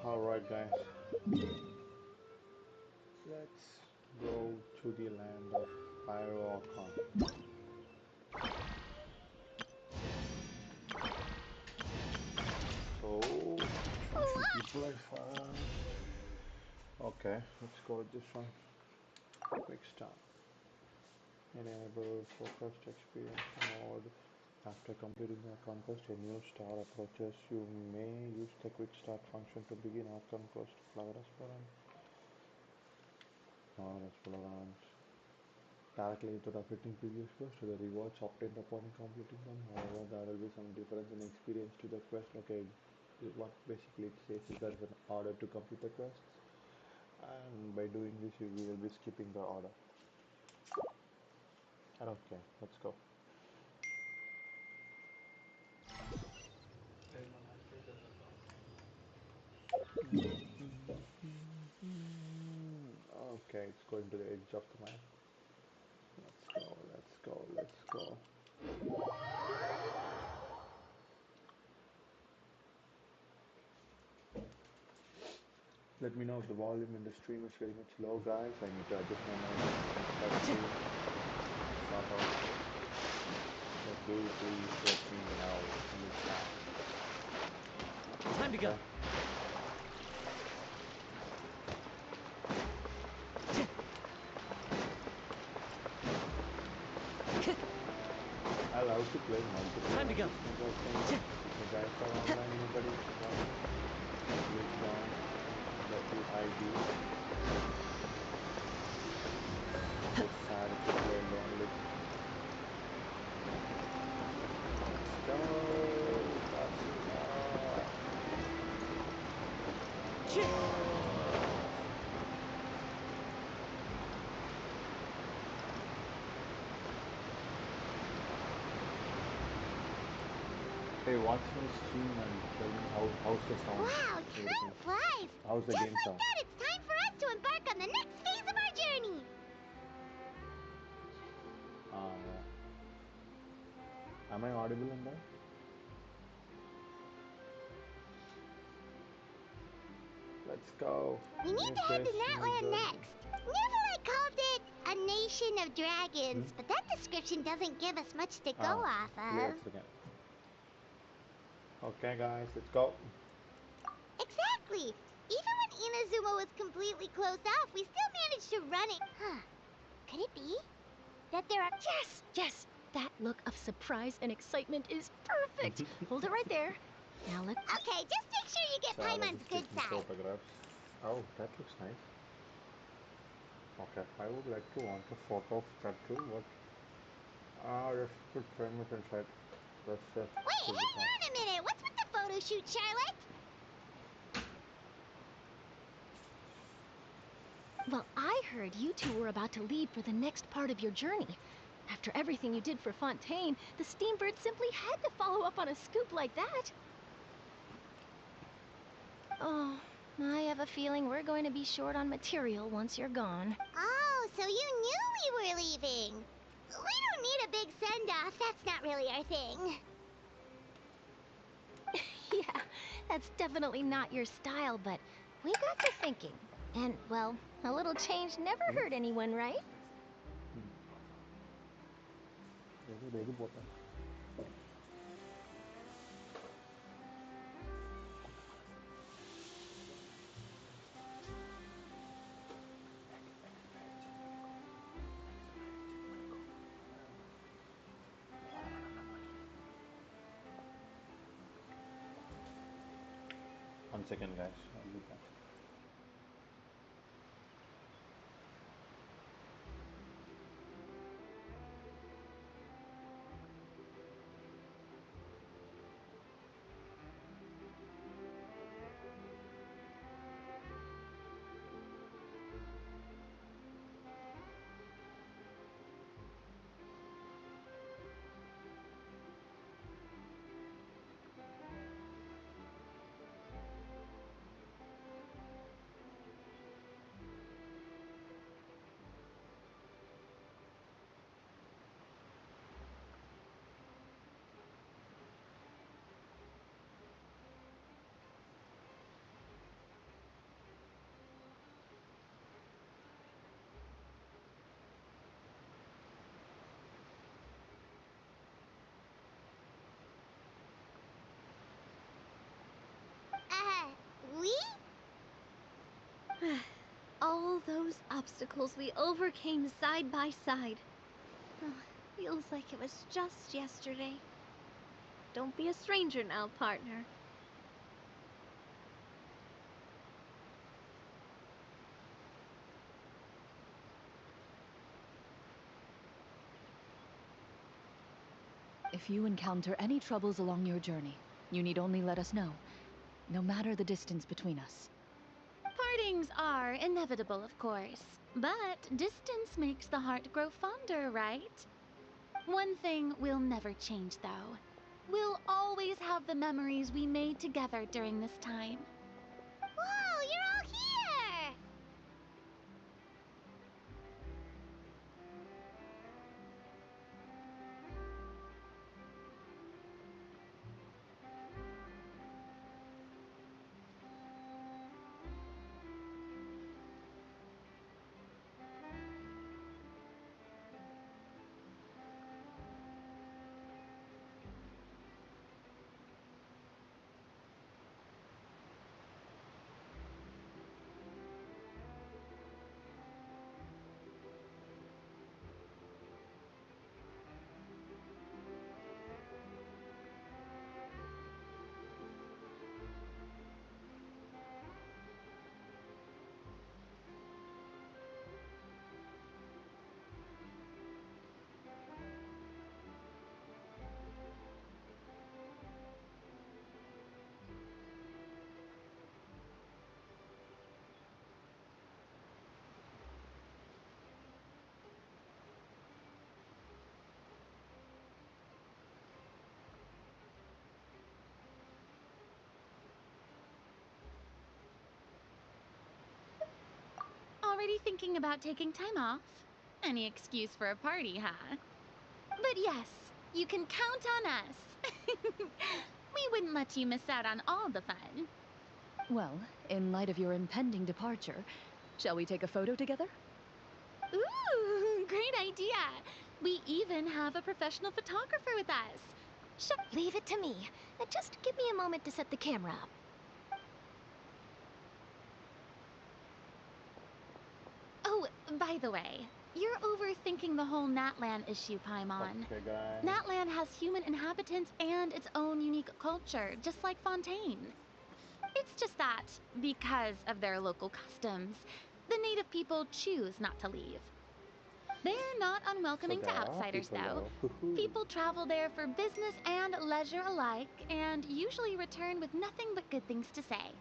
Alright guys, let's go to the land of Pyro Archon. So, 20 people I found. Okay, let's go with this one. Quick start. Enable focused experience mode. After completing a conquest, a new star approaches. You may use the quick start function to begin our conquest. Flower aspirant. Flower aspirant. Directly into the fitting previous quest to the rewards obtained upon completing them. However, there will be some difference in experience to the quest. Okay, what basically it says is there is an order to complete the quest, and by doing this, we will be skipping the order. Okay, let's go. Okay, it's going to the edge of the map. Let's go, let's go, let's go. Let me know if the volume in the stream is very much low, guys. I need to adjust my mic. Let's see. Sort of. So please let me know in the chat. Time to go. I love to play multiplayer. Time to go. You guys are online, anybody watching? Please join the ID. Just sad to play lonely. Let's go. Hey, watch my stream and tell me how's the sound. Wow, time flies! How's the Just game like sound? that, it's time for us to embark on the next phase of our journey! Yeah. Am I audible in there? Let's go. We need to head to Natlan next. Neverland called it a nation of dragons, but that description doesn't give us much to go off of. Okay guys, let's go. Exactly! Even when Inazuma was completely closed off, we still managed to run it. Huh. Could it be that there are... Yes! That look of surprise and excitement is perfect! Hold it right there. Now look. Okay, just make sure you get Paimon's good side. Photographs. Oh, that looks nice. Okay, I would like to want a photo of that too, but... just put famous inside. That's just... Wait, hang on a minute! What's with the photo shoot, Charlotte? Well, I heard you two were about to leave for the next part of your journey. After everything you did for Fontaine, the Steambird simply had to follow up on a scoop like that. Oh, I have a feeling we're going to be short on material once you're gone. Oh, so you knew we were leaving. We don't need a big send-off. That's not really our thing. Yeah, that's definitely not your style, but we got to thinking. And, well, a little change never hurt anyone, right? 1 second guys, I'll be back. All those obstacles we overcame side by side. Oh, feels like it was just yesterday. Don't be a stranger now, partner. If you encounter any troubles along your journey, you need only let us know, no matter the distance between us. Partings are inevitable, of course. But distance makes the heart grow fonder, right? One thing will never change, though. We'll always have the memories we made together during this time. Whoa, you're all here! Already thinking about taking time off? Any excuse for a party, huh? But yes, you can count on us. We wouldn't let you miss out on all the fun. Well, in light of your impending departure, shall we take a photo together? Ooh, great idea. We even have a professional photographer with us. Leave it to me. Just give me a moment to set the camera up. Oh, by the way, you're overthinking the whole Natlan issue, Paimon. Okay, guys. Natlan has human inhabitants and its own unique culture, just like Fontaine. It's just that, because of their local customs, the native people choose not to leave. They're not unwelcoming So to there are outsiders, people though. though. Hoo-hoo. People travel there for business and leisure alike, and usually return with nothing but good things to say.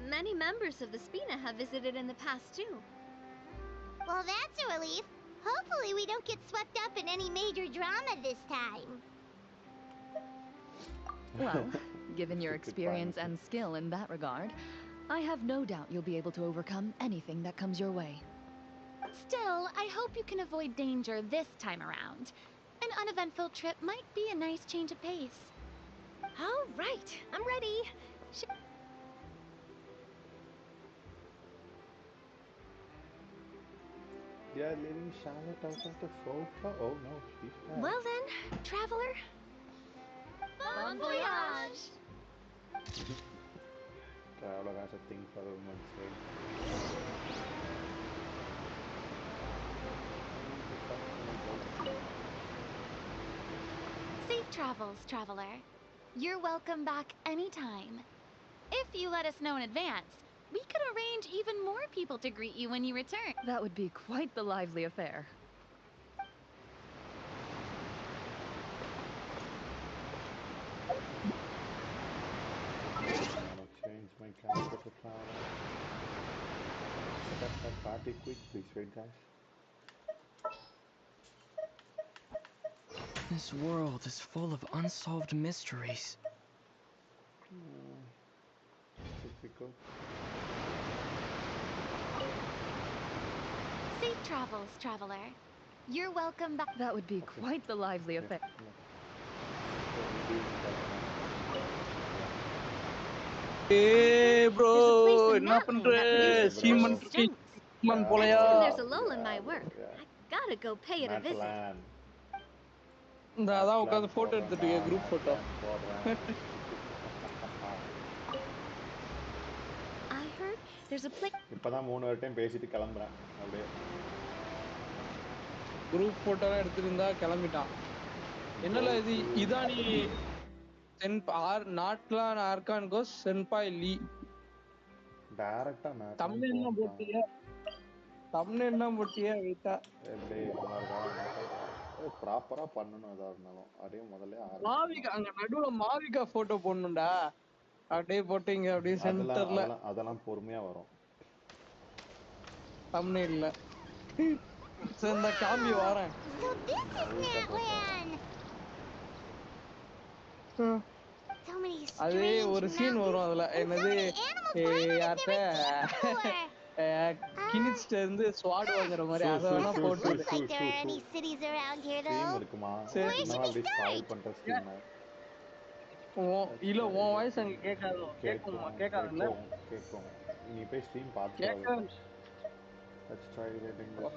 Many members of the Spina have visited in the past, too. Well, that's a relief. Hopefully we don't get swept up in any major drama this time. Well, given your Stupid experience Paimon. and skill in that regard, I have no doubt you'll be able to overcome anything that comes your way. Still, I hope you can avoid danger this time around. An uneventful trip might be a nice change of pace. All right, I'm ready. They are leaving Charlotte out of the photo. Oh no, she's back. Well then, traveler. Bon voyage! Traveler has a thing for women, so. Safe travels, traveler. You're welcome back anytime. If you let us know in advance, we could arrange even more people to greet you when you return. That would be quite the lively affair. I'm gonna change my character to Clara. Set up that party quick, please wait, guys. This world is full of unsolved mysteries. Difficult. Safe travels, traveler. You're welcome back. That would be quite the lively affair. Hey bro, There's a place in என்ன Natlan பண்ற? that produces Seeman precious இருக்கீங்க? stones. Seeman Next போலையா? time there's a lull in my Yeah, work, yeah. I gotta go pay it a visit. Natlan. இந்த அதான் உட்காந்து Natlan photo எடுத்துட்டு போடுறேன்டா, group photo. Natlan போடுறேன். I heard There's a place. இப்பதான் 3 வாட்டியும் பேசிட்டு கிளம்புறேன் அப்படியே. குரூப் போட்டோலாம் எடுத்துருந்தா கிளம்பிட்டான். என்னல இது இதான் நீ நாட்லான் ஆர்கான் கோஸ் சென்பாய் லீ டைரக்டா நான் தம்ப்நெயில்லாம் போட்டியே. தம்ப்நெயில்லாம் போட்டியே வெயிட்டா. எப்படி நல்லா இருக்கா? ப்ராப்பரா பண்ணனும் அதா இருந்தாலும். அதே முதல்ல மாவிகா அங்க நடுவுல மாவிகா போட்டோ போடணும்டா. அப்படியே போட்டீங்க அப்படியே சென்டர்ல. அதெல்லாம் பொறுமையா வரும். தம்ப்நெயில்ல. சரி நான் காம்பி வரேன். So this is Natlan. So many அதே strange ஒரு சீன் வரும் அதுல என்னது யார்ட்ட கினிச்ல இருந்து ஸ்வாட் வாங்குற மாதிரி அதெல்லாம் போட்டு like there are any cities around here though. Stream இருக்குமா? நான் அப்படி ஸ்பாயில் பண்ற ஸ்ட்ரீம். இல்ல உன் வாய்ஸ் அங்க கேட்காதோ? கேட்காதுல்ல? கேட்கும். நீ போய் ஸ்ட்ரீம் பாத்து. Let's try getting this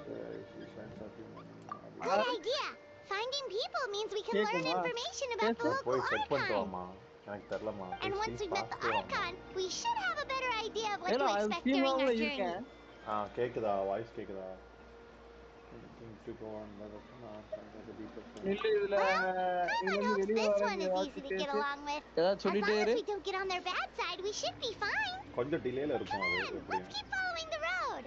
Good idea. Finding people means we can learn information about the local போய் செக் archon. பண்ணிட்டு வாமா. எனக்கு தெரியலமா. And once we met the archon, we should have a better idea of what to expect during our journey. கேக்குதா? Voice கேக்குதா? to go on This one is easy to get along with. As long as we don't get on their bad side, we should be fine. கொஞ்சம் டிலேல இருக்கும் அது. Let's keep following the road.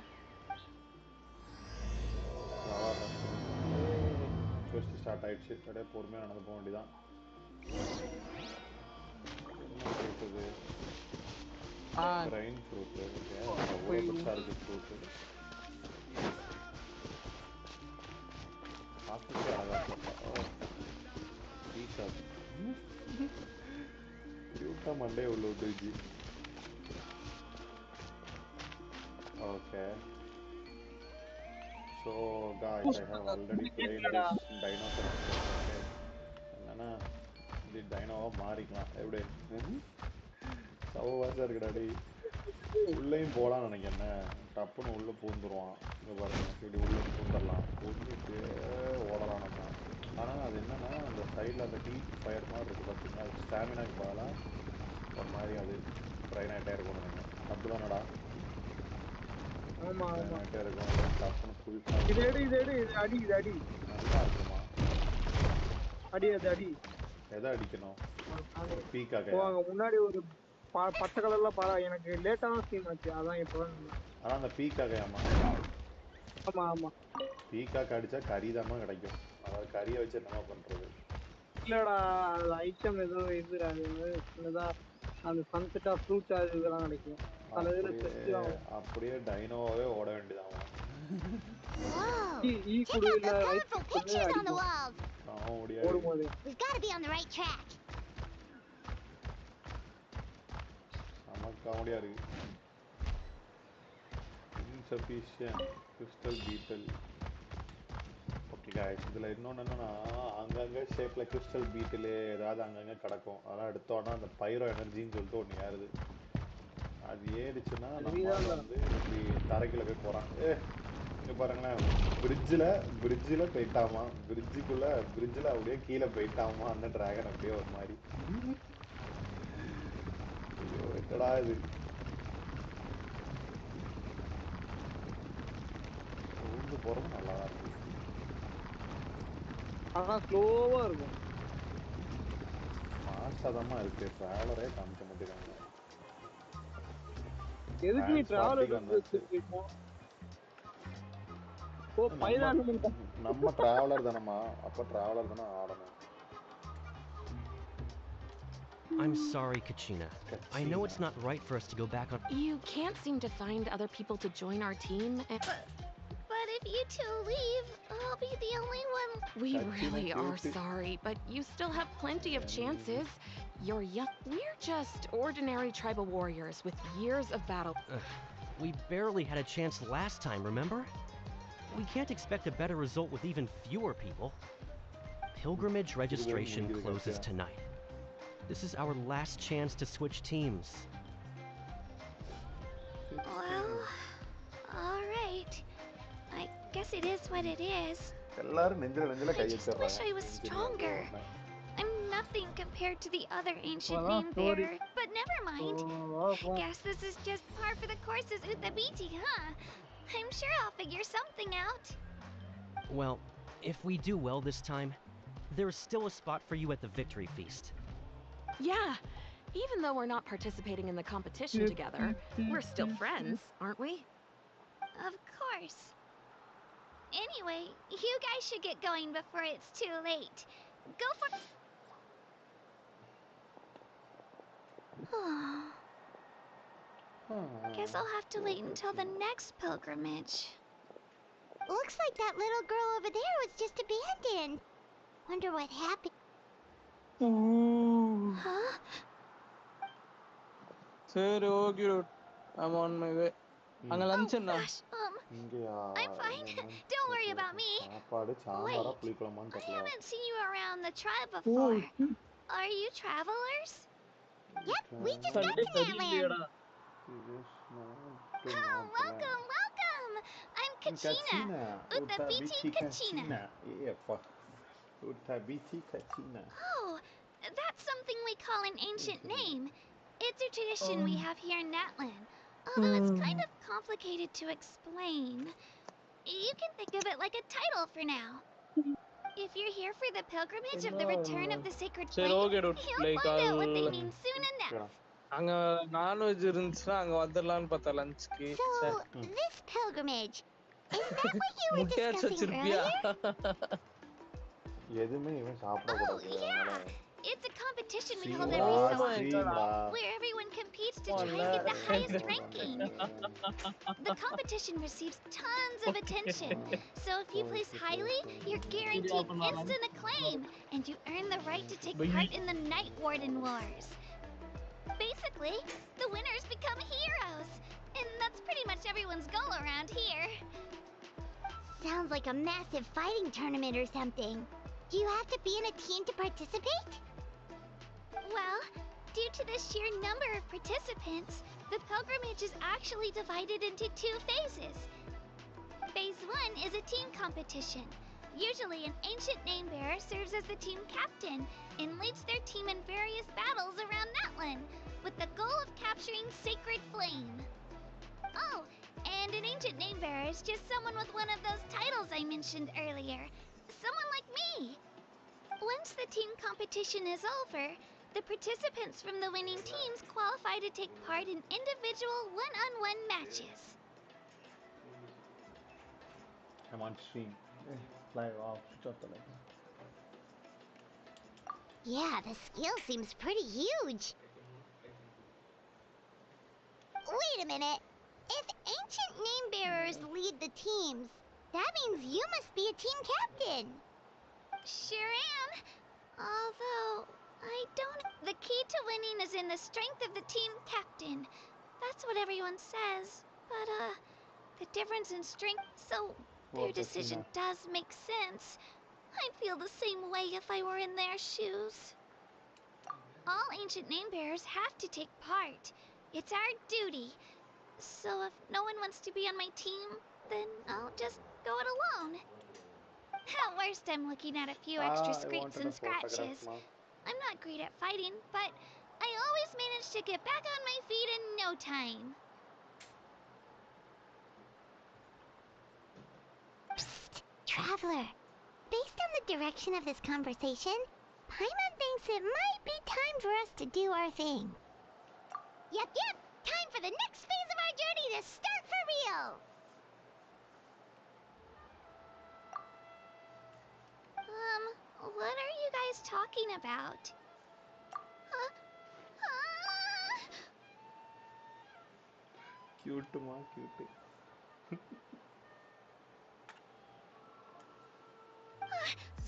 First start ஆயிடுச்சு. அப்படியே பொறுமையா நடந்து போக வேண்டியதான். Grain fruit ஒரு பெருசா இருக்கு ஃப்ரூட். பார்க்கவே அழகா இருக்கு. பீஸா கியூட்டா மண்டே உள்ள விட்டுருச்சு. Okay. So guys, I have already played this dinosaur. என்னன்னா இது டைனோவா மாறிக்கலாம். எப்படி சவவாசா இருக்குடா டேய். உள்ளேயும் போகலான்னு நினைக்கிறேன். டப்புன்னு உள்ள பூந்துருவான். இங்கே பாருங்க இப்படி உள்ள பூந்துடலாம். பூந்துட்டு ஓடலாம் நம்ம. ஆனால் அது என்னன்னா அந்த சைடில் அந்த ஹீட் ஃபயர் மாதிரி இருக்குது பார்த்தீங்கன்னா அது ஸ்டாமினாக்கு பதிலாக ஒரு மாதிரி அது ட்ரைன் ஆகிட்டே இருக்கும் நினைக்கிறேன். அப்படி தானடா? ஆகிட்டே இருக்கும். டப்புன்னு புதுசாக இது அடி நல்லா இருக்குமா? அடி எதை அடிக்கணும்? பீக்காக முன்னாடி ஒரு பச்சை கலர்ல எனக்கு லேட்டா தான் ஸ்கீம் ஆச்சு. அதான் இப்போ ஆனால் அந்த பீக்காகையாமா? ஆமா பீக்காக்கு அடிச்சா கறிதாமா கிடைக்கும். அதாவது கறியை வச்சு என்னமா பண்றது? இல்லடா அது ஐட்டம் ஏதோ இது சின்னதா அந்த சன்செட்டா ஃப்ரூட்ஸ் அது இதெல்லாம் கிடைக்கும். அப்படியே டைனோவே ஓட வேண்டியதாமா. காமெடியா இருக்கு. Insufficient crystal beetle. Okay guys, இதுல இன்னொன்னு என்னன்னா அங்கங்க ஷேப்ல கிறிஸ்டல் பீட்டல் ஏதாவது அங்கங்க கிடக்கும். அதெல்லாம் எடுத்தோம்னா அந்த பைரோ எனர்ஜின்னு சொல்லிட்டு ஒன்று ஏறுது. அது ஏறிச்சுன்னா நம்ம வந்து இப்படி தரைக்குள்ள போய் போறான். இங்க பாருங்களேன், பிரிட்ஜில் போயிட்டாமா. பிரிட்ஜில் அப்படியே கீழே போயிட்டாமா அந்த டிராகன். அப்படியே ஒரு மாதிரி ஐயோ என்னடா இது. ஊந்து போறது நல்லா தான் இருக்கு. ஆனா ஸ்லோவா இருக்கும். மாசாதமா இருக்கு. டிராவலரே காமிக்க மாட்டேங்காங்க. எதுக்கு நீ டிராவலர் வச்சிருக்கீங்க? ஓ பைரான் நம்ம டிராவலர் தானமா. அப்ப டிராவலர் தான ஆடணும். I'm sorry, Kachina. I know it's not right for us to go back on. You can't seem to find other people to join our team. But if you two leave, I'll be the only one. We really are sorry, but you still have plenty of chances. You're young. We're just ordinary tribal warriors with years of battle. We barely had a chance last time, remember? We can't expect a better result with even fewer people. Pilgrimage registration closes tonight. This is our last chance to switch teams. Well, all right. I guess it is what it is. எல்லாரும் நெஞ்சில கை I just wish I was stronger. I'm nothing compared to the other ancient Well, name story. bearer. But never mind. Guess this is just par for the course as Uthabiti, huh? I'm sure I'll figure something out. Well, if we do well this time, there's still a spot for you at the victory feast. Yeah, even though we're not participating in the competition together, we're still friends, aren't we? Of course. Anyway, you guys should get going before it's too late. Go for... Guess I'll have to wait until the next pilgrimage. Looks like that little girl over there was just abandoned. Wonder what happened. Ooh. Huh? சரி okay I'm on my way. அங்க lunch என்ன? Gosh, இங்கயா I'm fine. Don't worry about me. சாப்பாடு சாம்பாரா புளிக்குழம்பான்னு I தெரியல. haven't seen you around the tribe Oh, before. Are you travelers? Yep, we just got Sunday to Natlan. சரியில்லையடா. Oh, welcome, welcome. I'm Kachina. Uthabiti Kachina. Uthabiti Kachina. Oh, that's something we call an ancient name. It's a tradition we have here in Natlan. Although it's kind of complicated to explain. You can think of it like a title for now. If you're here for the pilgrimage of the return of the sacred சரி flame, okay dude. you'll Like find out what they mean soon enough. அங்க non veg இருந்துச்சுன்னா அங்க வந்துடலாம்னு பார்த்தா லஞ்ச்க்கு. So, this pilgrimage, is that what you were முட்டையாச்சு discussing வச்சிருப்பியா? earlier? எதுவுமே இவன் சாப்பிட Oh, கூடாது. yeah. It's a competition we See, hold oh every so my often, God. where everyone competes to Oh, try and get the no. highest ranking. The competition receives tons of attention, so if you place highly, you're guaranteed instant acclaim, and you earn the right to take part in the Night Warden Wars. Basically, the winners become heroes, and that's pretty much everyone's goal around here. Sounds like a massive fighting tournament or something. Do you have to be in a team to participate? Well, due to the sheer number of participants, the pilgrimage is actually divided into 2 phases. Phase 1 is a team competition. Usually, an ancient name bearer serves as the team captain and leads their team in various battles around Natlan, with the goal of capturing Sacred Flame. Oh, and an ancient name bearer is just someone with one of those titles I mentioned earlier. Someone like me. Once the team competition is over, the participants from the winning teams qualify to take part in individual one-on-one matches. I'm on stream. Live off. Switch off the light. Yeah, the skill seems pretty huge. Wait a minute. If ancient name bearers lead the teams, that means you must be a team captain. Sure am. Although, I don't... The key to winning is in the strength of the team captain. That's what everyone says. But, the difference in strength, so their decision does make sense. I'd feel the same way if I were in their shoes. All ancient name bearers have to take part. It's our duty. So if no one wants to be on my team, then I'll just go it alone. At worst, I'm looking at a few extra scrapes and scratches. I'm not great at fighting, but I always manage to get back on my feet in no time. Psst, Traveler. Based on the direction of this conversation, Paimon thinks it might be time for us to do our thing. Yep. Time for the next phase of our journey to start for real. What are you guys talking about? Cute ma, cute.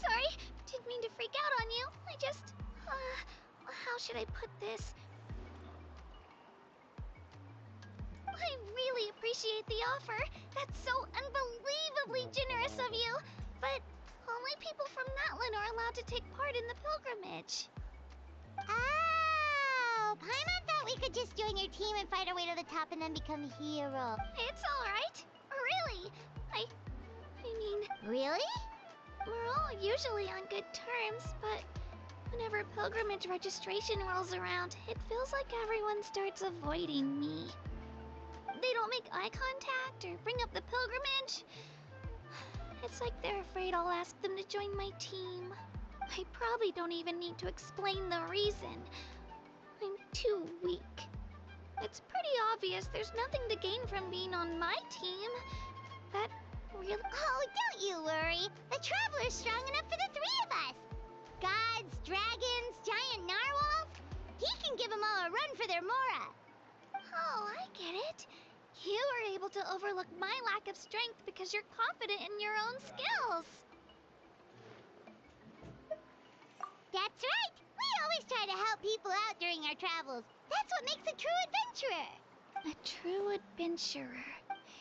Sorry, didn't mean to freak out on you. I just... how should I put this? I really appreciate the offer. That's so unbelievably generous of you. But only people from Natlan are allowed to take part in the pilgrimage. Oh, Paimon thought we could just join your team and fight our way to the top and then become heroes. It's all right. Really. I mean... Really? We're all usually on good terms, but Whenever pilgrimage registration rolls around, it feels like everyone starts avoiding me. They don't make eye contact or bring up the pilgrimage. It's like they're afraid I'll ask them to join my team. I probably don't even need to explain the reason. I'm too weak. It's pretty obvious there's nothing to gain from being on my team. That really... Oh, don't you worry. The Traveler's strong enough for the three of us. Gods, dragons, giant narwhals. He can give them all a run for their Mora. Oh, I get it. You were able to overlook my lack of strength because you're confident in your own skills. That's right. We always try to help people out during our travels. That's what makes a true adventurer. A true adventurer.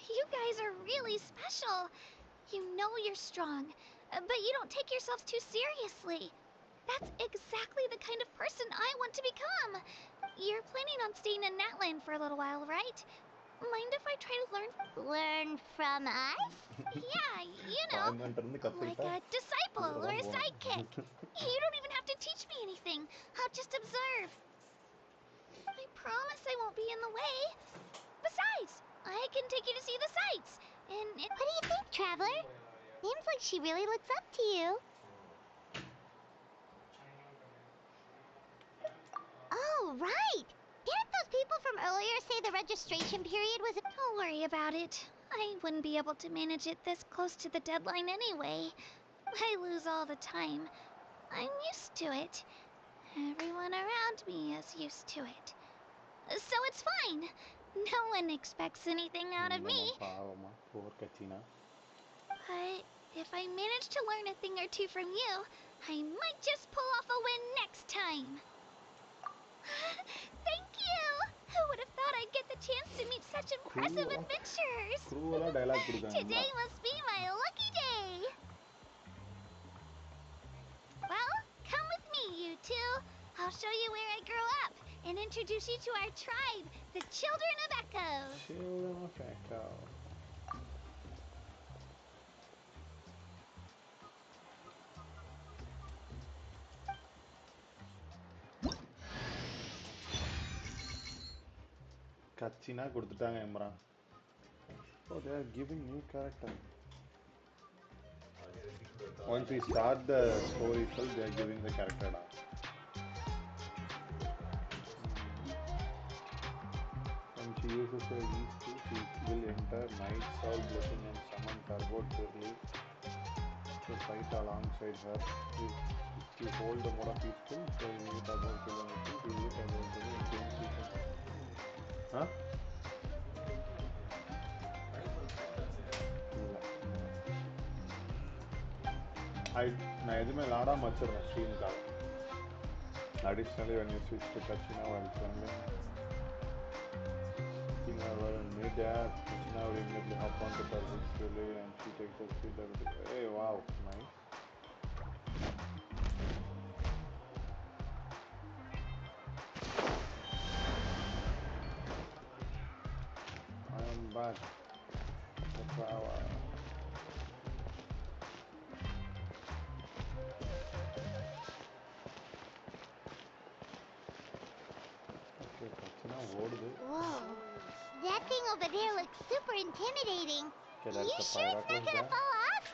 You guys are really special. You know you're strong, but you don't take yourselves too seriously. That's exactly the kind of person I want to become. You're planning on staying in Natlan for a little while, right? Mind if I try to learn? Learn from us? Yeah, you know, like a disciple or a sidekick. You don't even have to teach me anything. I'll just observe. I promise I won't be in the way. Besides, I can take you to see the sights. And What do you think, Traveler? Seems like she really looks up to you. Oh, right! Didn't those people from earlier say the registration period was... Don't worry about it. I wouldn't be able to manage it this close to the deadline anyway. I lose all the time. I'm used to it. Everyone around me is used to it. So it's fine. No one expects anything out of me. But if I manage to learn a thing or two from you, I might just pull off a win next time. Thank you! Who would have thought I'd get the chance to meet such impressive adventurers? Today must be my lucky day! Well, come with me, you two. I'll show you where I grew up and introduce you to our tribe, the Children of Echo. Children of Echo. Kachina கொடுத்துட்டாங்க Imran. Oh, they are giving new character. Once we start the story itself, they are giving the character now. When she uses her E2, she will enter Night Soul Blessing and summon Turbo Turley to fight alongside her. If you hold the Mora peaceful, so you need Turbo Turley, you need Turbo Turley in game season. Huh? நான் எதுவுமே விளாடாம வச்சிருந்தேன் ஸ்ட்ரீமுக்காக. Additionally, when you switch to Kachina while traveling, while in mid-air, Kachina will immediately hop onto Turbo's relay and she takes the speed everything. Hey, wow, nice. I am back. The power. Okay, Kachina ஓடுது. Whoa. That thing over there looks super intimidating. Okay, that's You the sure Pyro it's not Archon gonna there. fall off?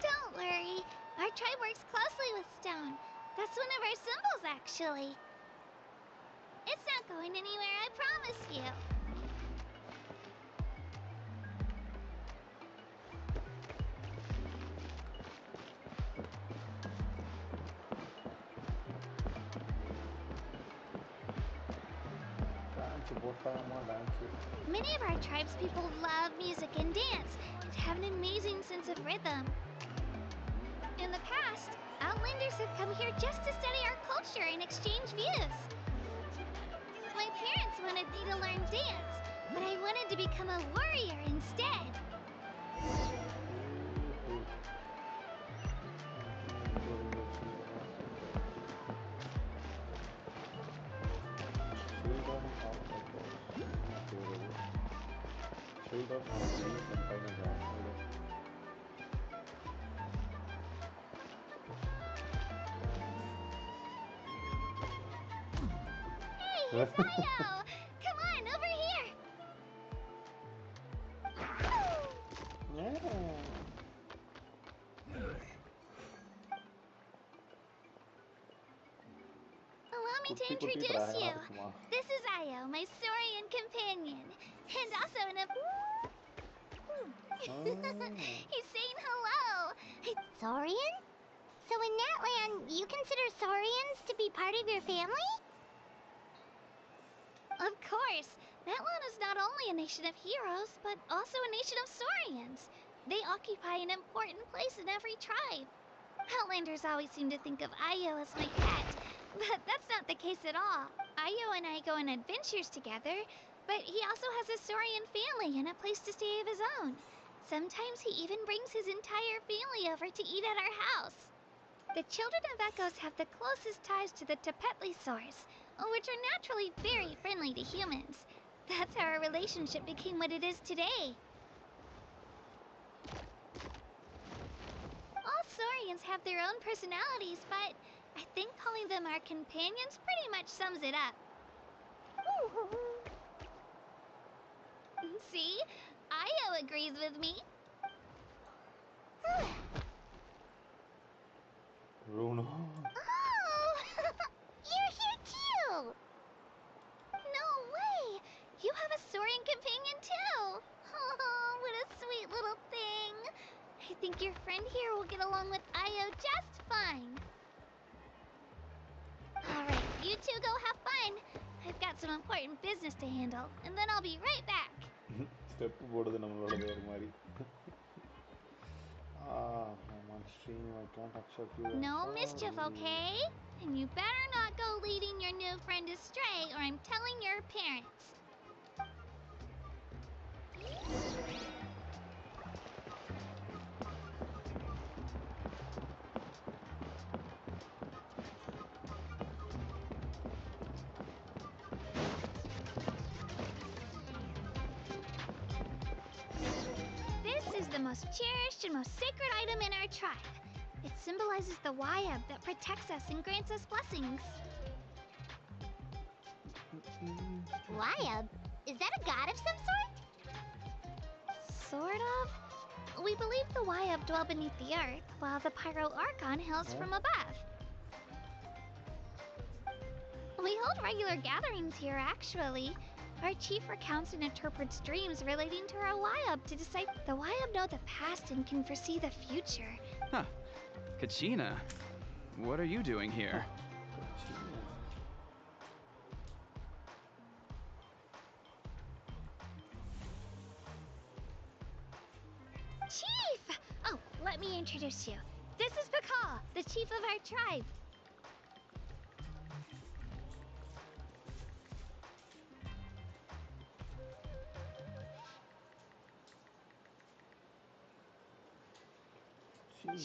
Don't worry. Our tribe works closely with stone. That's one of our symbols, actually. It's not going anywhere, I promise you. Many of our tribespeople love music and dance and have an amazing sense of rhythm. In the past, Outlanders have come here just to study our culture and exchange views. My parents wanted me to learn dance, but I wanted to become a warrior instead. it's Io! Come on, over here! Allow me to introduce you. This is Io, my Saurian companion. And also He's saying hello. Saurian? So in Natlan, you consider Saurians to be part of your family? Of course. Natlan is not only a nation of heroes, but also a nation of Saurians. They occupy an important place in every tribe. Outlanders always seem to think of Io as my pet, but that's not the case at all. Io and I go on adventures together, but he also has a Saurian family and a place to stay of his own. Sometimes he even brings his entire family over to eat at our house. The children of Echoes have the closest ties to the Tepetlisaurs, which are naturally very friendly to humans. That's how our relationship became what it is today. All Saurians have their own personalities, but I think calling them our companions pretty much sums it up. See? Io agrees with me. Bruno. Oh! You're here too! No way! You have a Saurian companion too! Oh, what a sweet little thing! I think your friend here will get along with Io just fine. Alright, you two go have fun. I've got some important business to handle, and then I'll be right back. Step போடுது நம்மளோட வேறு மாதிரி. I'm on stream. I can't accept you. No mischief, okay? And you better not go leading your new friend astray, or I'm telling your parents. This is the most cherished and most sacred item in our tribe. It symbolizes the Wayab that protects us and grants us blessings. Wayab? Is that a god of some sort? Sort of. We believe the Wayab dwell beneath the earth, while the Pyro Archon hails from above. We hold regular gatherings here, actually. Our chief recounts and interprets dreams relating to our Wayab to decide. The Wayab know the past and can foresee the future. Huh. Kachina, what are you doing here? Chief! Oh, let me introduce you. This is Pakal, the chief of our tribe.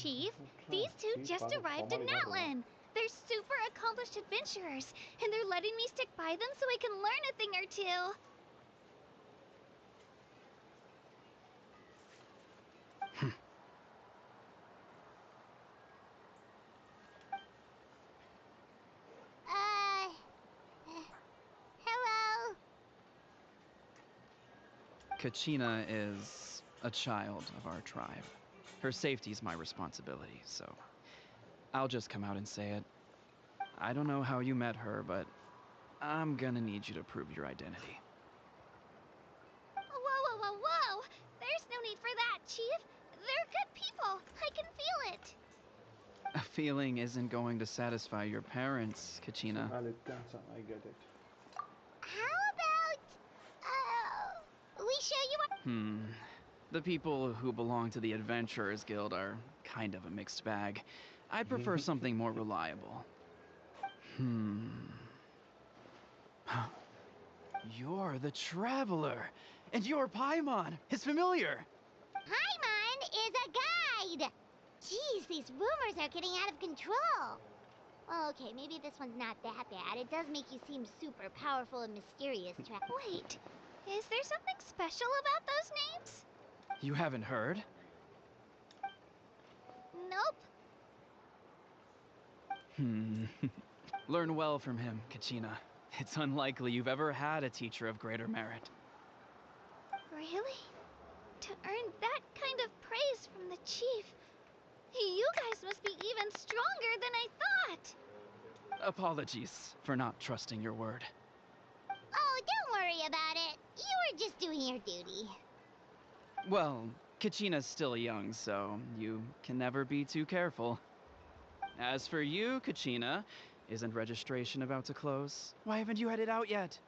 Chief, these two just arrived in Natlan. They're super accomplished adventurers, and they're letting me stick by them so I can learn a thing or two. Hello? Kachina is a child of our tribe. Her safety is my responsibility, so I'll just come out and say it. I don't know how you met her, but I'm gonna need you to prove your identity. Whoa! There's no need for that, Chief. They're good people. I can feel it. A feeling isn't going to satisfy your parents, Kachina. I get it. How about, we show you The people who belong to the Adventurers Guild are kind of a mixed bag. I'd prefer something more reliable. You're the Traveler, and you're Paimon, his familiar. Paimon is a guide! Jeez, these rumors are getting out of control. Okay, maybe this one's not that bad. It does make you seem super powerful and mysterious, Wait, is there something special about those names? You haven't heard? Nope. Learn well from him, Kachina. It's unlikely you've ever had a teacher of greater merit. Really? To earn that kind of praise from the chief, you guys must be even stronger than I thought. Apologies for not trusting your word. Oh, don't worry about it. You were just doing your duty. Well, Kachina's still young, so you can never be too careful. As for you, Kachina, isn't registration about to close? Why haven't you headed out yet?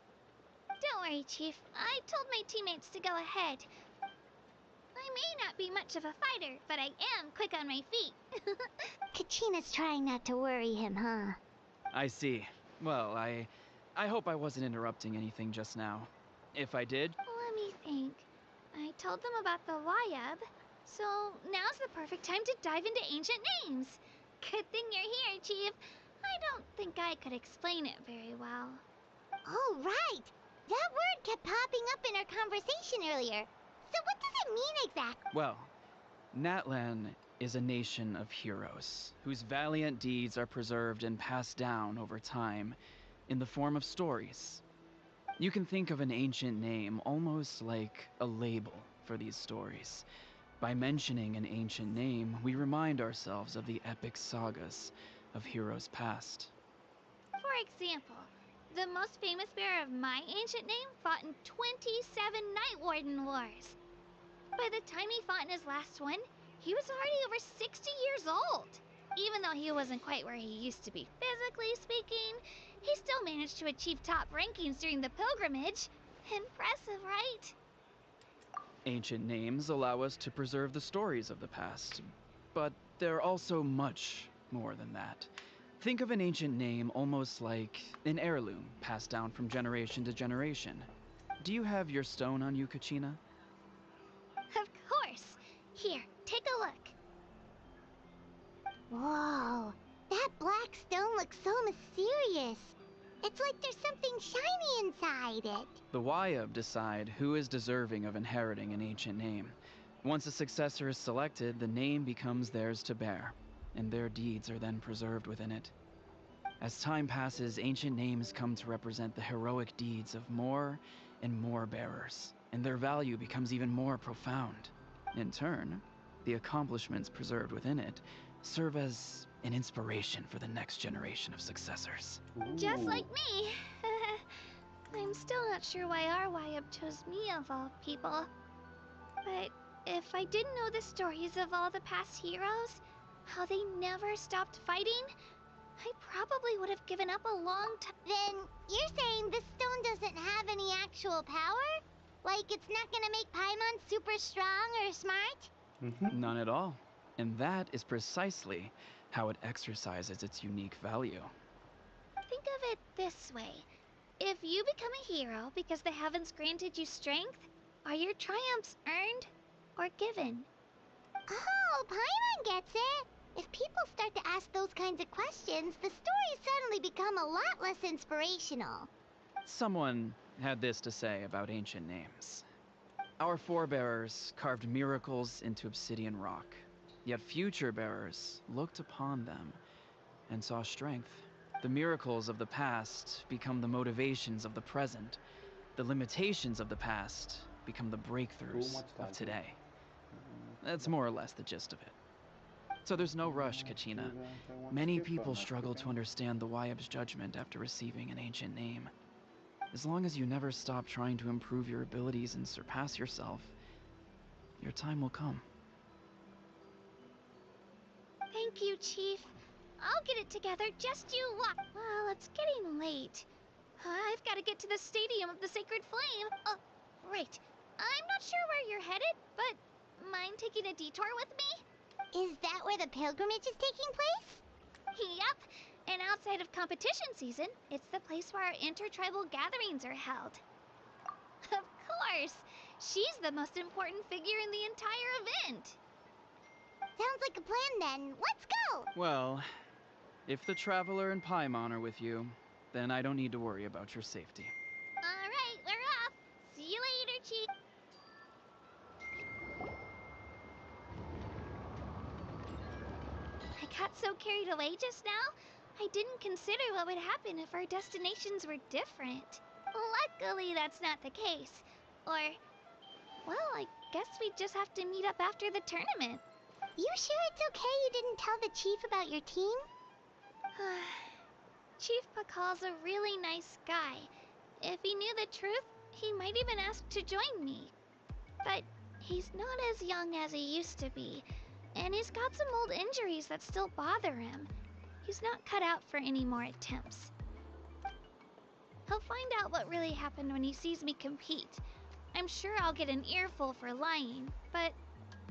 Don't worry, Chief. I told my teammates to go ahead. I may not be much of a fighter, but I am quick on my feet. Kachina's trying not to worry him, huh? I see. Well, I hope I wasn't interrupting anything just now. If I did... Let me think. I told them about the Wayab, so now's the perfect time to dive into ancient names. Good thing you're here, Chief. I don't think I could explain it very well. Oh, right! That word kept popping up in our conversation earlier. So what does it mean exactly? Well, Natlan is a nation of heroes, whose valiant deeds are preserved and passed down over time in the form of stories. You can think of an ancient name almost like a label for these stories. By mentioning an ancient name, we remind ourselves of the epic sagas of heroes past. For example, the most famous bearer of my ancient name fought in 27 Night Warden wars. By the time he fought in his last one, he was already over 60 years old. Even though he wasn't quite where he used to be physically speaking, he still managed to achieve top rankings during the pilgrimage. Impressive, right? Ancient names allow us to preserve the stories of the past, but they're also much more than that. Think of an ancient name almost like an heirloom passed down from generation to generation. Do you have your stone on you, Kachina? Of course. Here, take a look. Whoa, that black stone looks so mysterious. It's like there's something shiny inside it. The Wayab decide who is deserving of inheriting an ancient name. Once a successor is selected, the name becomes theirs to bear, and their deeds are then preserved within it. As time passes, ancient names come to represent the heroic deeds of more and more bearers, and their value becomes even more profound. In turn, the accomplishments preserved within it serve as an inspiration for the next generation of successors. Just like me. I'm still not sure why our Wayab chose me of all people. But if I didn't know the stories of all the past heroes, how they never stopped fighting, I probably would have given up a long time. Then you're saying this stone doesn't have any actual power? Like it's not gonna make Paimon super strong or smart? None at all. And that is precisely how it exercises its unique value. Think of it this way. If you become a hero because the heavens granted you strength, are your triumphs earned or given? Oh, Paimon gets it. If people start to ask those kinds of questions, the stories suddenly become a lot less inspirational. Someone had this to say about ancient names. Our forebears carved miracles into obsidian rock, yet future bearers looked upon them and saw strength. The miracles of the past become the motivations of the present. The limitations of the past become the breakthroughs of today. That's more or less the gist of it. So there's no rush, Kachina. Many people struggle to understand the Wayab's judgment after receiving an ancient name. As long as you never stop trying to improve your abilities and surpass yourself, your time will come. Thank you, Chief. I'll get it together, just you watch. Well, it's getting late. I've got to get to the Stadium of the Sacred Flame. Right. I'm not sure where you're headed, but mind taking a detour with me? Is that where the pilgrimage is taking place? Yep. And outside of competition season, it's the place where our intertribal gatherings are held. Of course. She's the most important figure in the entire event. Sounds like a plan then. Let's go! Well, if the Traveler and Paimon are with you, then I don't need to worry about your safety. All right, we're off. See you later, Chief. I got so carried away just now, I didn't consider what would happen if our destinations were different. Luckily, that's not the case. Or, well, I guess we just have to meet up after the tournament. You sure it's okay you didn't tell the chief about your team? Chief Pakal's a really nice guy. If he knew the truth, he might even ask to join me. But he's not as young as he used to be, and he's got some old injuries that still bother him. He's not cut out for any more attempts. He'll find out what really happened when he sees me compete. I'm sure I'll get an earful for lying, but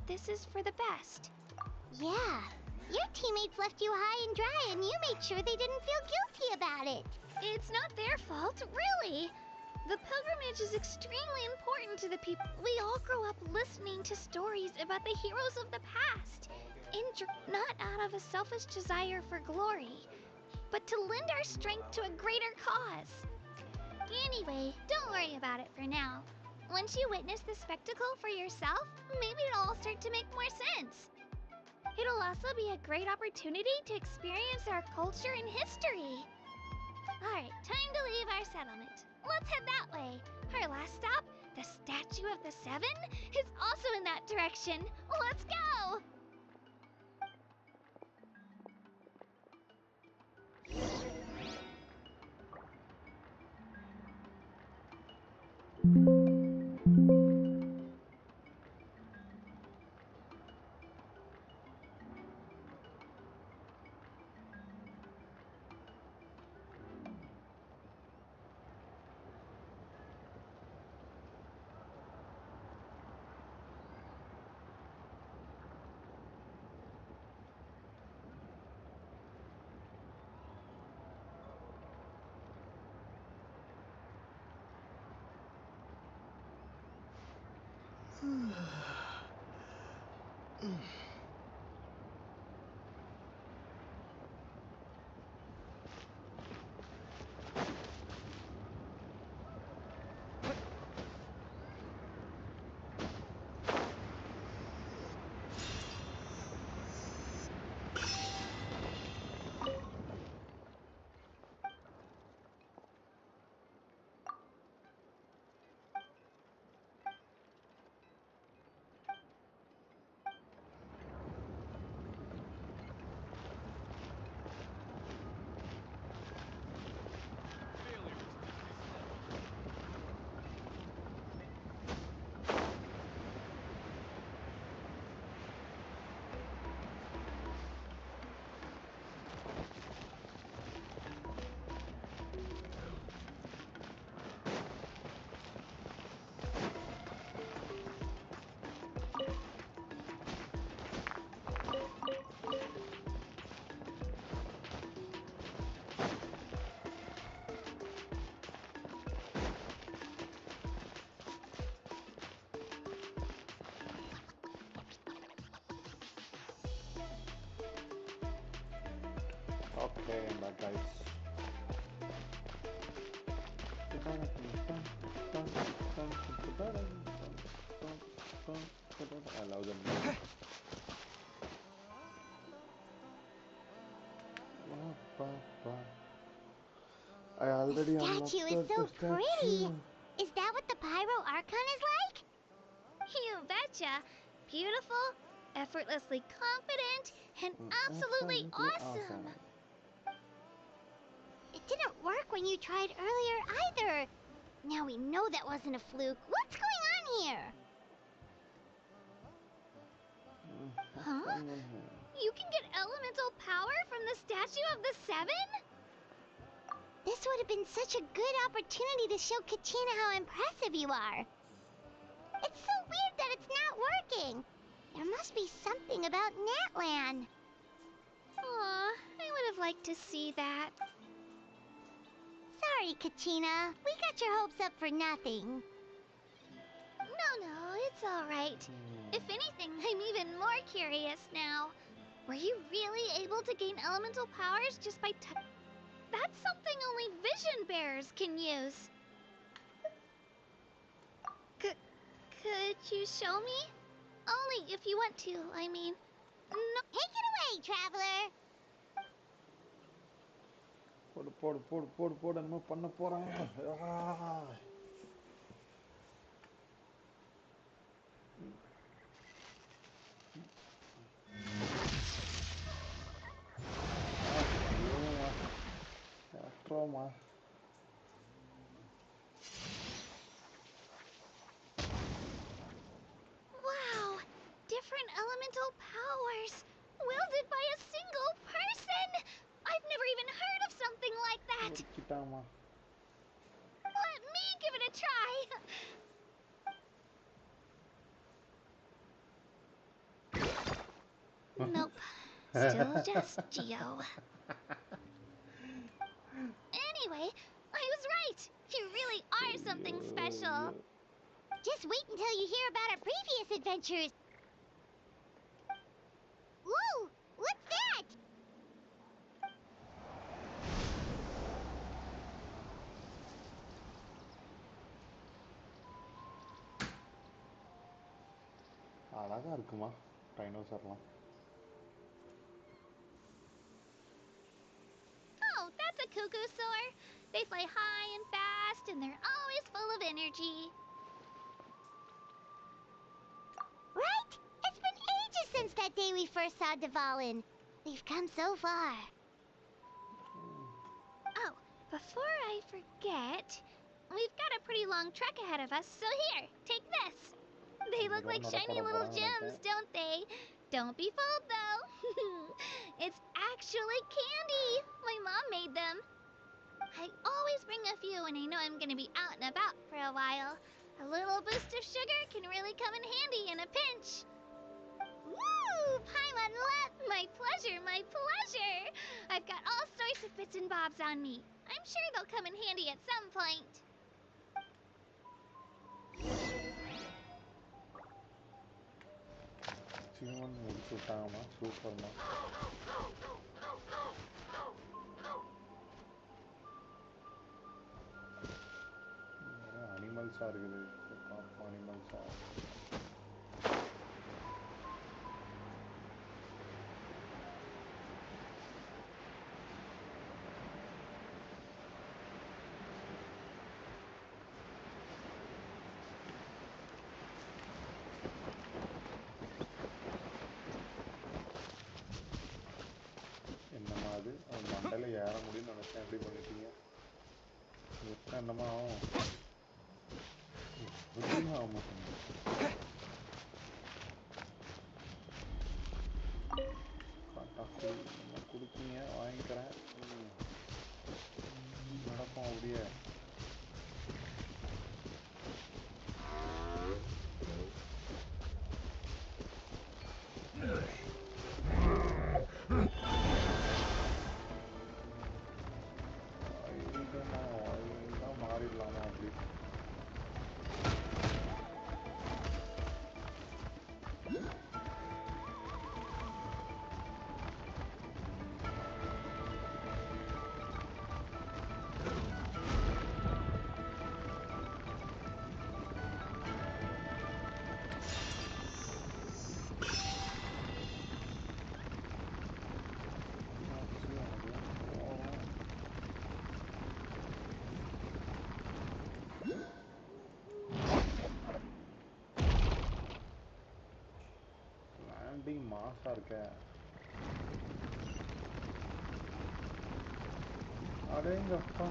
this is for the best. Yeah. Your teammates left you high and dry and you made sure they didn't feel guilty about it. It's not their fault, really. The pilgrimage is extremely important to the people. We all grow up listening to stories about the heroes of the past. Not out of a selfish desire for glory, but to lend our strength to a greater cause. Anyway, don't worry about it for now. Once you witness the spectacle for yourself, maybe it'll all start to make more sense. It'll also be a great opportunity to experience our culture and history. Alright, time to leave our settlement. Let's head that way. Our last stop, the Statue of the Seven, is also in that direction. Let's go! Okay, I'm back, guys. I love them. I already The unlocked statue is so the pretty. statue. Is that what the Pyro Archon is like? You betcha. Beautiful, effortlessly confident, and absolutely awesome. It didn't work when you tried earlier either. Now we know that wasn't a fluke. What's going on here? Huh? You can get elemental power from the Statue of the Seven? This would have been such a good opportunity to show Kachina how impressive you are. It's so weird that it's not working. There must be something about Natlan. Aw, I would have liked to see that. Sorry, Kachina. We got your hopes up for nothing. No, it's alright. If anything, I'm even more curious now. Were you really able to gain elemental powers just by That's something only vision bearers can use. Could you show me? Only if you want to, I mean. No. Take it away, traveler. போடு போடு போடு போடு போடு என்னமோ பண்ண போறான். Trauma. Wow! Different elemental powers, wielded by a single person! I've never even heard of something like that! Kitama. Let me give it a try! Nope. Still just Geo. Anyway, I was right! You really are something special! Just wait until you hear about our previous adventures. Ooh, what's that? அழகா இருக்குமா டைனோசர்லாம். Oh, that's a cuckoo soar. They fly high and fast, and they're always full of energy. Right? It's been ages since that day we first saw Dvalin. We've come so far. Oh, before I forget, we've got a pretty long trek ahead of us, so here, take this. They look like shiny little gems, don't they? Don't be fooled, though. It's actually candy. My mom made them. I always bring a few when I know I'm gonna be out and about for a while. A little boost of sugar can really come in handy in a pinch. Woo! Paimon love! My pleasure, my pleasure! I've got all sorts of bits and bobs on me. I'm sure they'll come in handy at some point. Sivan முடிச்சு விட்டாங்கம்மா. சூப்பர்மா. அனிமல்ஸாக இருக்குது. அனிமல்ஸாக என்னம்மா அது மண்டையில் ஏற முடியும்னு நினச்சேன். எப்படி பண்ணிட்டீங்க? என்னம்மா ஆகும்? புத்தியும் ஆக மாட்டேங்க. காட்டாக்குடி என்ன கொடுத்தீங்க? வாங்கிக்கிறேன். நடப்போம் அப்படியே. தான் மாறிடலாமா அப்படி? மாசா இருக்க. அடேங்கப்பா.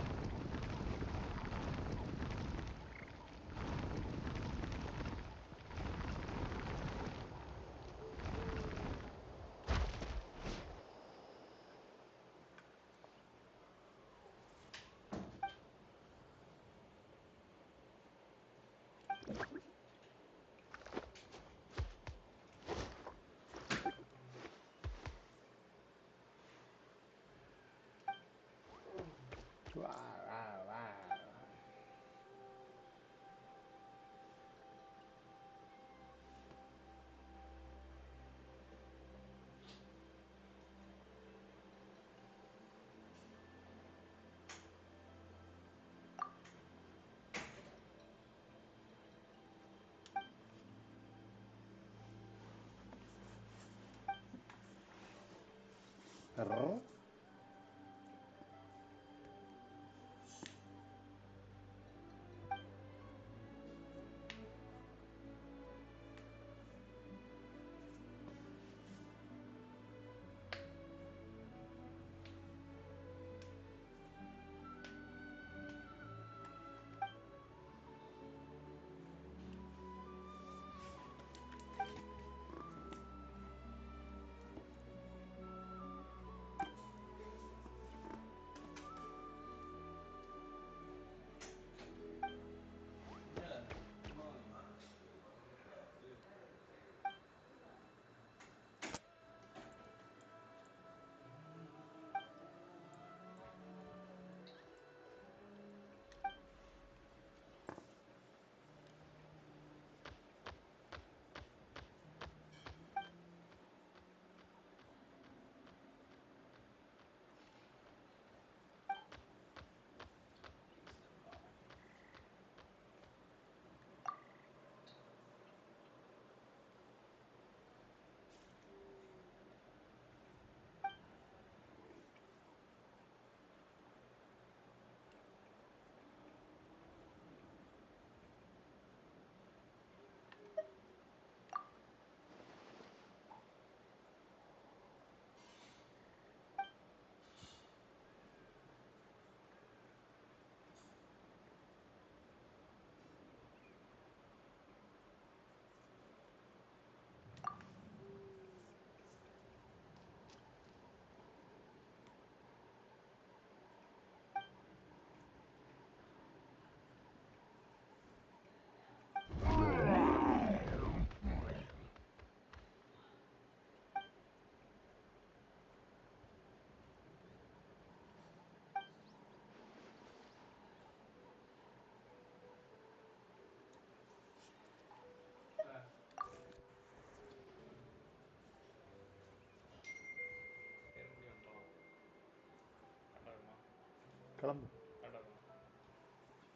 கிளம்பு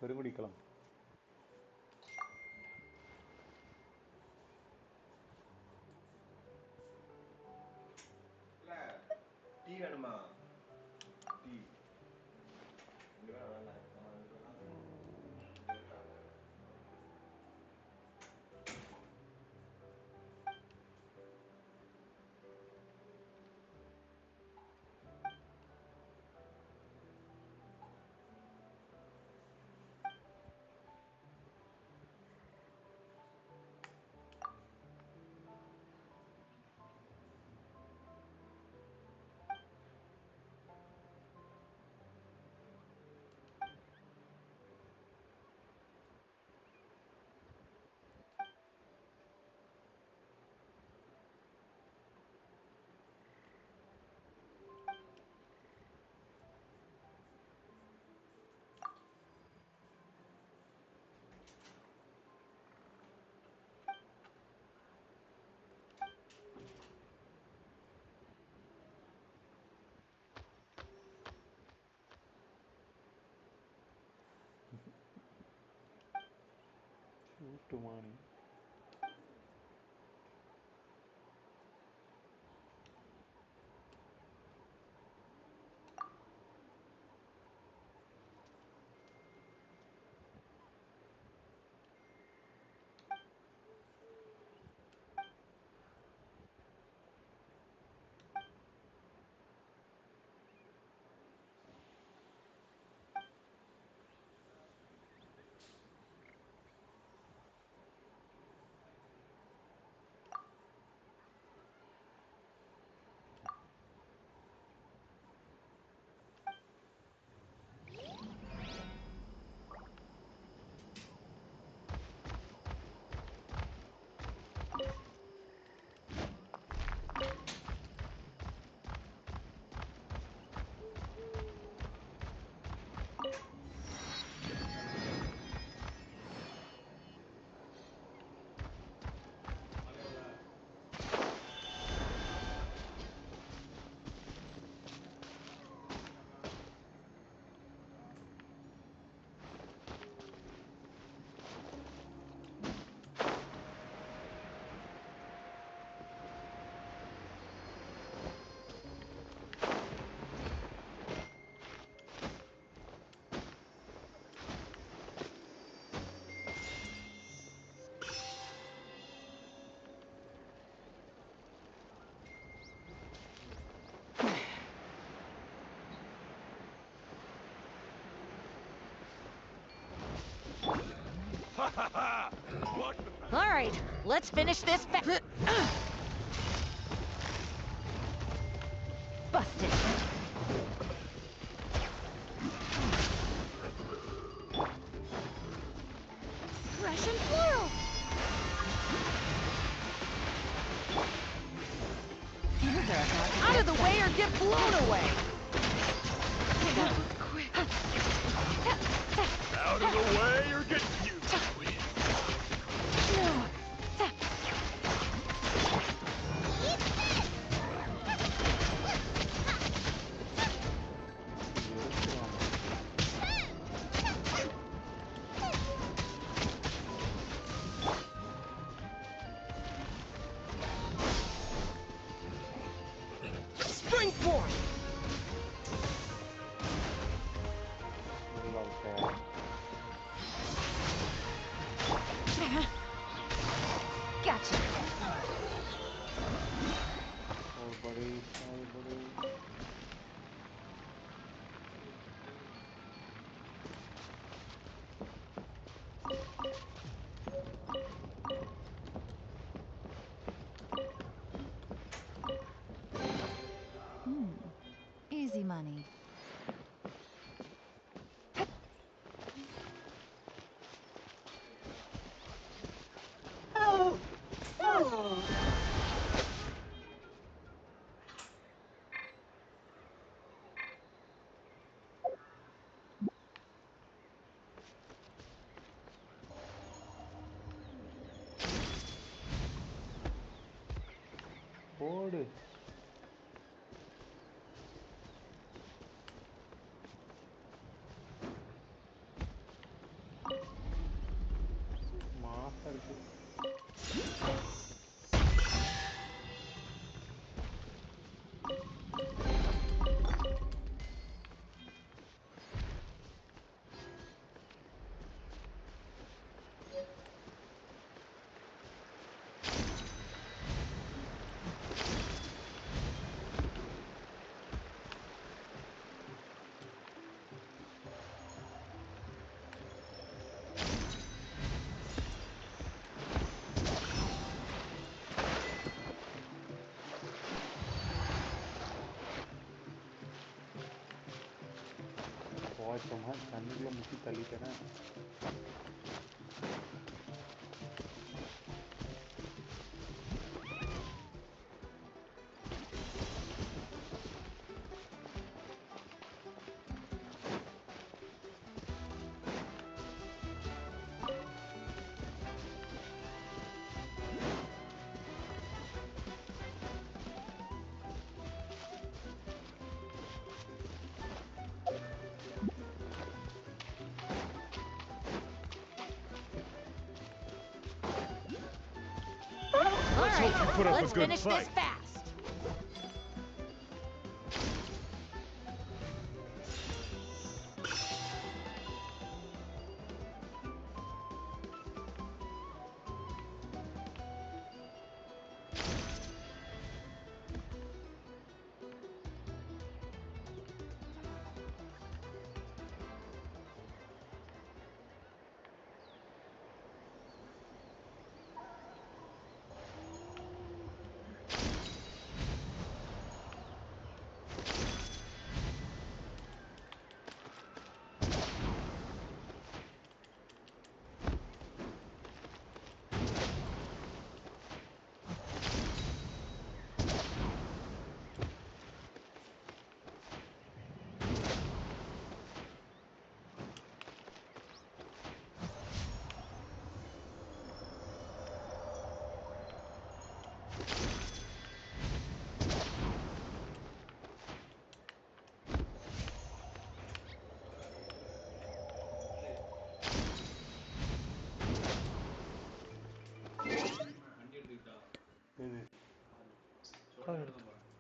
பெருங்குடி கிளம்பு. டீ வேணுமா? டீ இங்க வேணாம். to morning. All right, let's finish this. Busted. Russian floral. Out of the way or get blown away. Out of the way or get you. Springboard. Gotcha. Oh, buddy. Oh, buddy. Easy money. போடு. போச்சோமா தண்ணிக்குள்ள முக்கி தள்ளிட்டேனே. Let's hope you put up a Let's good finish fight. this fast.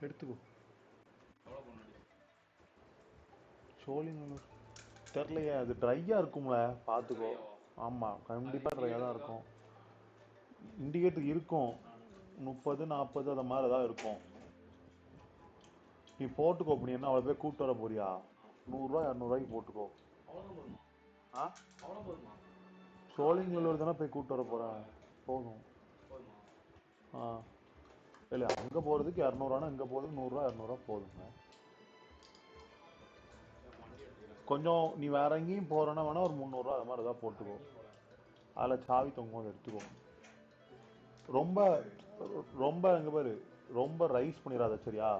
எடுத்துக்கோ. சோழிங்க தெரிலையே, அது ட்ரையா இருக்கும்ல, பார்த்துக்கோ. ஆமாம், கண்டிப்பாக ட்ரையாக தான் இருக்கும். இண்டிகேட்டர் இருக்கும், 30 40 அந்த மாதிரி தான் இருக்கும். நீ போட்டுக்கோ. அப்படி என்ன அவ்வளோ பேர் கூப்பிட்டு வர போறியா? 100 200 போட்டுக்கோ. ஆ சோழிங்களூர் தானே போய் கூப்பிட்டு வர போகிறேன். போதும். ஆ இல்லை, அங்கே போகிறதுக்கு 200, இங்கே போகிறதுக்கு 100 200 போதுங்க. கொஞ்சம் நீ வேற எங்கேயும் போகிறேன்னா வேணா ஒரு 300 அது மாதிரி ஏதாவது போட்டுக்கோ. அதில் சாவி தொங்கும், அதை எடுத்துக்கோ. ரொம்ப ரொம்ப எங்கே பாரு, ரொம்ப ரைஸ் பண்ணிடாத சரியா?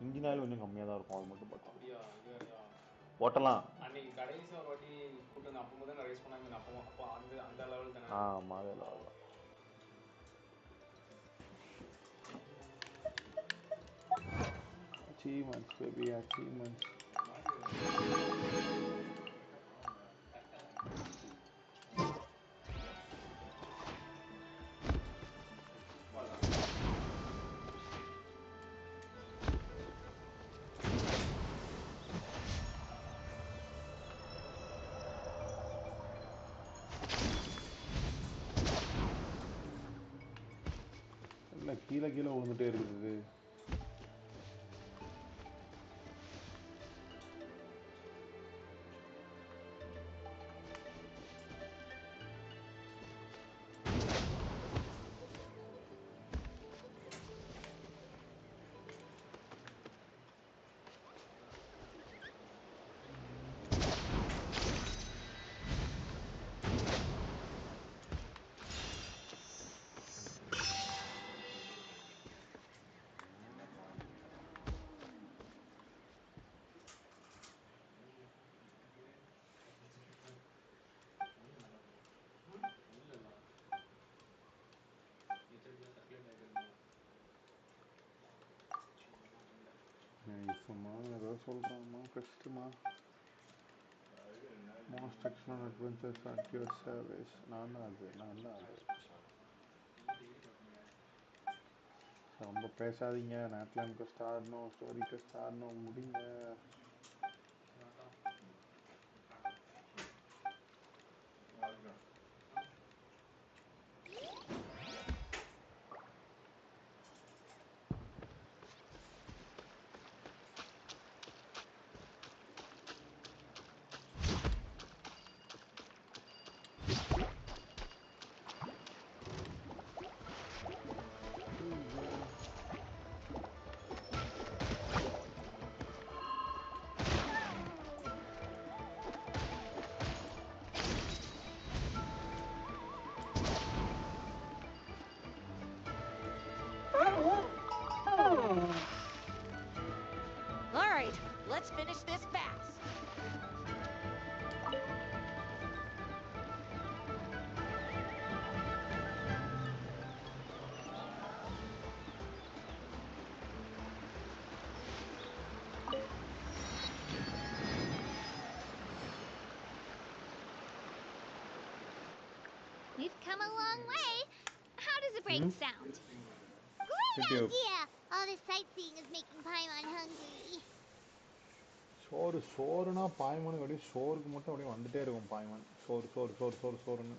இன்ஜின் ஆயில் கொஞ்சம் கம்மியாக தான் இருக்கும், அது மட்டும் பார்த்தா ஓட்டலாம். அன்னைக்கு கடைசி ஒரு வாட்டி கூட்டு அப்போ தான் ரைஸ் பண்ணாங்க. அப்போ அந்த லெவல் தானே. ஆமாம், அதே லெவல் தான். Achievements, baby, achievements. இல்லை, கீழே விழுந்துட்டே இருக்குது. நைஸ்மா, ஏதோ சொல்கிறாம்மா. பெஸ்ட்டுமா. Most excellent adventures at your service. நான் தான் அது. ரொம்ப பேசாதீங்க. நாட்லாம்க்கு ஸ்டார்னோ ஸ்டோரிக்கு ஸ்டார்னோ முடிங்க. All right, let's finish this fast. We've come a long way. How does a break sound? Great YouTube. idea! All this sightseeing is making Paimon hungry. சோறுனா பாய்மனுக்கு அப்படியே சோறுக்கு மட்டும் அப்படியே வந்துட்டே இருக்கும் பாய்மன். சோறுன்னு.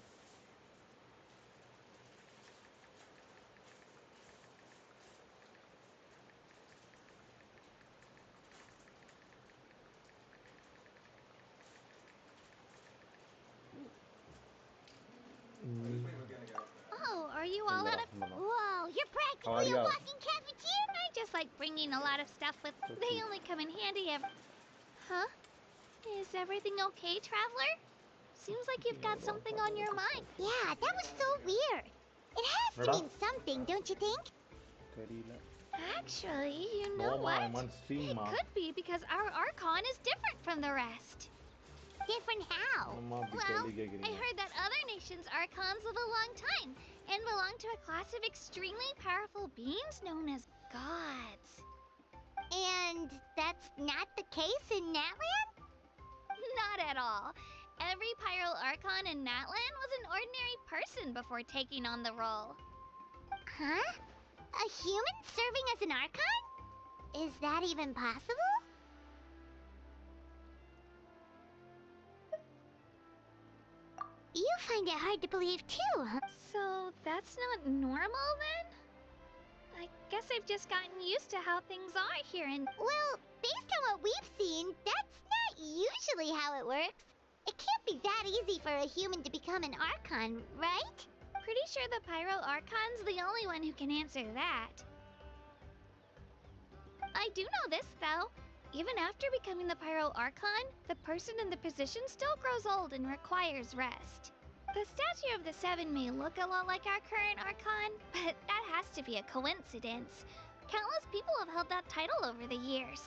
Oh, are you all out of... Whoa, you're practically a walking cafeteria! I just like bringing a lot of stuff with... They only come in handy Huh? Is everything okay, Traveler? Seems like you've got something on your mind. Yeah, that was so weird. It has to mean something, don't you think? Actually, you No, know Ma, what? I'm on stream, It Ma. could be because our Archon is different from the rest. Different how? Well, I heard that other nations' Archons live a long time and belong to a class of extremely powerful beings known as gods. And that's not the case in Natlan? Not at all. Every Pyro Archon in Natlan was an ordinary person before taking on the role. Huh? A human serving as an Archon? Is that even possible? You find it hard to believe too, huh? So that's not normal then? I guess I've just gotten used to how things are here in... Well, based on what we've seen, that's not usually how it works. It can't be that easy for a human to become an Archon, right? Pretty sure the Pyro Archon's the only one who can answer that. I do know this, though. Even after becoming the Pyro Archon, the person in the position still grows old and requires rest. The statue of the Seven may look a lot like our current Archon, but that has to be a coincidence. Countless people have held that title over the years.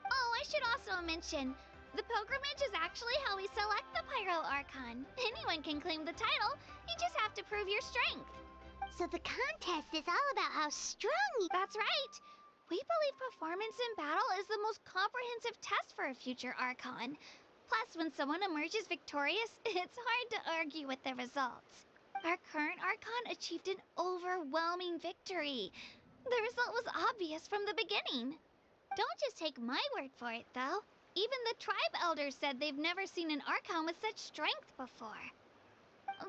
Oh, I should also mention, the pilgrimage is actually how we select the Pyro Archon. Anyone can claim the title, you just have to prove your strength. So the contest is all about how strong you... That's right! We believe performance in battle is the most comprehensive test for a future Archon. Plus, when someone emerges victorious, it's hard to argue with the results. Our current Archon achieved an overwhelming victory. The result was obvious from the beginning. Don't just take my word for it, though. Even the tribe elders said they've never seen an Archon with such strength before.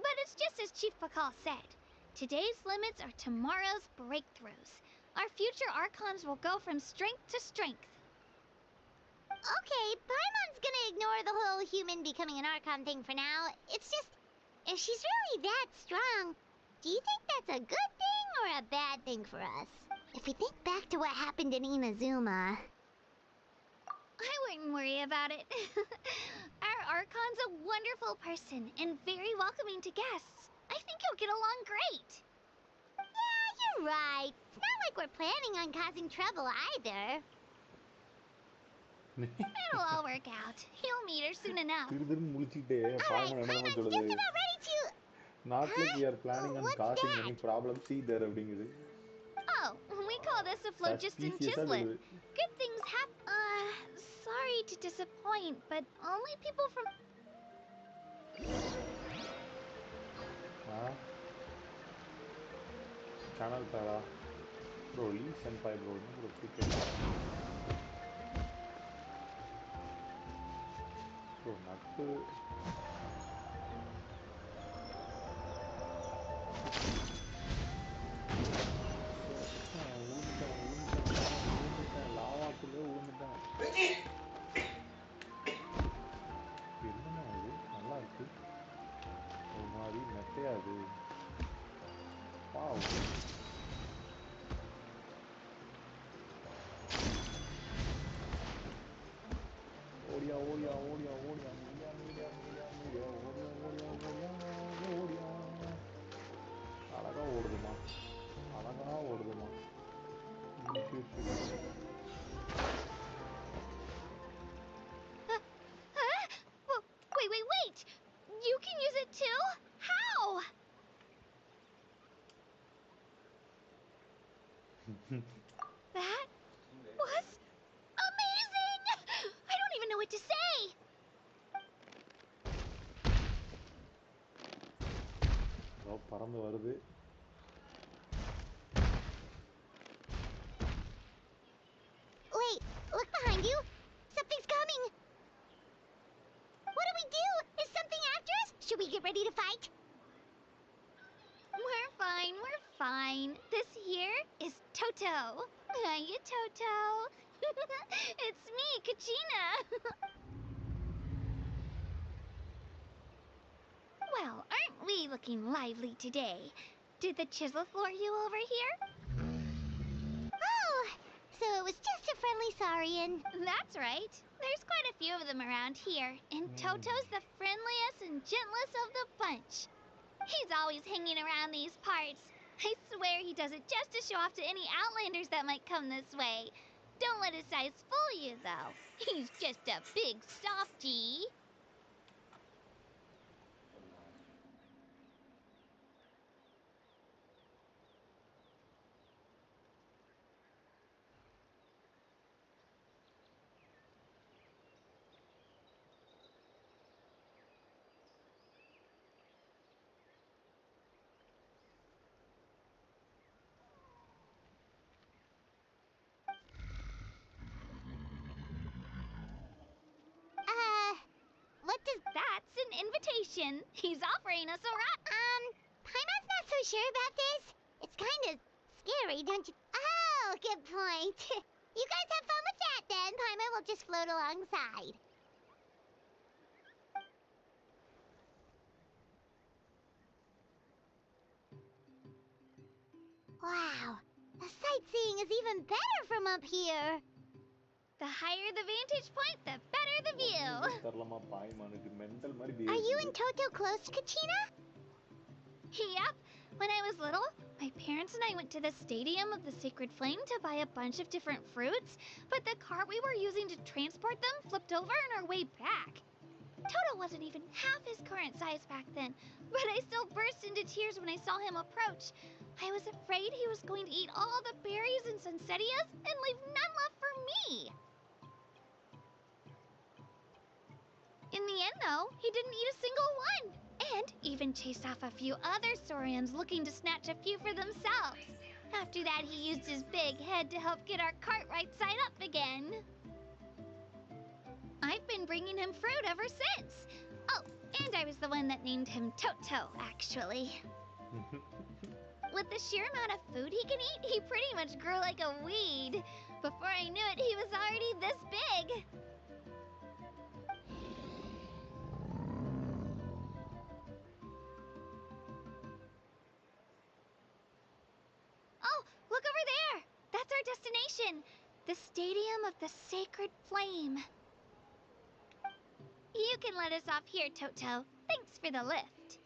But it's just as Chief Pakal said. Today's limits are tomorrow's breakthroughs. Our future Archons will go from strength to strength. Okay, Paimon's gonna ignore the whole human becoming an Archon thing for now. It's just, if she's really that strong, do you think that's a good thing or a bad thing for us? If we think back to what happened in Inazuma... I wouldn't worry about it. Our Archon's a wonderful person and very welcoming to guests. I think you'll get along great. Yeah, you're right. It's not like we're planning on causing trouble either. It'll all work out. You'll meet her soon enough. பாய்மன் என்ன சொல்லுது? Just about ready to... Not like we are planning on causing any problem. See there அப்படிங்குது. Oh, we call this a phlogiston chislet. Good things happen. Sorry to disappoint, but only people from... Channel pala. Bro, Lee Senpai bro, என்ன bro இப்படி கேட்டா? Bro, நட்பு விழுந்துட்டேன் லாவாக்குள்ளே விழுந்துட்டேன். என்னண்ணா இது நல்லா இருக்கு ஒரு மாதிரி மெத்தையாது. வாவ் ஓடியா ஓடியா ஓடியா ஓடியா மீடியா மீடியா மீடியா மீடியா ஓடியா ஓடியா ஓடியா ஓடியா அழகா ஓடுதுமா அழகா ஓடுதுமா. Wait! You can use it too? How? That was amazing! I don't even know what to say! பறந்து வருது. Wait, look behind you. Something's coming. What do we do? Is something after us? Should we get ready to fight? We're fine. This here is Toto. Hiya, Toto. It's me, Kachina. Well, aren't we looking lively today? Did the chisel floor you over here? Oh, so it was just a friendly saurian. That's right. There's quite a few of them around here, and Toto's the friendliest and gentlest of the bunch. He's always hanging around these parts. I swear he does it just to show off to any outlanders that might come this way. Don't let his size fool you, though. He's just a big softie. What does... That's an invitation. He's offering us a ride. Paimon's not so sure about this. It's kind of scary, don't you... Oh, good point. You guys have fun with that, then. Paimon will just float alongside. Wow, the sightseeing is even better from up here. The higher the vantage point, the better the view. தரலமா பாய்மானுக்கு mental மாதிரி Are you behave and Toto close, Kachina? Yep. When I was little, my parents and I went to the Stadium of the Sacred Flame to buy a bunch of different fruits, but the cart we were using to transport them flipped over on our way back. Toto wasn't even half his current size back then, but I still burst into tears when I saw him approach. I was afraid he was going to eat all the berries and sunsettias and leave none left for me. In the end, though, he didn't eat a single one, and even chased off a few other saurians looking to snatch a few for themselves. After that, he used his big head to help get our cart right side up again. I've been bringing him fruit ever since. Oh, and I was the one that named him Toto, actually. With the sheer amount of food he can eat, he pretty much grew like a weed. Before I knew it, he was already this big. Oh, look over there! That's our destination! The Stadium of the Sacred Flame. You can let us off here, Toto. Thanks for the lift.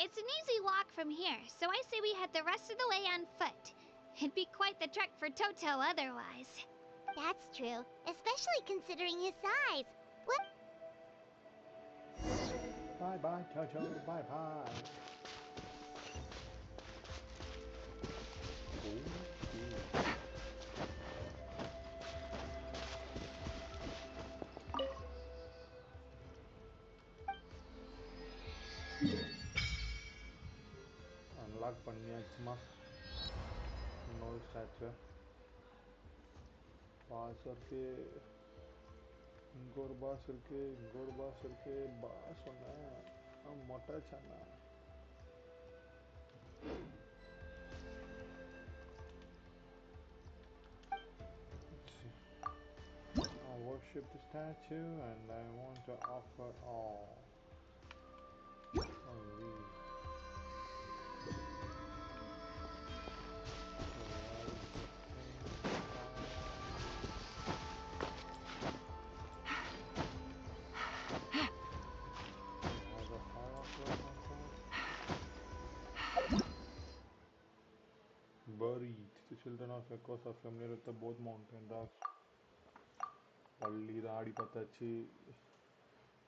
It's an easy walk from here, so I say we head the rest of the way on foot. It'd be quite the trek for Toto otherwise. That's true, especially considering his size. What? Bye-bye, Toto. Bye-bye. பண்ணியாச்சுமா இன்னொரு statue pass இருக்கு இங்க ஒரு pass இருக்கு இங்க ஒரு pass இருக்கு pass சொன்னேன் மொட்டை chana I worship the statue and I want to offer all. Holy. Buried. The children of Echoes are familiar with the both mountain rocks. Palli Radi Patachi.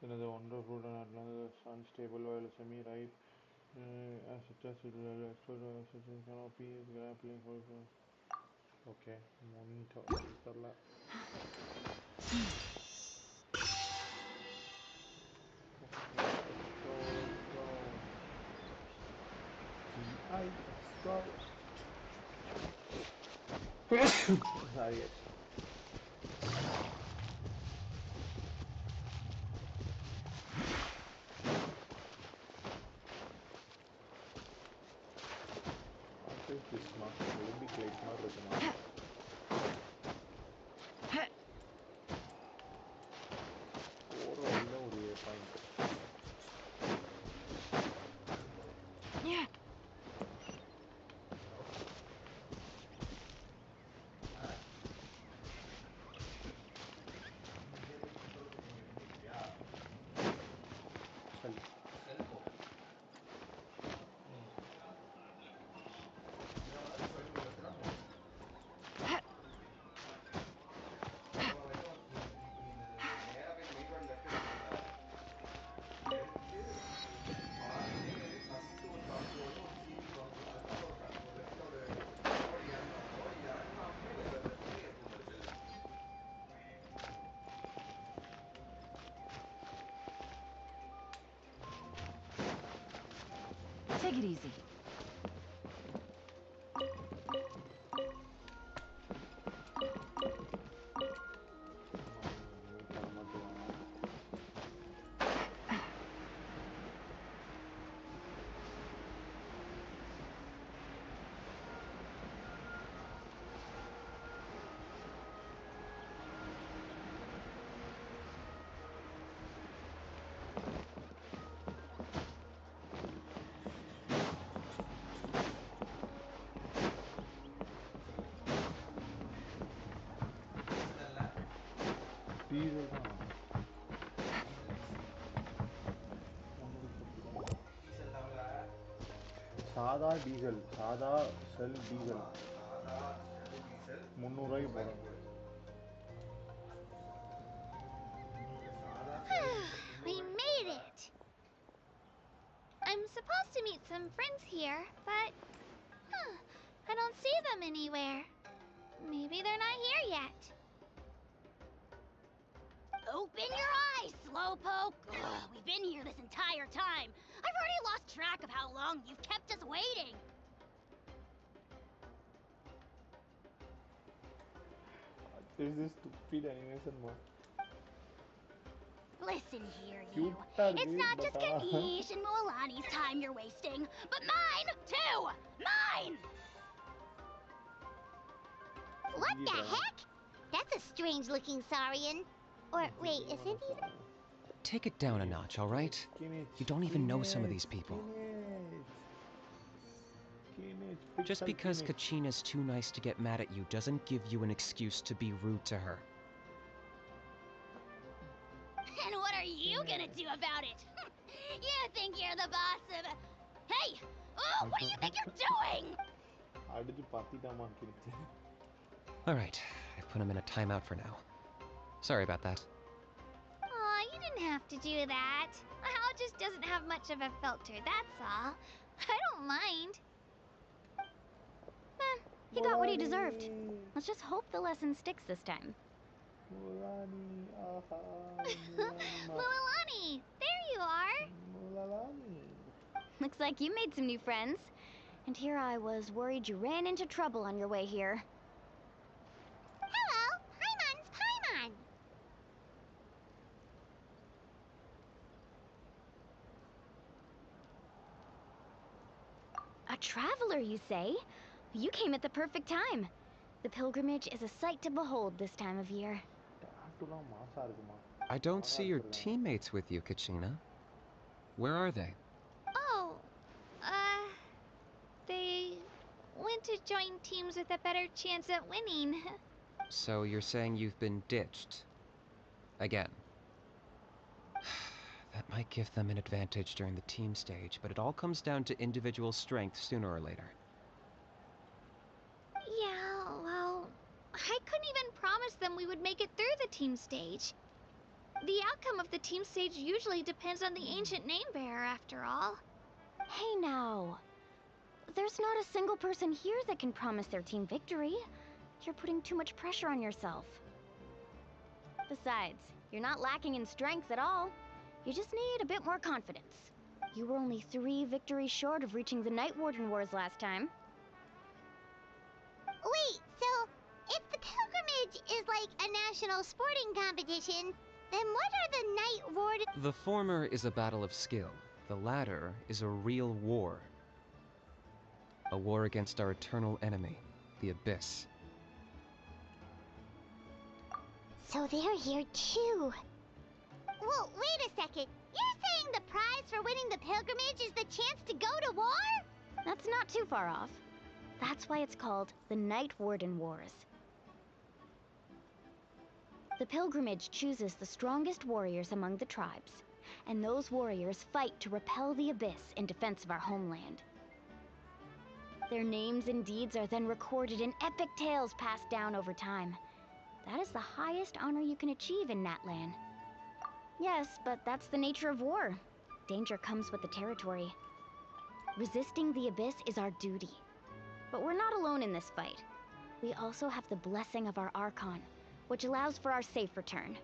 Another wonder fruit and Atlantis unstable while semi-ripe. As such as it will explore such as canopy is grappling for. Okay, monitor. Sorry. This mark will be great mark. Yeah. Take it easy. सादा diesel सादा cell diesel 300 போறோம் We made it! I'm supposed to meet some friends here, but I don't see them anywhere. Maybe they're not here yet. Open your eyes, Slowpoke! Ugh, we've been here this entire time. I've already lost track of how long you've kept us waiting. This is stupid animation more. Listen here, you. It's not just Kanish and Mualani's time you're wasting, but mine, too! Mine! What the heck? That's a strange-looking Saurian. Or, wait, isn't he? Take it down a notch, all right? You don't even know some of these people. Just because Kachina's too nice to get mad at you doesn't give you an excuse to be rude to her. And what are you gonna do about it? You think you're the boss of... Hey! Oh, what do you think you're doing? Alright, I've put him in a timeout for now. Sorry about that. Aw, you didn't have to do that. Hal just doesn't have much of a filter, that's all. I don't mind. He got what he deserved. Let's just hope the lesson sticks this time. Mualani, there you are. Looks like you made some new friends. And here I was worried you ran into trouble on your way here. Hello, Paimon's Paimon! A traveler, you say? You came at the perfect time. The pilgrimage is a sight to behold this time of year. I don't see your teammates with you, Kachina. Where are they? Oh, they went to join teams with a better chance at winning. So you're saying you've been ditched? Again. That might give them an advantage during the team stage, but it all comes down to individual strength sooner or later. Yeah, well, I couldn't even promise them we would make it through the team stage. The outcome of the team stage usually depends on the ancient name bearer, after all. Hey now. There's not a single person here that can promise their team victory. You're putting too much pressure on yourself. Besides, you're not lacking in strength at all. You just need a bit more confidence. You were only 3 victories short of reaching the Night Warden Wars last time. Wait, so if the pilgrimage is like a national sporting competition, then what are the Night Warden? The former is a battle of skill. The latter is a real war. A war against our eternal enemy, the Abyss. So they're here too. Whoa, wait a second. You're saying the prize for winning the pilgrimage is the chance to go to war? That's not too far off. That's why it's called the Night Warden Wars. The pilgrimage chooses the strongest warriors among the tribes, and those warriors fight to repel the Abyss in defense of our homeland. Their names and deeds are then recorded in epic tales passed down over time. That is the highest honor you can achieve in Natlan. Yes, but that's the nature of war. Danger comes with the territory. Resisting the Abyss is our duty. But we're not alone in this fight. We also have the blessing of our Archon, which allows for our safe return.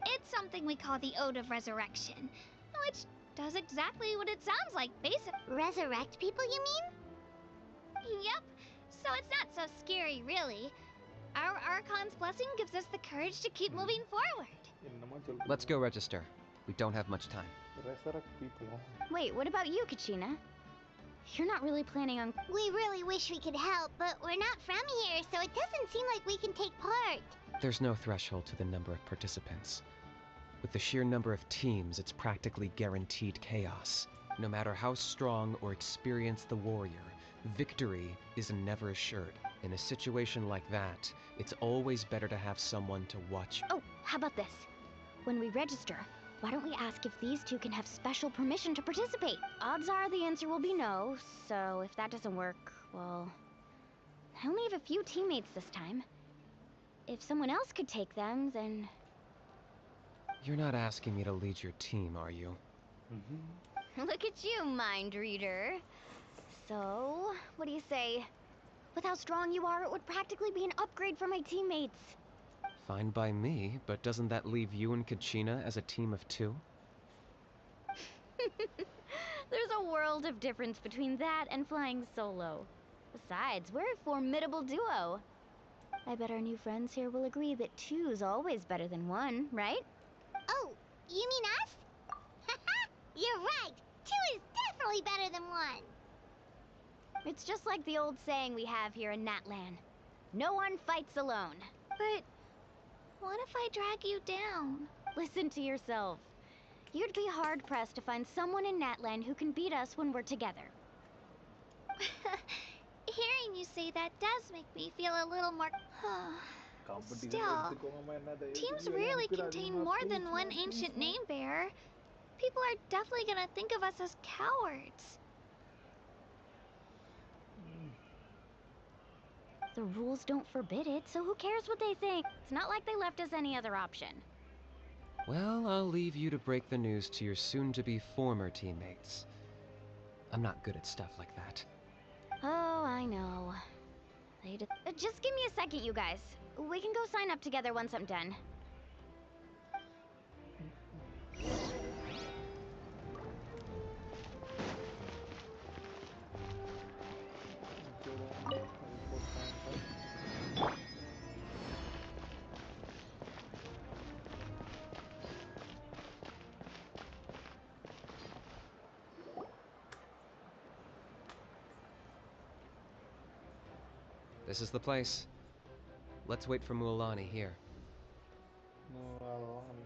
It's something we call the Ode of Resurrection, which does exactly what it sounds like, basically. Resurrect people, you mean? Yep, so it's not so scary, really. Our Archon's blessing gives us the courage to keep moving forward. Let's go register. We don't have much time. Resurrect people, Wait, what about you, Kachina? You're not really planning on... We really wish we could help, but we're not from here, so it doesn't seem like we can take part. There's no threshold to the number of participants. With the sheer number of teams, it's practically guaranteed chaos. No matter how strong or experienced the warrior, victory is never assured. In a situation like that, it's always better to have someone to watch. Oh, how about this? When we register, why don't we ask if these two can have special permission to participate? Odds are the answer will be no, so if that doesn't work, well... I only have a few teammates this time. If someone else could take them, then... You're not asking me to lead your team, are you? Look at you, mind reader. So, what do you say? With how strong you are, it would practically be an upgrade for my teammates. Fine by me, but doesn't that leave you and Kachina as a team of 2? There's a world of difference between that and flying solo. Besides, we're a formidable duo. I bet our new friends here will agree that 2's always better than 1, right? Oh, you mean us? Haha, you're right. 2 is definitely better than 1. It's just like the old saying we have here in Natlan. No one fights alone. But what if I drag you down? Listen to yourself. You'd be hard-pressed to find someone in Natlan who can beat us when we're together. Hearing you say that does make me feel a little more... Still, teams rarely contain more than one ancient name bearer. People are definitely gonna think of us as cowards. The rules don't forbid it, so who cares what they think? It's not like they left us any other option. Well, I'll leave you to break the news to your soon-to-be former teammates. I'm not good at stuff like that. Oh, I know. Just give me a second, you guys. We can go sign up together once I'm done. This is the place. Let's wait for Mualani here. Mualani,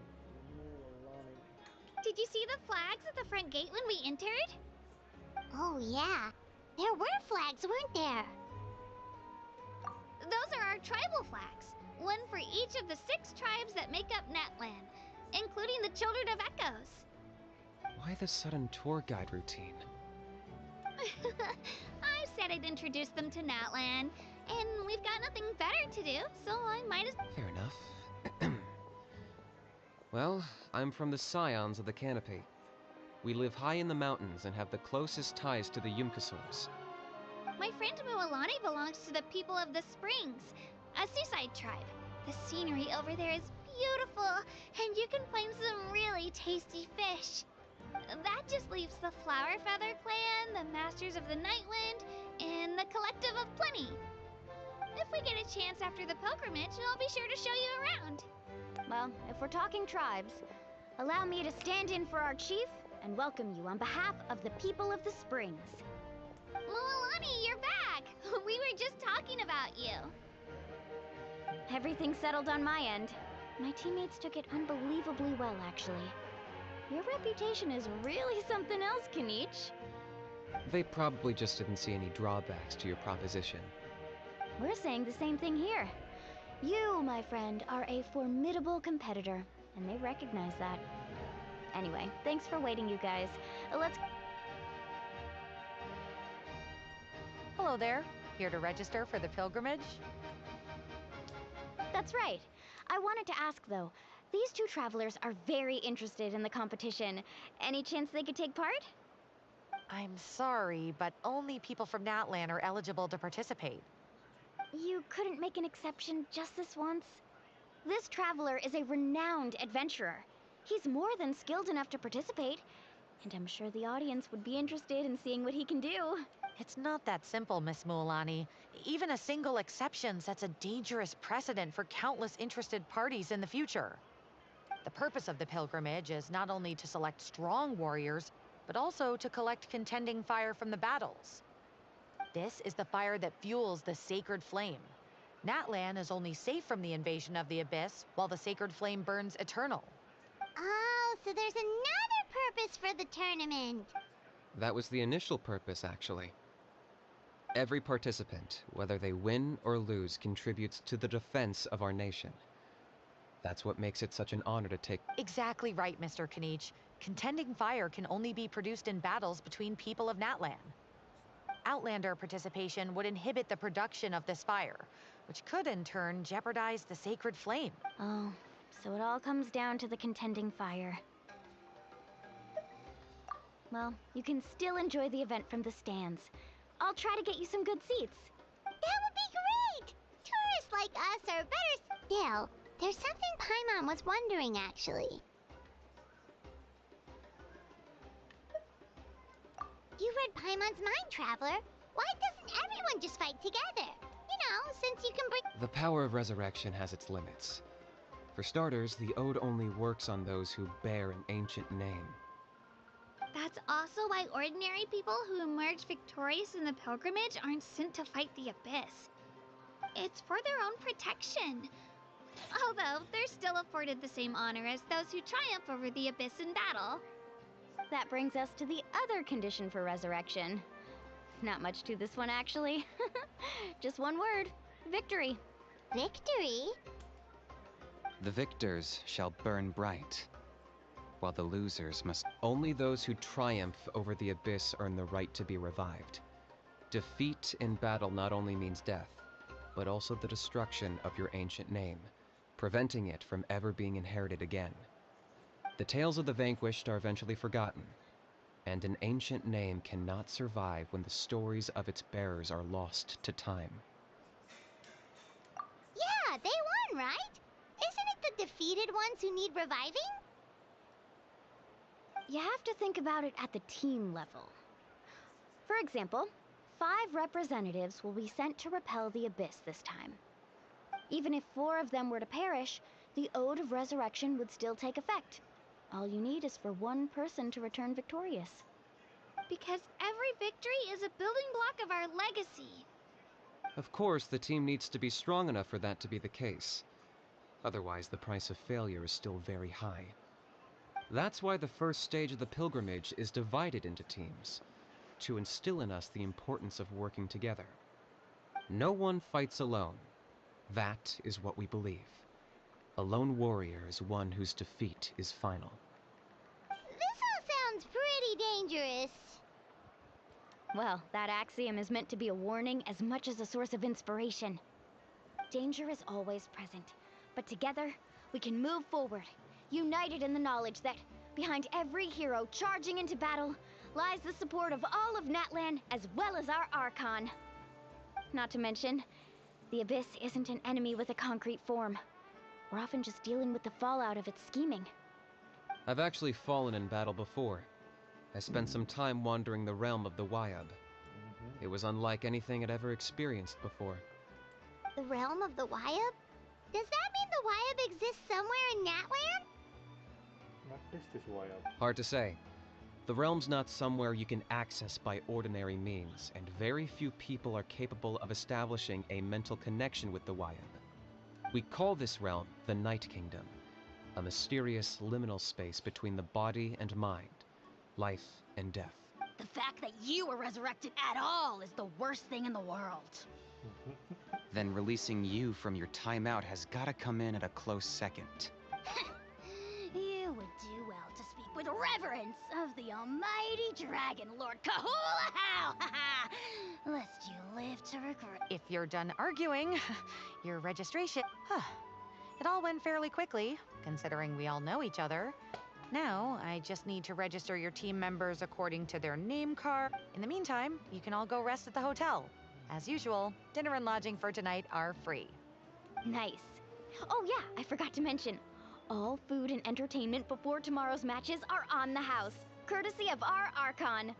Mualani. Did you see the flags at the front gate when we entered? Oh yeah, there were flags, weren't there? Those are our tribal flags. One for each of the 6 tribes that make up Natlan, including the Children of Echoes. Why the sudden tour guide routine? I said I'd introduce them to Natlan, and we've got nothing better to do, so I might as... Fair enough. Well, I'm from the Scions of the Canopy. We live high in the mountains and have the closest ties to the Yumkasaurs. My friend Mualani belongs to the people of the Springs, a seaside tribe. The scenery over there is beautiful, and you can find some really tasty fish. That just leaves the Flower Feather Clan, the Masters of the Nightwind, and the Collective of Plenty. If we get a chance after the pilgrimage, I'll be sure to show you around. Well, if we're talking tribes, allow me to stand in for our chief and welcome you on behalf of the people of the Springs. Mualani, you're back! We were just talking about you. Everything's settled on my end. My teammates took it unbelievably well, actually. Your reputation is really something else, Kanich. They probably just didn't see any drawbacks to your proposition. We're saying the same thing here. You, my friend, are a formidable competitor, and they recognize that. Anyway, thanks for waiting, you guys. Let's... Hello there. Here to register for the pilgrimage? That's right. I wanted to ask, though. These 2 travelers are very interested in the competition. Any chance they could take part? I'm sorry, but only people from Natlan are eligible to participate. You couldn't make an exception just this once? This traveler is a renowned adventurer. He's more than skilled enough to participate, and I'm sure the audience would be interested in seeing what he can do. It's not that simple, Miss Mualani. Even a single exception sets a dangerous precedent for countless interested parties in the future. The purpose of the pilgrimage is not only to select strong warriors, but also to collect contending fire from the battles. This is the fire that fuels the sacred flame. Natlan is only safe from the invasion of the Abyss, while the sacred flame burns eternal. Oh, so there's another purpose for the tournament. That was the initial purpose, actually. Every participant, whether they win or lose, contributes to the defense of our nation. That's what makes it such an honor to take... Exactly right, Mr. Kanich. Contending fire can only be produced in battles between people of Natlan. Outlander participation would inhibit the production of this fire, which could in turn jeopardize the sacred flame. Oh, so it all comes down to the contending fire. Well, you can still enjoy the event from the stands. I'll try to get you some good seats. That would be great! Tourists like us are better still. There's something Paimon was wondering, actually. You read Paimon's mind, Traveler. Why doesn't everyone just fight together? You know, since you can bring... The power of resurrection has its limits. For starters, the ode only works on those who bear an ancient name. That's also why ordinary people who emerge victorious in the pilgrimage aren't sent to fight the Abyss. It's for their own protection. Although, they're still afforded the same honor as those who triumph over the Abyss in battle. That brings us to the other condition for resurrection. Not much to this one, actually. Just one word. Victory. Victory? The victors shall burn bright, while the losers must... Only those who triumph over the Abyss earn the right to be revived. Defeat in battle not only means death, but also the destruction of your ancient name, preventing it from ever being inherited again. The tales of the vanquished are eventually forgotten, and an ancient name cannot survive when the stories of its bearers are lost to time. Yeah, they won, right? Isn't it the defeated ones who need reviving? You have to think about it at the team level. For example, 5 representatives will be sent to repel the Abyss this time. Even if 4 of them were to perish, the Ode of Resurrection would still take effect. All you need is for 1 person to return victorious. Because every victory is a building block of our legacy. Of course, the team needs to be strong enough for that to be the case. Otherwise, the price of failure is still very high. That's why the first stage of the pilgrimage is divided into teams, to instill in us the importance of working together. No one fights alone. That is what we believe. A lone warrior is one whose defeat is final. This all sounds pretty dangerous. Well, that axiom is meant to be a warning as much as a source of inspiration. Danger is always present, but together, we can move forward, united in the knowledge that behind every hero charging into battle lies the support of all of Natlan as well as our Archon. Not to mention, the Abyss isn't an enemy with a concrete form. We're often just dealing with the fallout of its scheming. I've actually fallen in battle before. I spent some time wandering the realm of the Wyab. It was unlike anything I'd ever experienced before. The realm of the Wyab? Does that mean the Wyab exists somewhere in Natlan? What is this Wyab? Hard to say. The realm's not somewhere you can access by ordinary means, and very few people are capable of establishing a mental connection with the Wyab. We call this realm the Night Kingdom, a mysterious liminal space between the body and mind, life and death. The fact that you were resurrected at all is the worst thing in the world. Then releasing you from your timeout has gotta come in at a close second. You would do well to speak with reverence of the almighty Dragon Lord Kahula-How! Lest you live to regret. If you're done arguing, your registration... It all went fairly quickly, considering we all know each other. Now, I just need to register your team members according to their name card. In the meantime, you can all go rest at the hotel. As usual, dinner and lodging for tonight are free. Nice. Oh yeah, I forgot to mention, all food and entertainment before tomorrow's matches are on the house, courtesy of our Archon.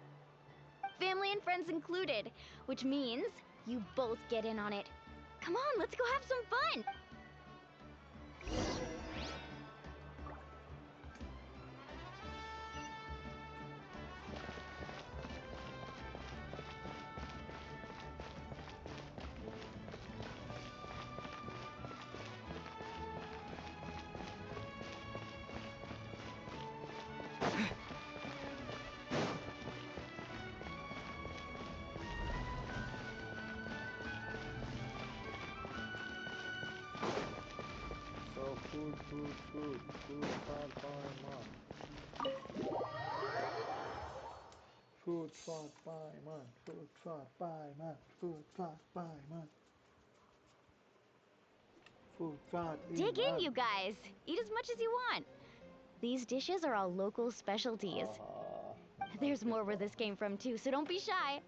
Family and friends included, which means you both get in on it. Come on, let's go have some fun! Food, fat pie man. Food, fat pie man. Food, fat pie man. Food, fat pie man. Food, fat Dig in, you guys. Eat as much as you want. These dishes are all local specialties. There's more where this came from too, so don't be shy.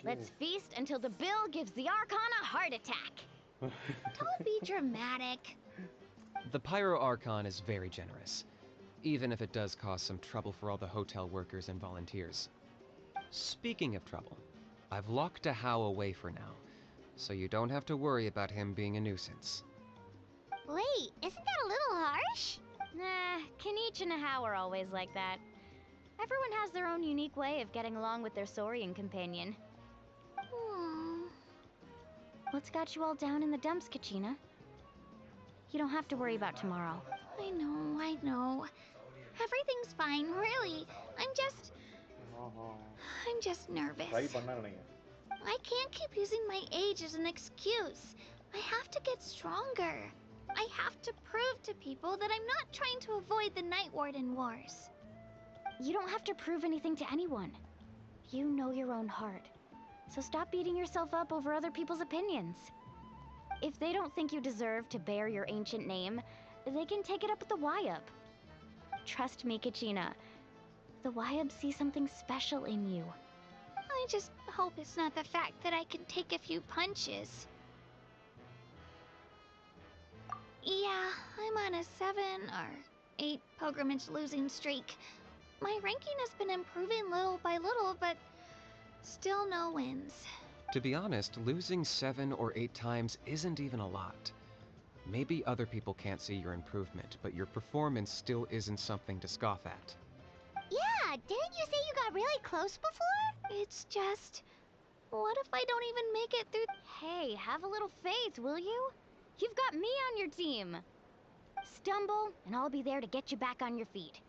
Let's feast until the bill gives the Archon a heart attack. Don't be dramatic. The Pyro Archon is very generous, even if it does cause some trouble for all the hotel workers and volunteers. Speaking of trouble, I've locked How away for now, so you don't have to worry about him being a nuisance. Wait, isn't that a little harsh? Nah, Kanich and How are always like that. Everyone has their own unique way of getting along with their Saurian companion. What's got you all down in the dumps, Kachina? You don't have to worry about tomorrow. I know. Everything's fine, really. I'm just nervous. I can't keep using my age as an excuse. I have to get stronger. I have to prove to people that I'm not trying to avoid the Night Warden Wars. You don't have to prove anything to anyone. You know your own heart. So stop beating yourself up over other people's opinions. If they don't think you deserve to bear your ancient name, they can take it up with the Wyab. Trust me, Kachina. The Wyab see something special in you. I just hope it's not the fact that I can take a few punches. Yeah, I'm on a 7 or 8 pilgrimage losing streak. My ranking has been improving little by little, but still no wins. To be honest, losing 7 or 8 times isn't even a lot. Maybe other people can't see your improvement, but your performance still isn't something to scoff at. Yeah, didn't you say you got really close before? It's just... What if I don't even make it through? Hey, have a little faith, will you? You've got me on your team. Stumble, and I'll be there to get you back on your feet.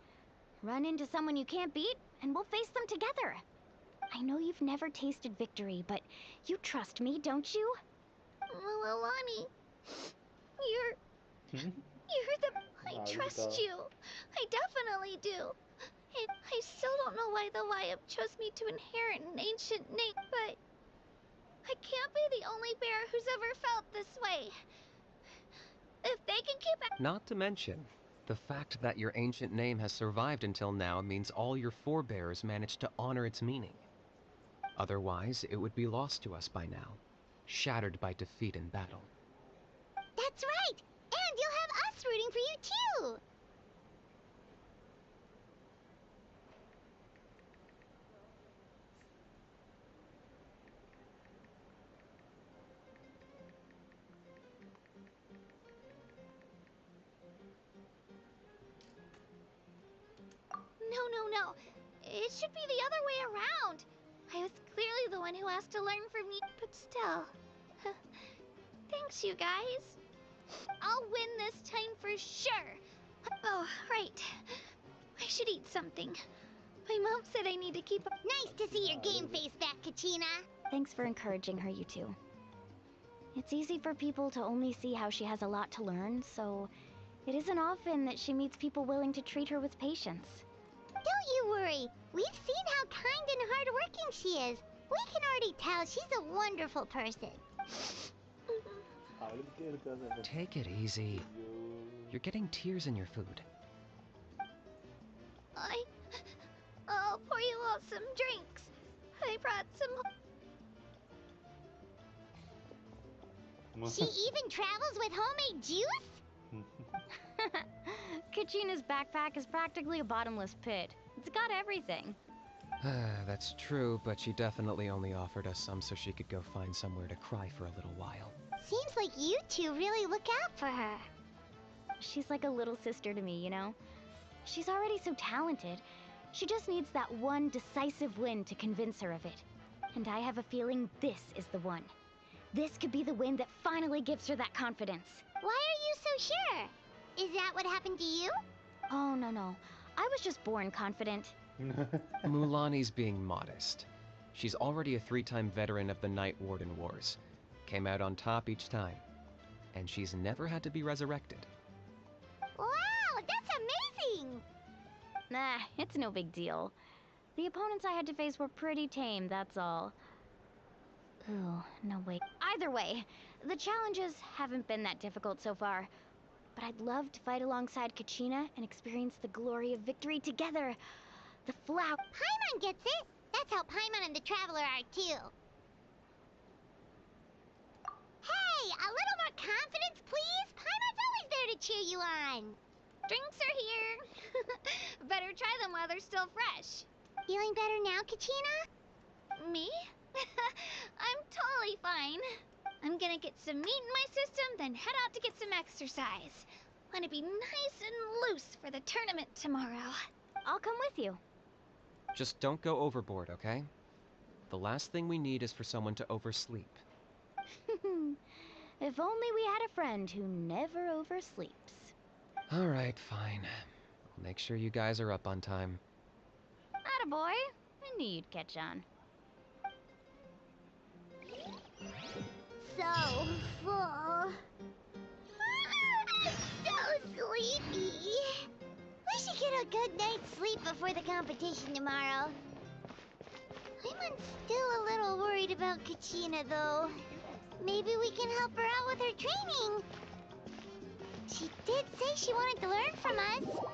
Run into someone you can't beat, and we'll face them together. I know you've never tasted victory, but you trust me, don't you? Alani, you're the... I trust you. I definitely do. I still don't know why the Wyab chose me to inherit an ancient name, but I can't be the only bear who's ever felt this way. If they can keep it... Not to mention, the fact that your ancient name has survived until now means all your forebears managed to honor its meaning. Otherwise, it would be lost to us by now, shattered by defeat in battle. That's right! And you'll have us rooting for you too! No. It should be the other way around. I was clearly the one who asked to learn from you, but still. Thanks, you guys. I'll win this time for sure. Oh, right. I should eat something. My mom said I need to keep up. Nice to see your game face back, Kachina. Thanks for encouraging her, you two. It's easy for people to only see how she has a lot to learn, so it isn't often that she meets people willing to treat her with patience. Don't you worry. We've seen how kind and hardworking she is. We can already tell she's a wonderful person. Take it easy. You're getting tears in your food. I'll pour you all some drinks. I brought some... She even travels with homemade juice? Kachina's backpack is practically a bottomless pit. It's got everything. That's true, but she definitely only offered us some so she could go find somewhere to cry for a little while. Seems like you two really look out for her. She's like a little sister to me, you know? She's already so talented. She just needs that one decisive win to convince her of it. And I have a feeling this is the one. This could be the win that finally gives her that confidence. Why are you so sure? Is that what happened to you? Oh, no. I was just born confident. Mulani's being modest. She's already a 3-time veteran of the Night Warden Wars. Came out on top each time. And she's never had to be resurrected. Wow, that's amazing! Nah, it's no big deal. The opponents I had to face were pretty tame, that's all. Ooh, no wait. Either way, the challenges haven't been that difficult so far. But I'd love to fight alongside Kachina and experience the glory of victory together. The flower... Paimon gets it! That's how Paimon and the Traveler are too. Hey, a little more confidence, please! Paimon's always there to cheer you on. Drinks are here. Better try them while they're still fresh. Feeling better now, Kachina? Me? I'm totally fine. I'm gonna get some meat in my system, then head out to get some exercise. Wanna be nice and loose for the tournament tomorrow. I'll come with you. Just don't go overboard, okay? The last thing we need is for someone to oversleep. If only we had a friend who never oversleeps. Alright, fine. I'll make sure you guys are up on time. Attaboy. I knew you'd catch on. So full. So sleepy. We should get a good night's sleep before the competition tomorrow. I'm still a little worried about Kachina, though. Maybe we can help her out with her training. She did say she wanted to learn from us.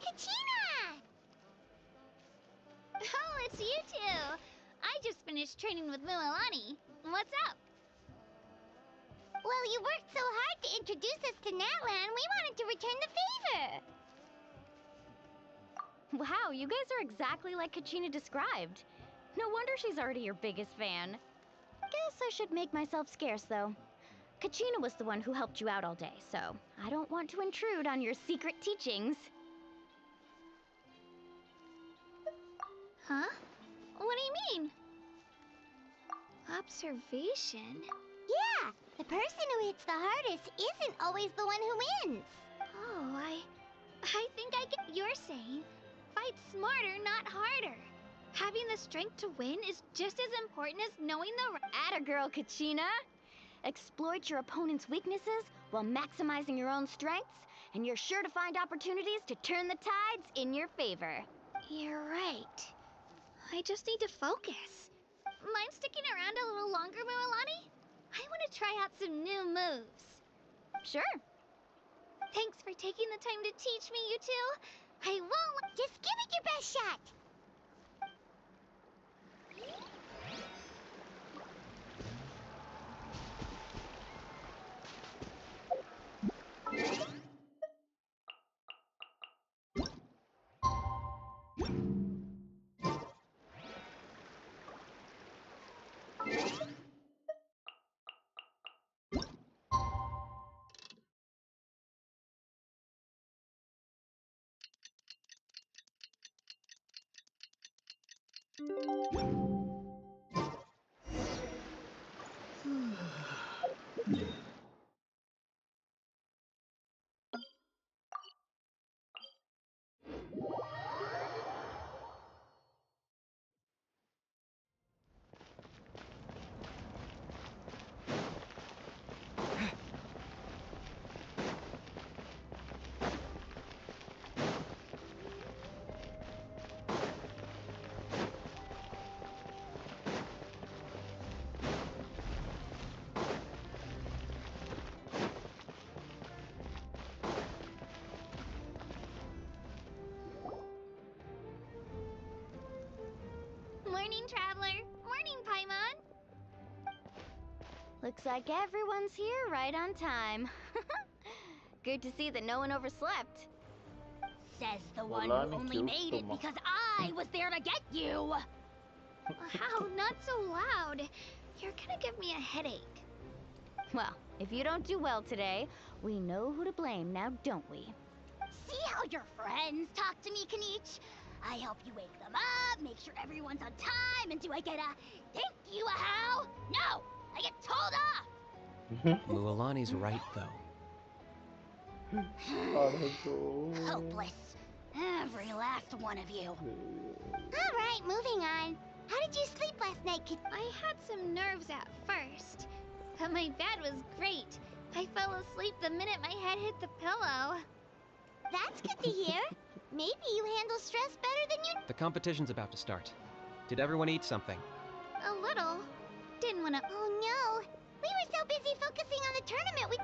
Kachina! Oh, it's you two. I just finished training with Mililani. What's up? Well, you worked so hard to introduce us to Natlan, we wanted to return the favor. Wow, you guys are exactly like Kachina described. No wonder she's already your biggest fan. Guess I should make myself scarce, though. Kachina was the one who helped you out all day, so I don't want to intrude on your secret teachings. Huh? What do you mean? Observation? Yeah, the person who hits the hardest isn't always the one who wins. Oh, I think I get you're saying. Fight smarter, not harder. Having the strength to win is just as important as knowing the Atta girl, Kachina! Exploit your opponent's weaknesses while maximizing your own strengths, and you're sure to find opportunities to turn the tides in your favor. You're right. I just need to focus. Mind sticking around a little longer, Mililani? I want to try out some new moves. Sure. Thanks for taking the time to teach me, you two. I won't. Just give it your best shot. Morning, Traveler. Morning, Paimon. Looks like everyone's here right on time. Good to see that no one overslept. Says the one who only made it because I was there to get you! How? Not so loud. You're gonna give me a headache. Well, if you don't do well today, we know who to blame now, don't we? See how your friends talk to me, Kanich? I help you wake them up, make sure everyone's on time, and do I get a thank you a how? No! I get told off! Mualani's right, though. Hopeless. Every last one of you. All right, moving on. How did you sleep last night, Kid? I had some nerves at first, but my bed was great. I fell asleep the minute my head hit the pillow. That's good to hear. Maybe you handle stress better than you... The competition's about to start. Did everyone eat something? A little. Didn't want to... Oh no! We were so busy focusing on the tournament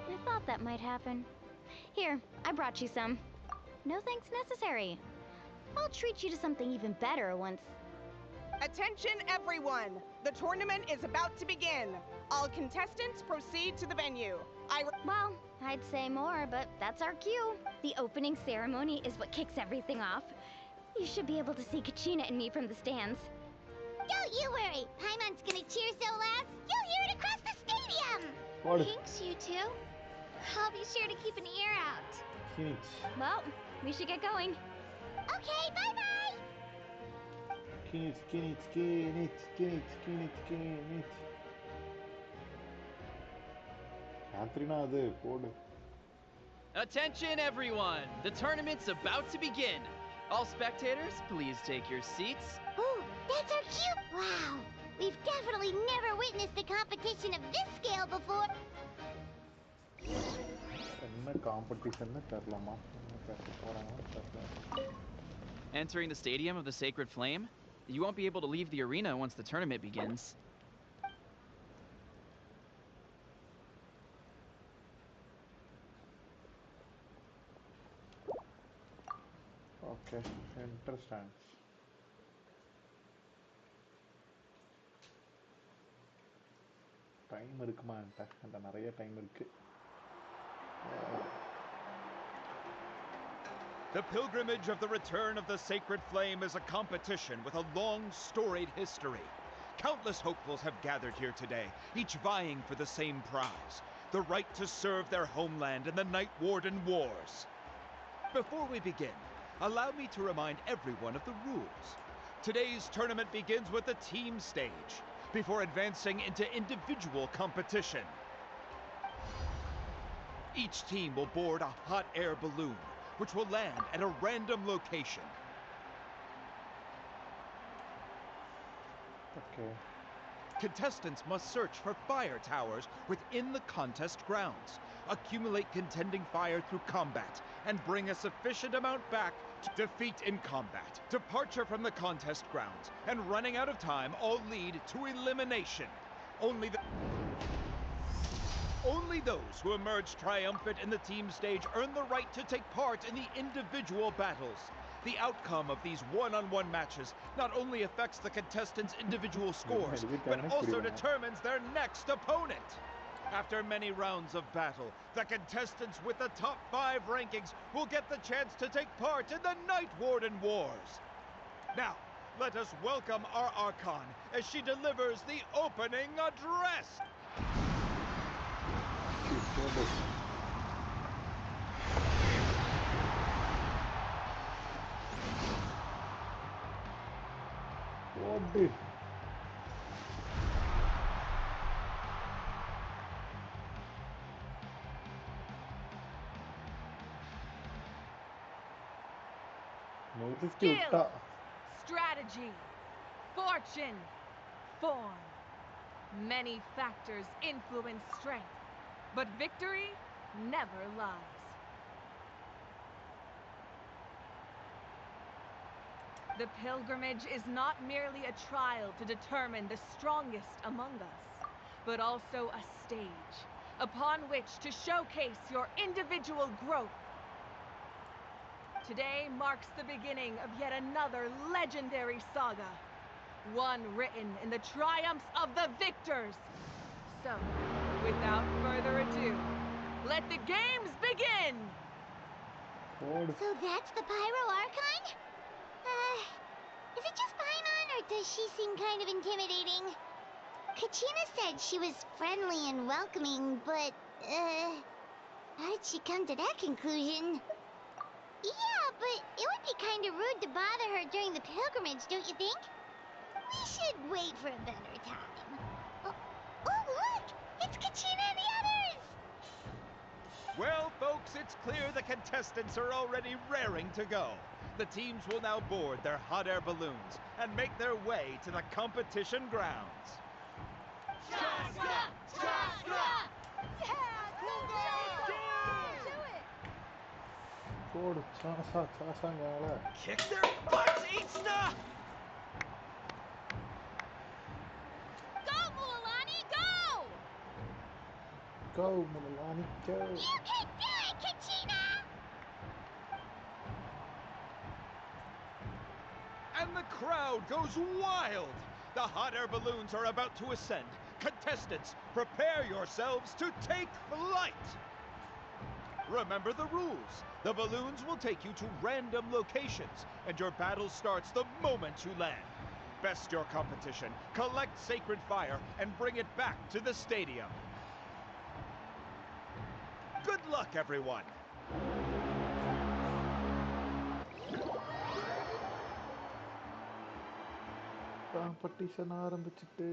I thought that might happen. Here, I brought you some. No thanks necessary. I'll treat you to something even better once... Attention everyone! The tournament is about to begin. All contestants proceed to the venue. Well, I'd say more, but that's our cue. The opening ceremony is what kicks everything off. You should be able to see Kachina and me from the stands. Don't you worry! Paimon's gonna cheer so loud, you'll hear it across the stadium! Thanks, you two. I'll be sure to keep an ear out. Well, we should get going. Okay, bye-bye! Skin it. Catherine, அது போடு. Attention everyone! The tournament's about to begin. All spectators, please take your seats. Ooh, that's our cue! Wow! We've definitely never witnessed a competition of this scale before. என்ன காம்படிஷன்னு தெரியலமா. என்ன பேச போறாங்கன்னு தெரியல. Entering the Stadium of the Sacred Flame, you won't be able to leave the arena once the tournament begins. Okay, interesting. Time இருக்குமான்ட்ட அந்த நிறைய time இருக்கு. The pilgrimage of the return of the sacred flame is a competition with a long, storied history. Countless hopefuls have gathered here today, each vying for the same prize, the right to serve their homeland in the Night Warden Wars. Before we begin, allow me to remind everyone of the rules. Today's tournament begins with the team stage, before advancing into individual competition. Each team will board a hot air balloon, which will land at a random location. Okay. Contestants must search for fire towers within the contest grounds, accumulate contending fire through combat, and bring a sufficient amount back to defeat in combat, departure from the contest grounds, and running out of time all lead to elimination. Only those who emerge triumphant in the team stage earn the right to take part in the individual battles. The outcome of these one-on-one matches not only affects the contestants' individual scores, but also determines their next opponent. After many rounds of battle, the contestants with the top 5 rankings will get the chance to take part in the Night Warden Wars. Now, let us welcome our Archon as she delivers the opening address. What? Skill, strategy, fortune, form. Many factors influence strength, but victory never lies. The pilgrimage is not merely a trial to determine the strongest among us, but also a stage upon which to showcase your individual growth. Today marks the beginning of yet another legendary saga, one written in the triumphs of the victors. So, without further ado, let the games begin! So that's the Pyro Archon? Is it just Paimon, or does she seem kind of intimidating? Kachina said she was friendly and welcoming, but, how did she come to that conclusion? Yeah, but it would be kind of rude to bother her during the pilgrimage, don't you think? We should wait for a better time. Oh, look! It's Kachina and the others! Well, folks, it's clear the contestants are already raring to go. The teams will now board their hot air balloons and make their way to the competition grounds. Chaska! Chaska! Yeah! Go, Good, Chasa, Nyala. Kick their butts, Isna! Go, Mualani, go! Go, Mualani, go! You can do it, Kachina! And the crowd goes wild! The hot air balloons are about to ascend. Contestants, prepare yourselves to take flight! Remember the rules. The balloons will take you to random locations, and your battle starts the moment you land. Best your competition, collect sacred fire, and bring it back to the stadium. Good luck, everyone! Competition ஆரம்பிச்சிட்டு.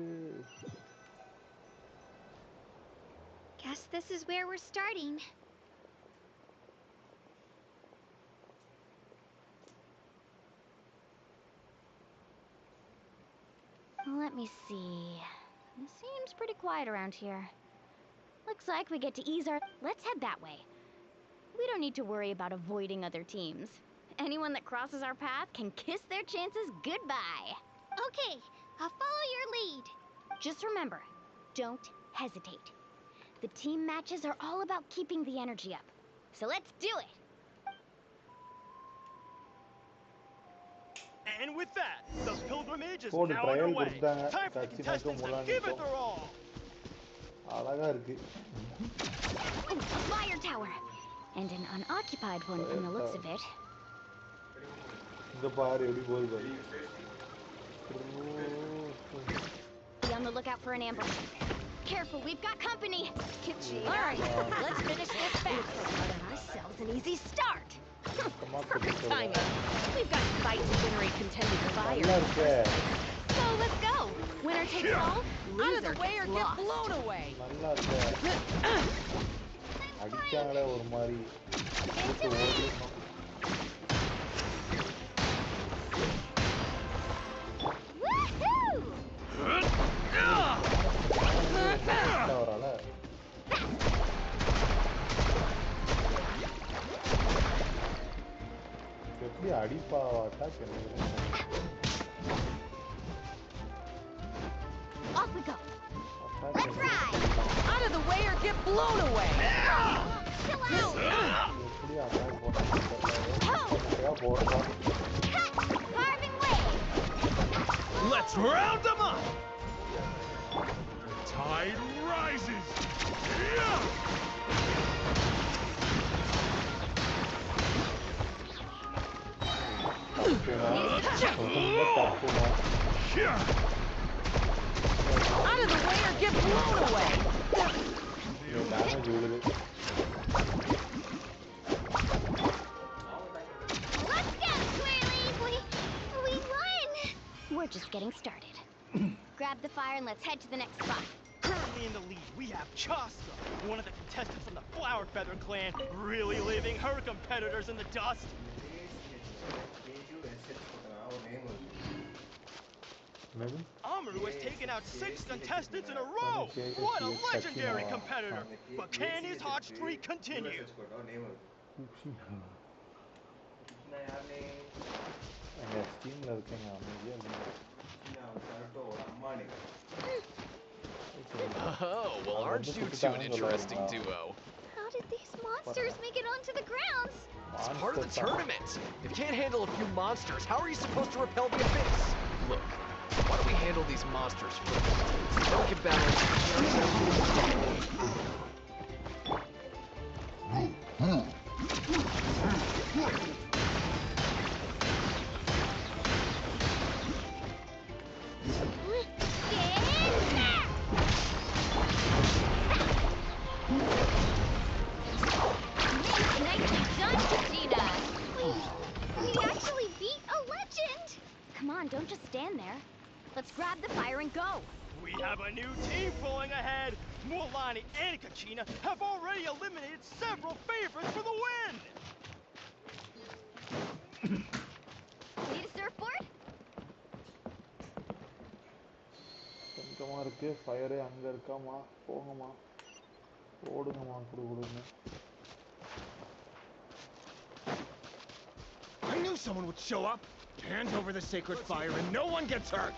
Guess this is where we're starting. Let me see. It seems pretty quiet around here. Looks like we get to ease our... Let's head that way. We don't need to worry about avoiding other teams. Anyone that crosses our path can kiss their chances goodbye. Okay, I'll follow your lead. Just remember, don't hesitate. The team matches are all about keeping the energy up. So let's do it! And with that, the pilgrimage is Oh, the now trial underway. கொடுத்தாங்க Time for the contestants to give it their all. அழகா இருக்கு Oh, a fire tower. And an unoccupied one from the looks of it. இங்க பாரு எப்படி போகுது பாரு Be on the lookout for an ambush. Careful, we've got company. All right, let's finish this fast. Get ourselves an easy start. Perfect timing. We've got to fight to generate contended fire. நல்லா இருக்கே So let's go. Winner takes all. Out of the way or get blown away. நல்லா இருக்கே அடிச்சாங்களே ஒரு மாதிரி வரால எப்படி அடிப்பாவாட்டா Off we go. Let's ride. Out of the way or get blown away. Chill out. எப்படி attack போடுறா Carving way. Let's round them up! The tide rises! Out of the way or get blown away. Damage விழுது Let's go, Twirly! We won! We're just getting started. Grab the fire and let's head to the next spot. Currently in the lead, we have Chasta, one of the contestants from the Flower Feather clan, really leaving her competitors in the dust. Amaru has taken out 6 contestants in a row! What a legendary competitor! But can his hot streak continue? ஸ்டீம்ல இருக்கேங்க அமைதியா Oh, well, aren't you two an interesting duo? How did these monsters make it onto the grounds? It's part of the tournament. If you can't handle a few monsters, how are you supposed to repel the abyss? Look, why don't we handle these monsters first? Then we can battle We actually beat a legend! Come on, don't just stand there. Let's grab the fire and go. We have a new team pulling ahead! Mulani and Kachina have already eliminated several favorites for the win! Need a surfboard? கொஞ்சமா இருக்கு ஃபயரே அங்க இருக்காமா போங்கம்மா ஓடுங்கம்மா குடுகுடுன்னு I knew someone would show up! Hand over the sacred fire and no one gets hurt!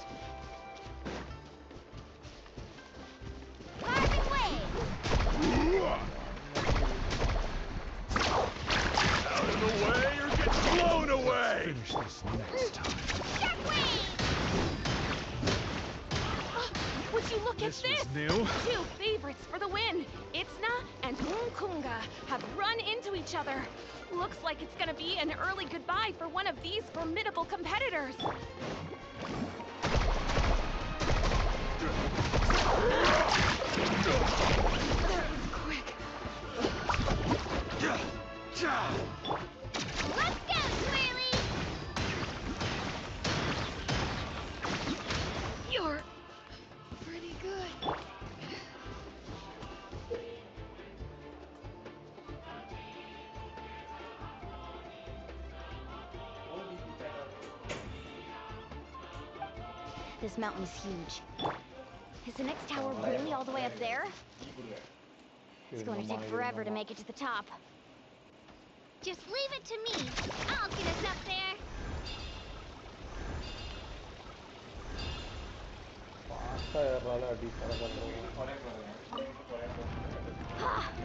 Carving way! Out of the way or get blown away! Finish this next time. Would you look This at this? was new. 2 favorites for the win. Itzna and Kunga have run into each other. Looks like it's gonna be an early goodbye for one of these formidable competitors. That was quick. Let's go, Twirly! You're pretty good. This mountain is huge. Is the next tower really all the way up there? It's going to take forever to make it to the top. Just leave it to me. I'll get us up there. ஃபாஸ்டா ஏறறால அடி பரபரன்னு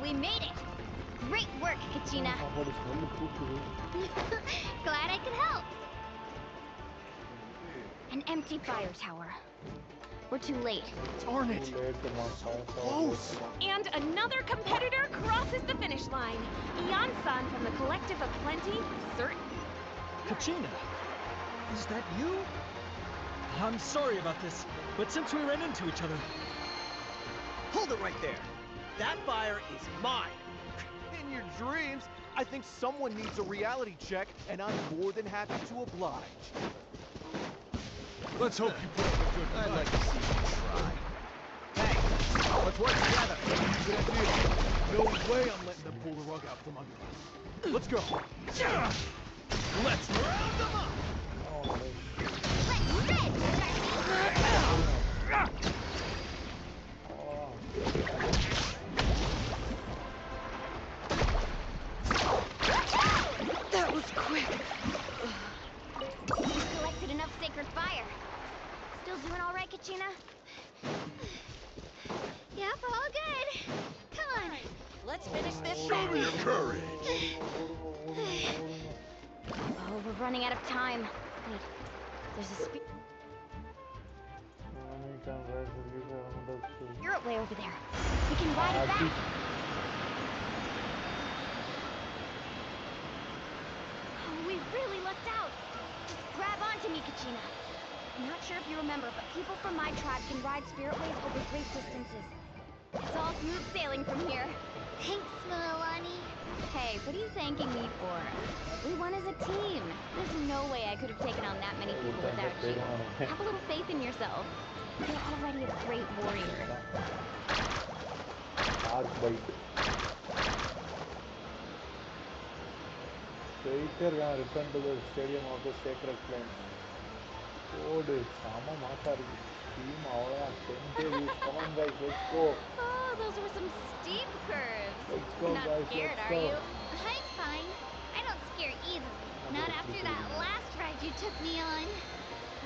We made it! Great work, Kachina. சாப்பாடு smell தூக்குது Glad I could help. An empty fire tower. We're too late. Darn it! Close! And another competitor crosses the finish line. Ian-san from the Collective of Plenty, certain. Kachina, is that you? I'm sorry about this, but since we ran into each other... Hold it right there! That fire is mine! In your dreams, I think someone needs a reality check, and I'm more than happy to oblige. Let's hope you put up a good fight. I'd like to see you try. Hey, let's work together. Good idea. No way I'm letting them pull the rug out from under us. Let's go. Let's round them up! That was quick. You collected enough sacred fire. Still doing all right, Kachina? Yep, all good. Come on. Let's finish this Show me your courage. Oh, we're running out of time. Wait, there's a spirit way over there. We can ride it back. Oh, we really lucked out. Just grab onto me, Kachina. I'm not sure if you remember, but people from my tribe can ride spiritways over great distances. It's all smooth sailing from here. Thanks, Mulani. Hey, what are you thanking me for? We won as a team. There's no way I could have taken on that many people without you. Have a little faith in yourself. You're already a great warrior. Return to the Stadium of the Sacred Flames. Oh, dude, Sama Matari. Team Aura, 10 views. Come on, guys, let's go. Oh, those were some steep curves. Let's go, You're not guys, scared, let's are go. you? I'm fine. I don't scare easily. Not after that last ride you took me on.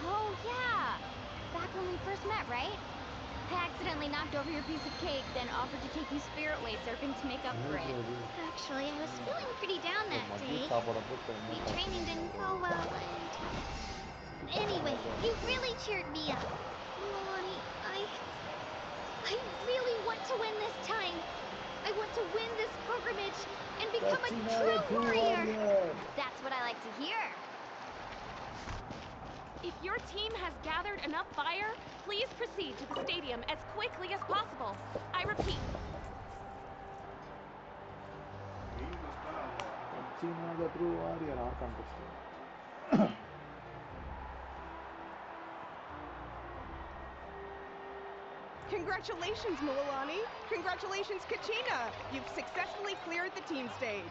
Oh, yeah. Back when we first met, right? I accidentally knocked over your piece of cake, then offered to take you spiritway surfing to make up for it. Actually, I was feeling pretty down that day. My training didn't go well, and... Anyway, you really cheered me up. Mulani, I really want to win this time. I want to win this pilgrimage and become a true warrior. That's what I like to hear. If your team has gathered enough fire, please proceed to the stadium as quickly as possible. I repeat. China, the true warrior, our contestant. Congratulations, Mulani. Congratulations, Kachina. You've successfully cleared the team stage.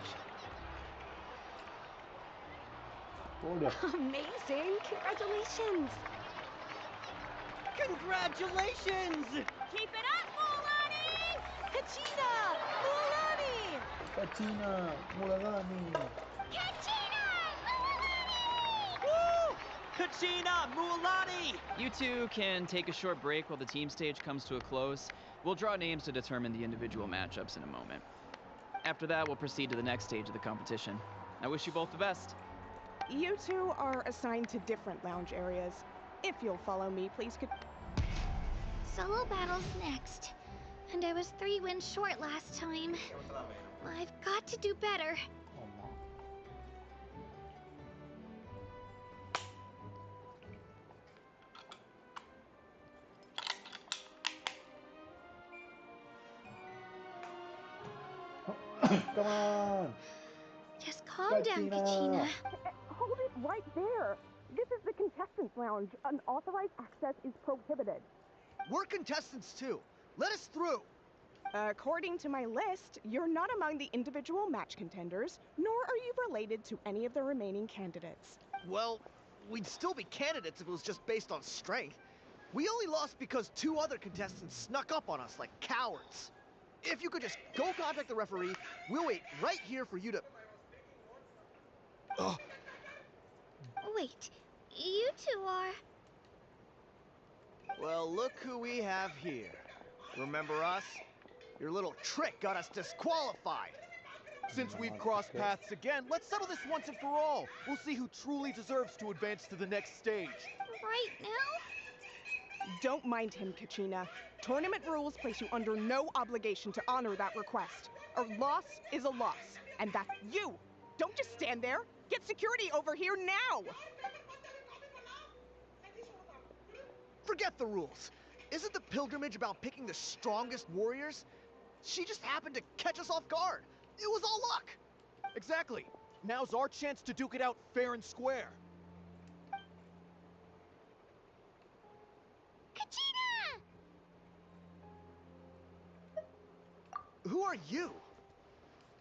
Amazing! Congratulations! Congratulations! Keep it up, Mulani! Kachina! Mulani! Kachina, Mulani! Woo! Kachina! Mulani! You two can take a short break while the team stage comes to a close. We'll draw names to determine the individual matchups in a moment. After that, we'll proceed to the next stage of the competition. I wish you both the best. You two are assigned to different lounge areas. If you'll follow me, please. Solo battle's next. And I was 3 wins short last time. I've got to do better. Come on! Just calm down, Kachina. Hold it right there. This is the contestants' lounge. Unauthorized access is prohibited. We're contestants too. Let us through. According to my list, you're not among the individual match contenders, nor are you related to any of the remaining candidates. Well, we'd still be candidates if it was just based on strength. We only lost because 2 other contestants snuck up on us like cowards. If you could just go contact the referee, we'll wait right here for you to... Ugh. Wait, you two are... Well, look who we have here. Remember us? Your little trick got us disqualified. Since we've crossed paths again, let's settle this once and for all. We'll see who truly deserves to advance to the next stage. right now? Don't mind him, Kachina. Tournament rules place you under no obligation to honor that request. A loss is a loss, and that's you! Don't just stand there! Get security over here now! Forget the rules. Isn't the pilgrimage about picking the strongest warriors? She just happened to catch us off guard. It was all luck. Exactly. Now's our chance to duke it out fair and square. Kachina! Who are you?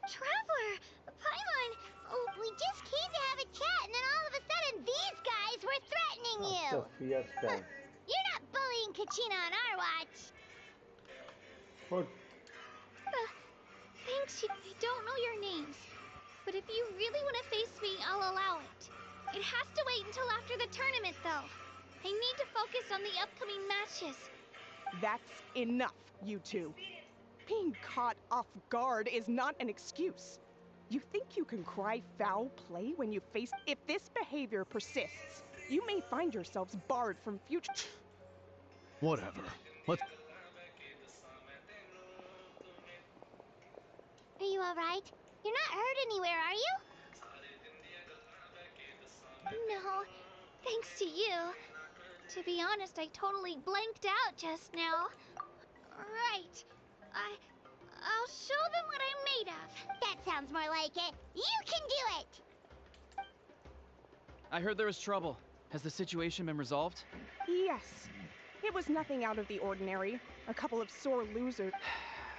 Traveler! Paimon! Oh, we just came to have a chat, and then all of a sudden these guys were threatening you! That's a fierce guy. You're not bullying Kachina on our watch! But Thanks, I don't know your names. But if you really want to face me, I'll allow it. It has to wait until after the tournament, though. I need to focus on the upcoming matches. That's enough, you two. Being caught off guard is not an excuse. You think you can cry foul play when you face... If this behavior persists, you may find yourselves barred from future... Whatever. Let's... Are you alright? You're not hurt anywhere, are you? No, thanks to you. To be honest, I totally blanked out just now. Right. I'll show them what I'm made of. That sounds more like it. You can do it! I heard there was trouble. Has the situation been resolved? Yes. It was nothing out of the ordinary. A couple of sore losers...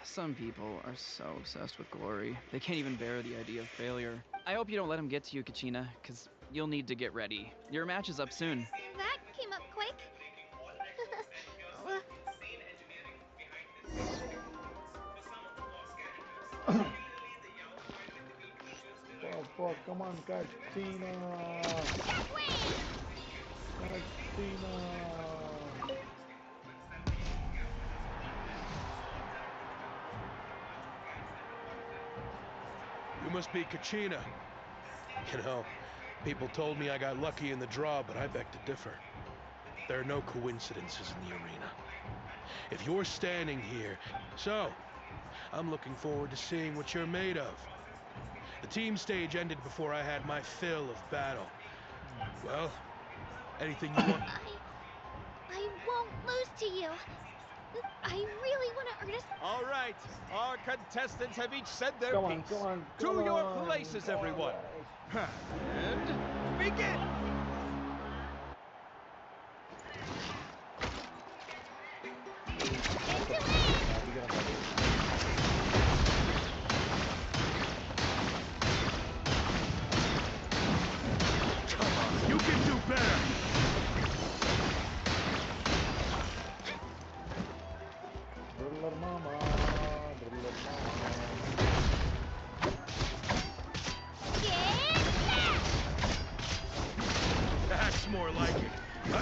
Some people are so obsessed with glory, they can't even bear the idea of failure. I hope you don't let him get to you, Kachina, because you'll need to get ready. Your match is up soon. That came up quick. fuck, come on, Katina! Katina! You must be Kachina. You know, people told me I got lucky in the draw, but I beg to differ. There are no coincidences in the arena. If you're standing here, so, I'm looking forward to seeing what you're made of. The team stage ended before I had my fill of battle. Well, anything you want... I won't lose to you. I really want to earn a... All right, our contestants have each said their Come piece. on, to your places, everyone. And begin. Come on, you can do better! Driller mama, driller That's more like it.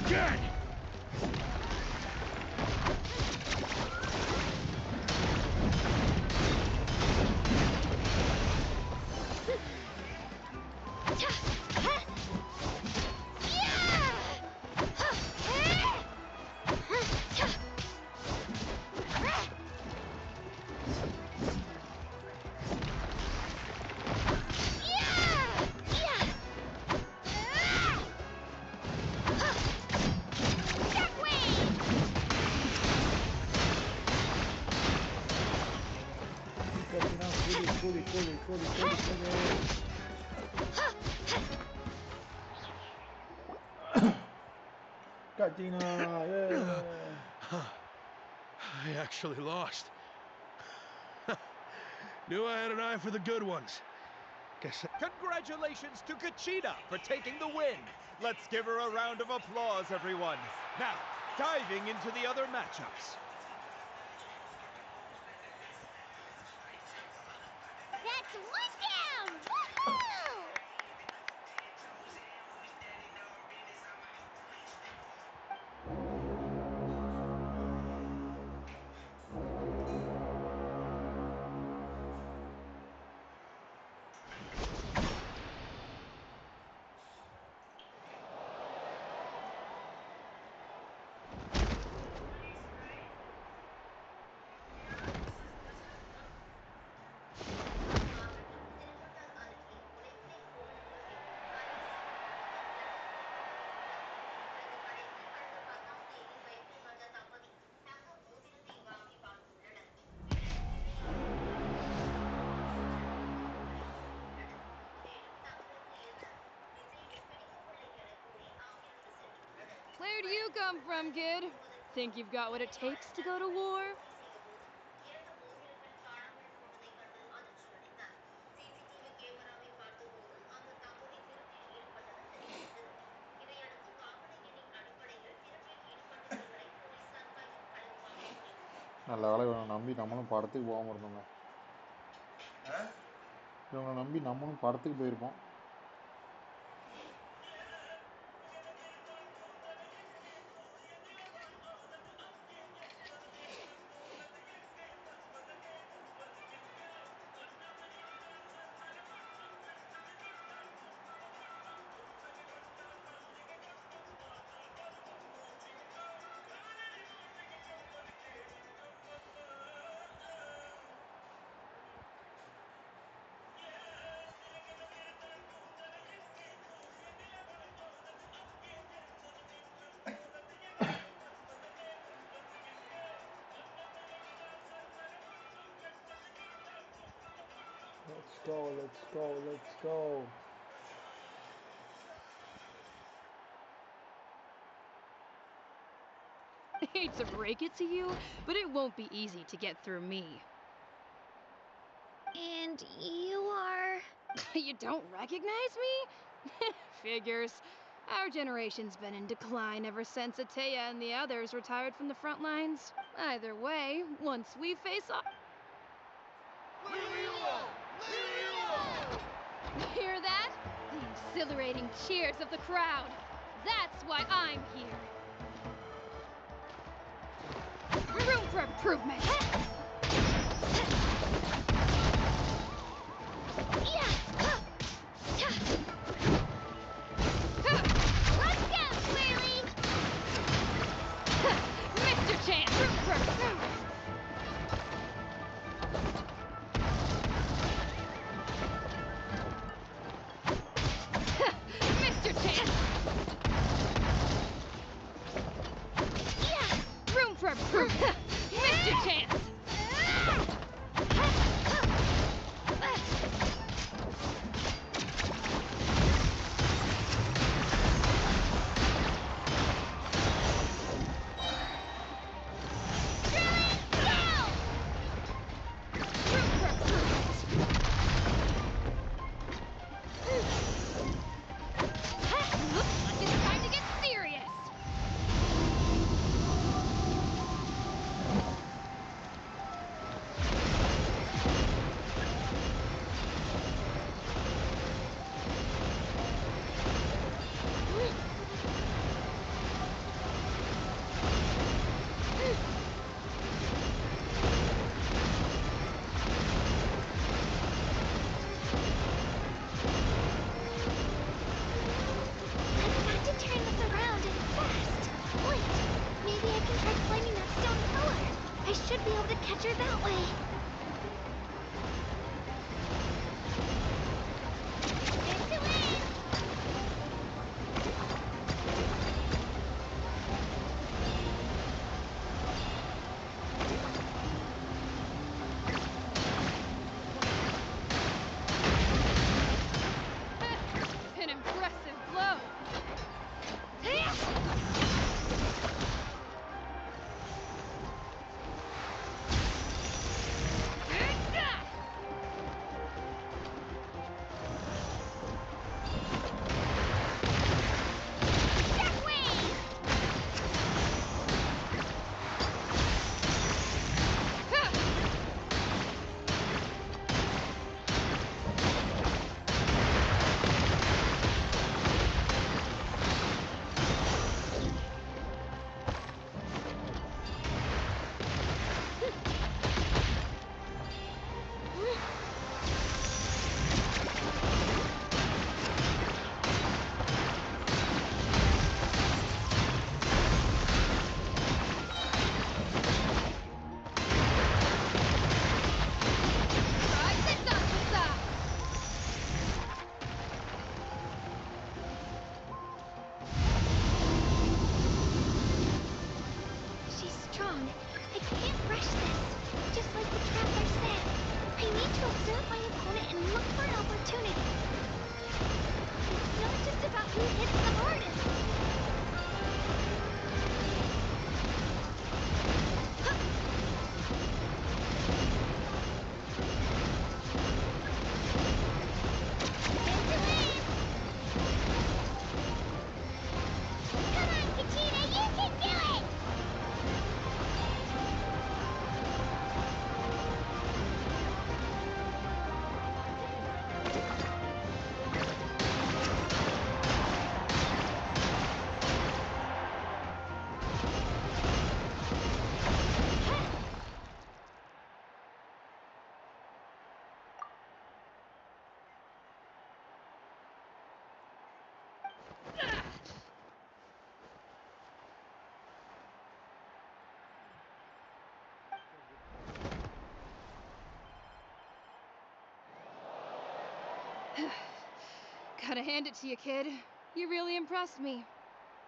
Again! Katina, yeah! I actually lost. Knew I had an eye for the good ones. Guess Congratulations to Kachina for taking the win. Let's give her a round of applause, everyone. Now, diving into the other matchups. That's one down! Woohoo! Where do you come from, kid? Think you've got what it takes to go to war? நல்ல வேலை இவனை நம்பி நம்மளும் படத்துக்கு போகாமல் இருந்தோங்க. இவனை நம்பி நம்மளும் படத்துக்கு போயிருப்போம். Let's go, let's go, let's go. I hate to break it to you, but it won't be easy to get through me. And you are... You don't recognize me? Figures. Our generation's been in decline ever since Ateya and the others retired from the front lines. Either way, once we face off... Hear that? The exhilarating cheers of the crowd. That's why I'm here. Room for improvement. Let's go, Swirly! Mr. Chance, room for improvement. Mr. Chance! Room for improvement. Mr. Chance! Looks like it's time to get serious. I've got to turn this around and fast. Wait, maybe I can try climbing that stone pillar. I should be able to catch her that way. Into it! An impressive blow. Gotta hand it to you, kid. You really impressed me.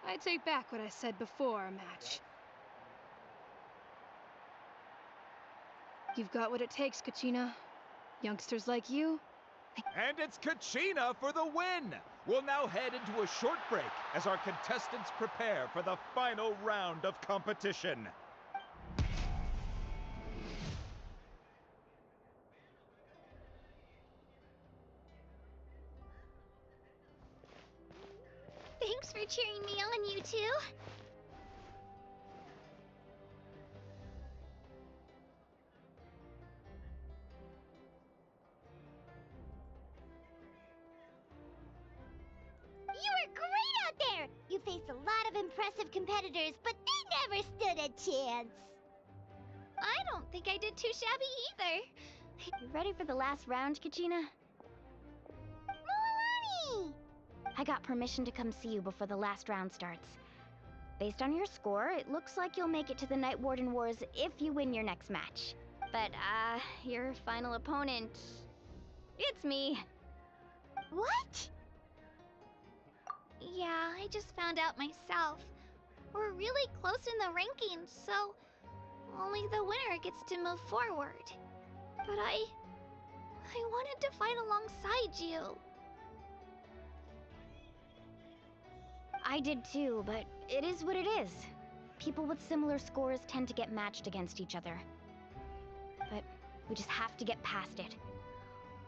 I take back what I said before our match. You've got what it takes, Kachina. Youngsters like you. And it's Kachina for the win! We'll now head into a short break as our contestants prepare for the final round of competition. Thanks for cheering me on, you two. You were great out there! You faced a lot of impressive competitors, but they never stood a chance. I don't think I did too shabby either. You ready for the last round, Kachina? Milani! I got permission to come see you before the last round starts. Based on your score, it looks like you'll make it to the Night Warden Wars if you win your next match. But, your final opponent... it's me. What? Yeah, I just found out myself. We're really close in the rankings, so only the winner gets to move forward. But I wanted to fight alongside you. I did too, but it is what it is. People with similar scores tend to get matched against each other. But we just have to get past it.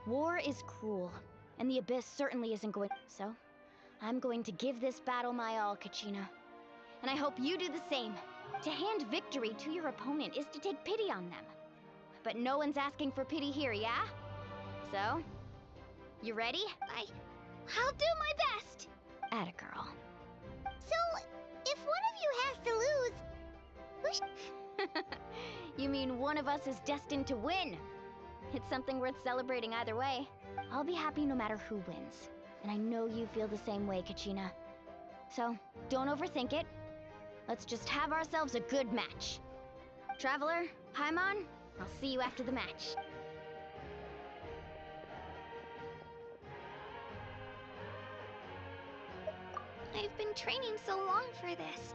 War is cruel, and the Abyss certainly isn't going... So, I'm going to give this battle my all, Kachina. And I hope you do the same. To hand victory to your opponent is to take pity on them. But no one's asking for pity here, yeah? So, you ready? I'll do my best. Atta girl. So, if one of you has to lose, You mean one of us is destined to win? It's something worth celebrating either way. I'll be happy no matter who wins. And I know you feel the same way, Kachina. So, don't overthink it. Let's just have ourselves a good match. Traveler, Paimon, I'll see you after the match. I've been training so long for this,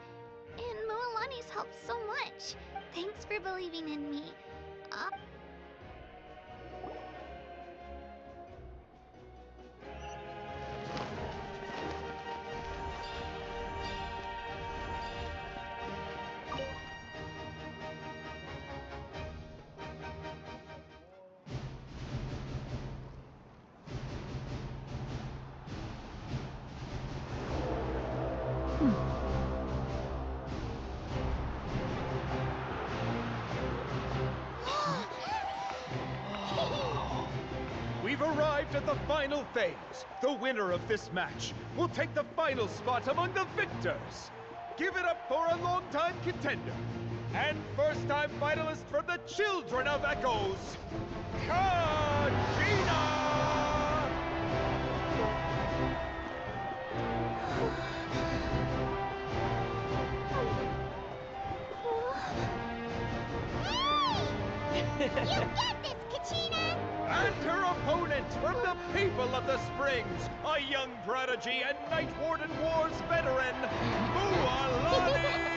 and Mualani's helped so much. Thanks for believing in me. We've arrived at the final phase. The winner of this match will take the final spot among the victors. Give it up for a longtime contender and first-time finalist from the Children of Echoes, Kachina! you get this, Kachina! And her opponent from the people of the Springs, a young prodigy and Night Warden Wars veteran, Mualani!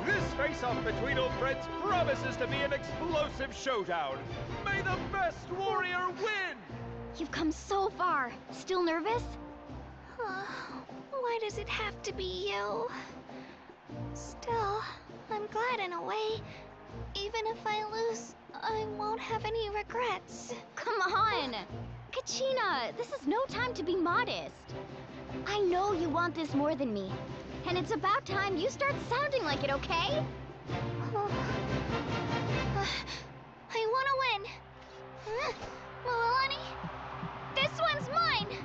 This face-off between old friends promises to be an explosive showdown. May the best warrior win! You've come so far. Still nervous? Why does it have to be you? Still, I'm glad in a way. Even if I lose, I won't have any regrets. Come on! Kachina, this is no time to be modest. I know you want this more than me. And it's about time you start sounding like it, okay? I want to win. Mualani, this one's mine.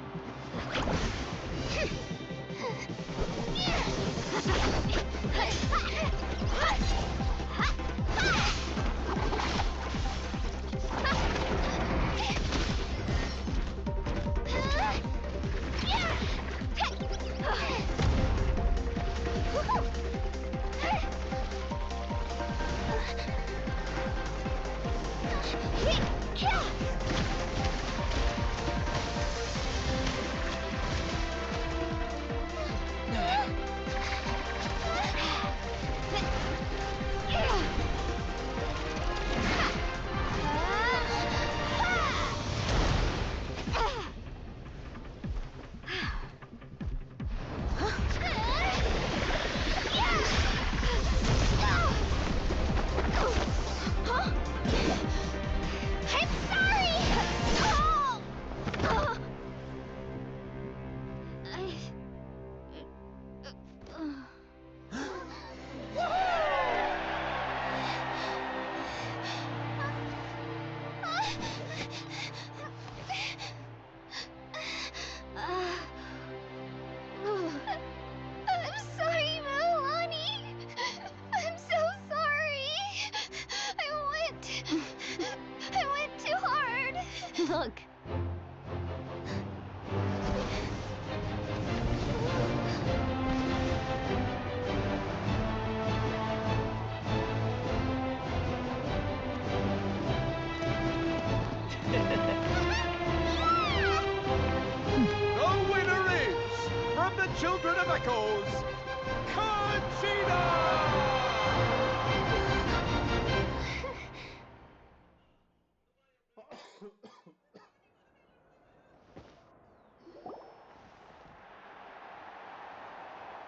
Look. The winner is, from the Children of Echoes, Conchita!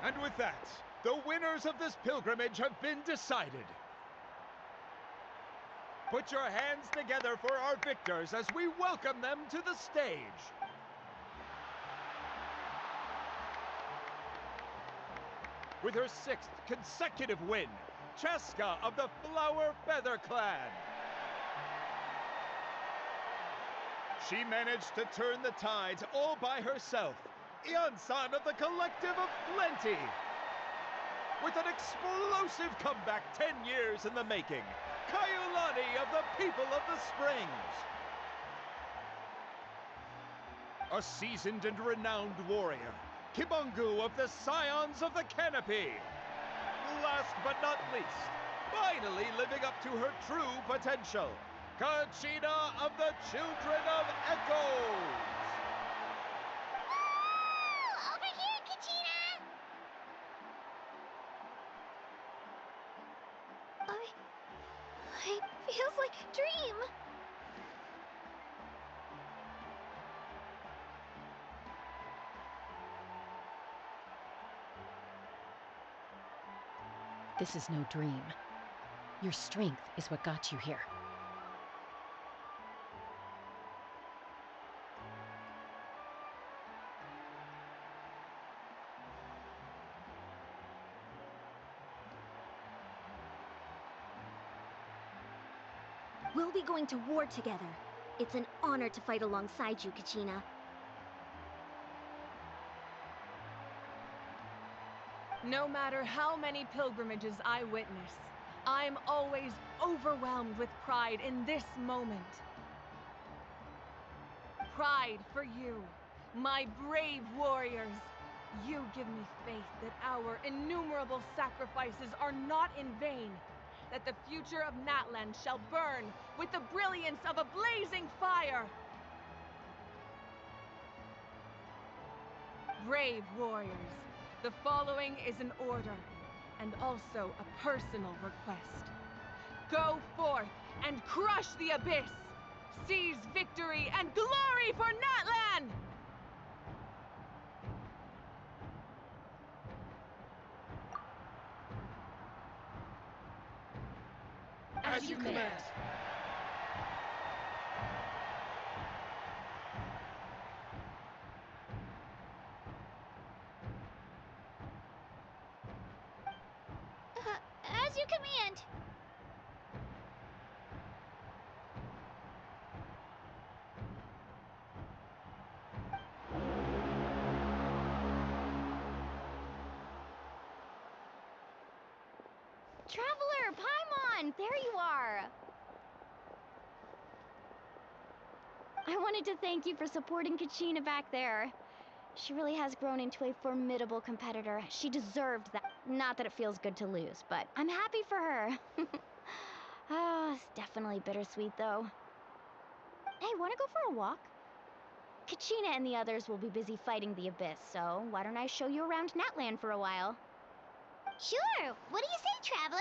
And with that, the winners of this pilgrimage have been decided. Put your hands together for our victors as we welcome them to the stage. With her 6th consecutive win, Cheska of the Flower Feather Clan. She managed to turn the tides all by herself. Iansan of the Collective of Plenty. With an explosive comeback 10 years in the making, Kaiulani of the People of the Springs. A seasoned and renowned warrior, Kibangu of the Scions of the Canopy. Last but not least, finally living up to her true potential, Kachina of the Children of Echoes. Over here, Kachina! It feels like a dream. This is no dream. Your strength is what got you here. We'll be going to war together. It's an honor to fight alongside you, Kachina. No matter how many pilgrimages I witness, I'm always overwhelmed with pride in this moment. Pride for you, my brave warriors. You give me faith that our innumerable sacrifices are not in vain, that the future of Natlan shall burn with the brilliance of a blazing fire. Brave warriors, the following is an order, and also a personal request. Go forth and crush the abyss! Seize victory and glory for Natlan! As you command. As you command. Traveler, Paimon, there you are. I wanted to thank you for supporting Kachina back there. She really has grown into a formidable competitor. She deserved that. Not that it feels good to lose, but I'm happy for her. It's definitely bittersweet, though. Hey, want to go for a walk? Kachina and the others will be busy fighting the Abyss, so why don't I show you around Natlan for a while? Sure. What do you say, Traveler?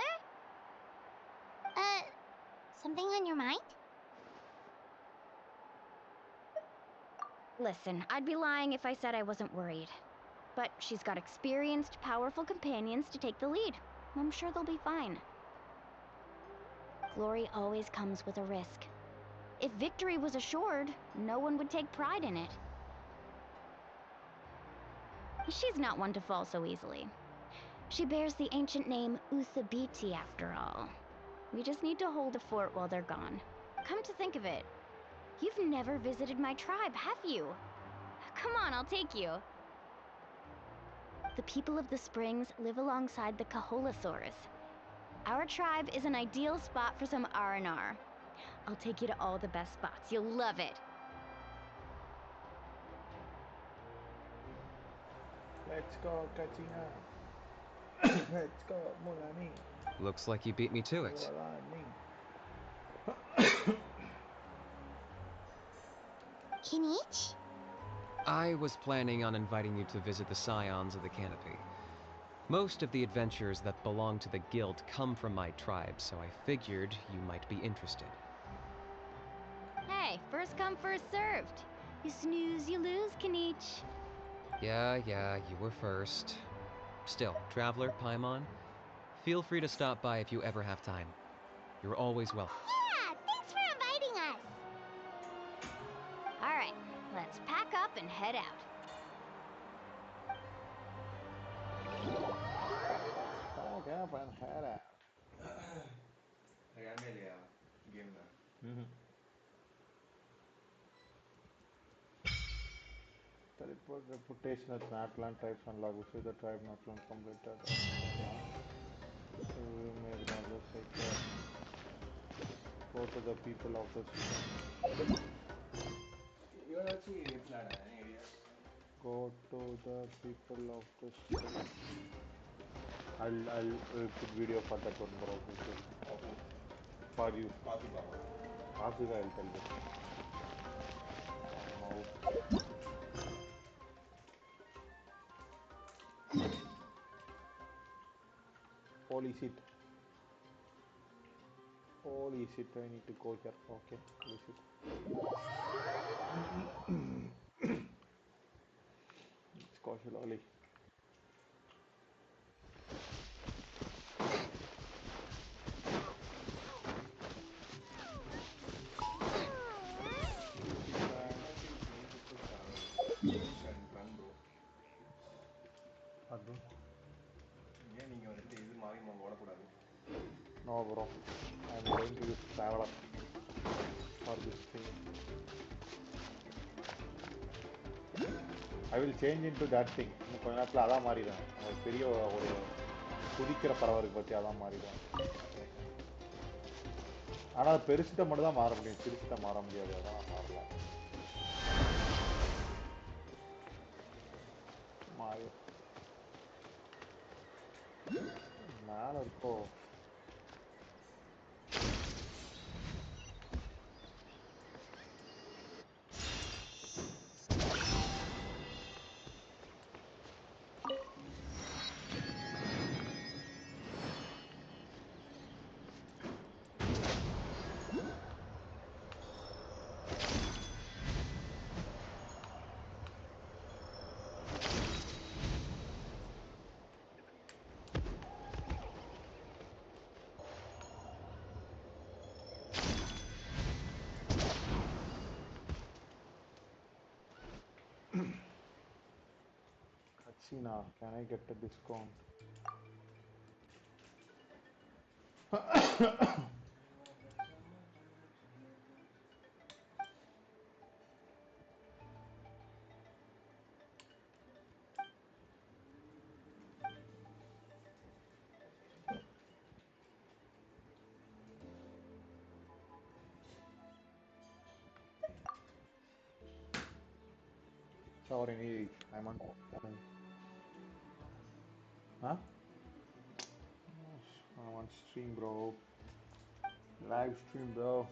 Something on your mind? Listen, I'd be lying if I said I wasn't worried. But she's got experienced, powerful companions to take the lead. I'm sure they'll be fine. Glory always comes with a risk. If victory was assured, no one would take pride in it. She's not one to fall so easily. She bears the ancient name Uthabiti, after all. We just need to hold the fort while they're gone. Come to think of it, you've never visited my tribe, have you? Come on, I'll take you. The people of the Springs live alongside the Kaholasaurus. Our tribe is an ideal spot for some R&R. I'll take you to all the best spots. You'll love it. Let's go, Katrina. Let's go, Mulani. Looks like you beat me to it. Kinich? I was planning on inviting you to visit the Scions of the Canopy. Most of the adventures that belong to the guild come from my tribe, so I figured you might be interested. Hey, first come, first served. You snooze, you lose, Kinich. Yeah, you were first. Still, Traveler, Paimon, feel free to stop by if you ever have time. You're always welcome. Yeah, thanks for inviting us. All right, let's pack up and head out. Pack up and head out. Teleport reputation at Natlan types unlock. Which is the tribe Natlan completed. We made another cycle. Go to the people of the stream. Go to the people of the stream. I'll put video for that one, bro. For you. I'll tell you. Holy shit. Holy shit, I need to go here. Okay, holy shit. Let's go slowly. No, bro. I'm going to use Traveler for this thing. I will change into that thing. கொஞ்ச நேரத்துல அதான் மாறிடும். பெரிய ஒரு குதிக்கிற பறவை இருக்கு பத்தி அதான் மாறிடும். ஆனா பெருசிட்ட மட்டும் தான் மாற முடியும். சிறுசிட்ட மாற முடியாது. அதான் மாறல. மாறி. மேல இருக்கோ. Katsina, can I get a discount? Sorry, I'm on. Huh? I'm on stream, bro. Live stream, bro.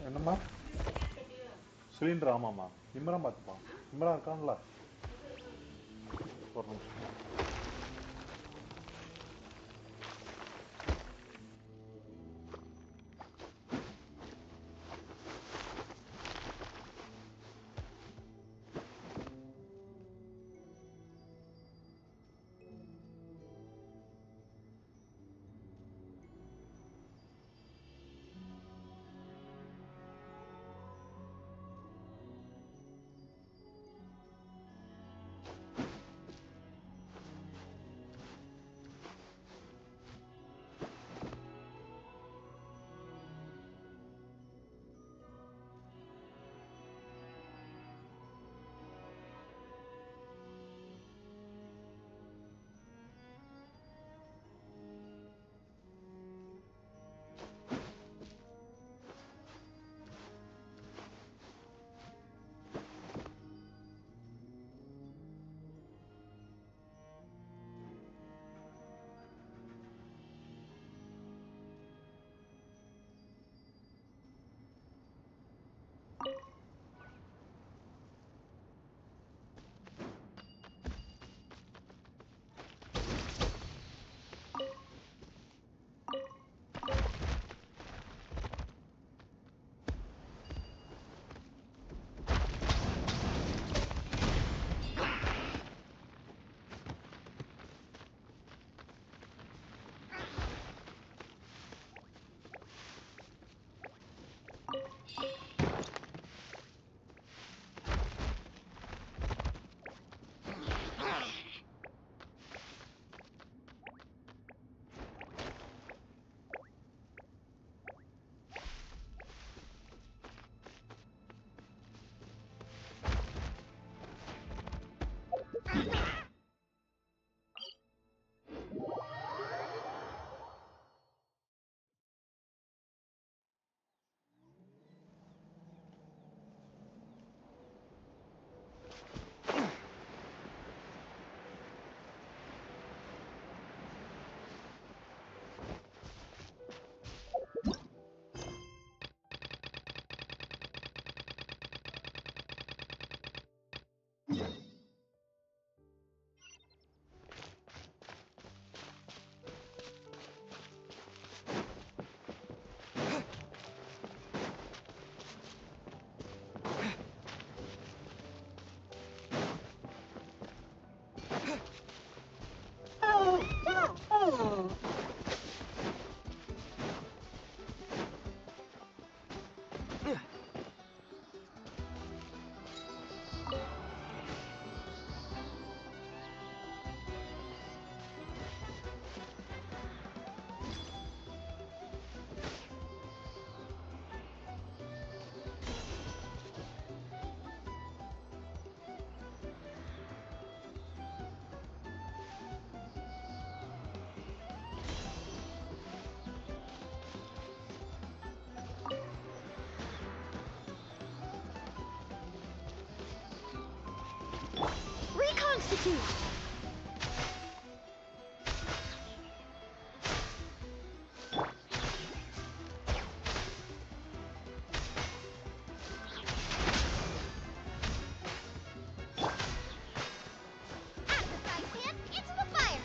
என்னம்மா சிலிண்டர் ஆமாம்மா இம்ரான் பார்த்துப்பா இம்ரான் இருக்கான்ல ஒரு நிமிஷம் execute! Sacrifice him into the fire!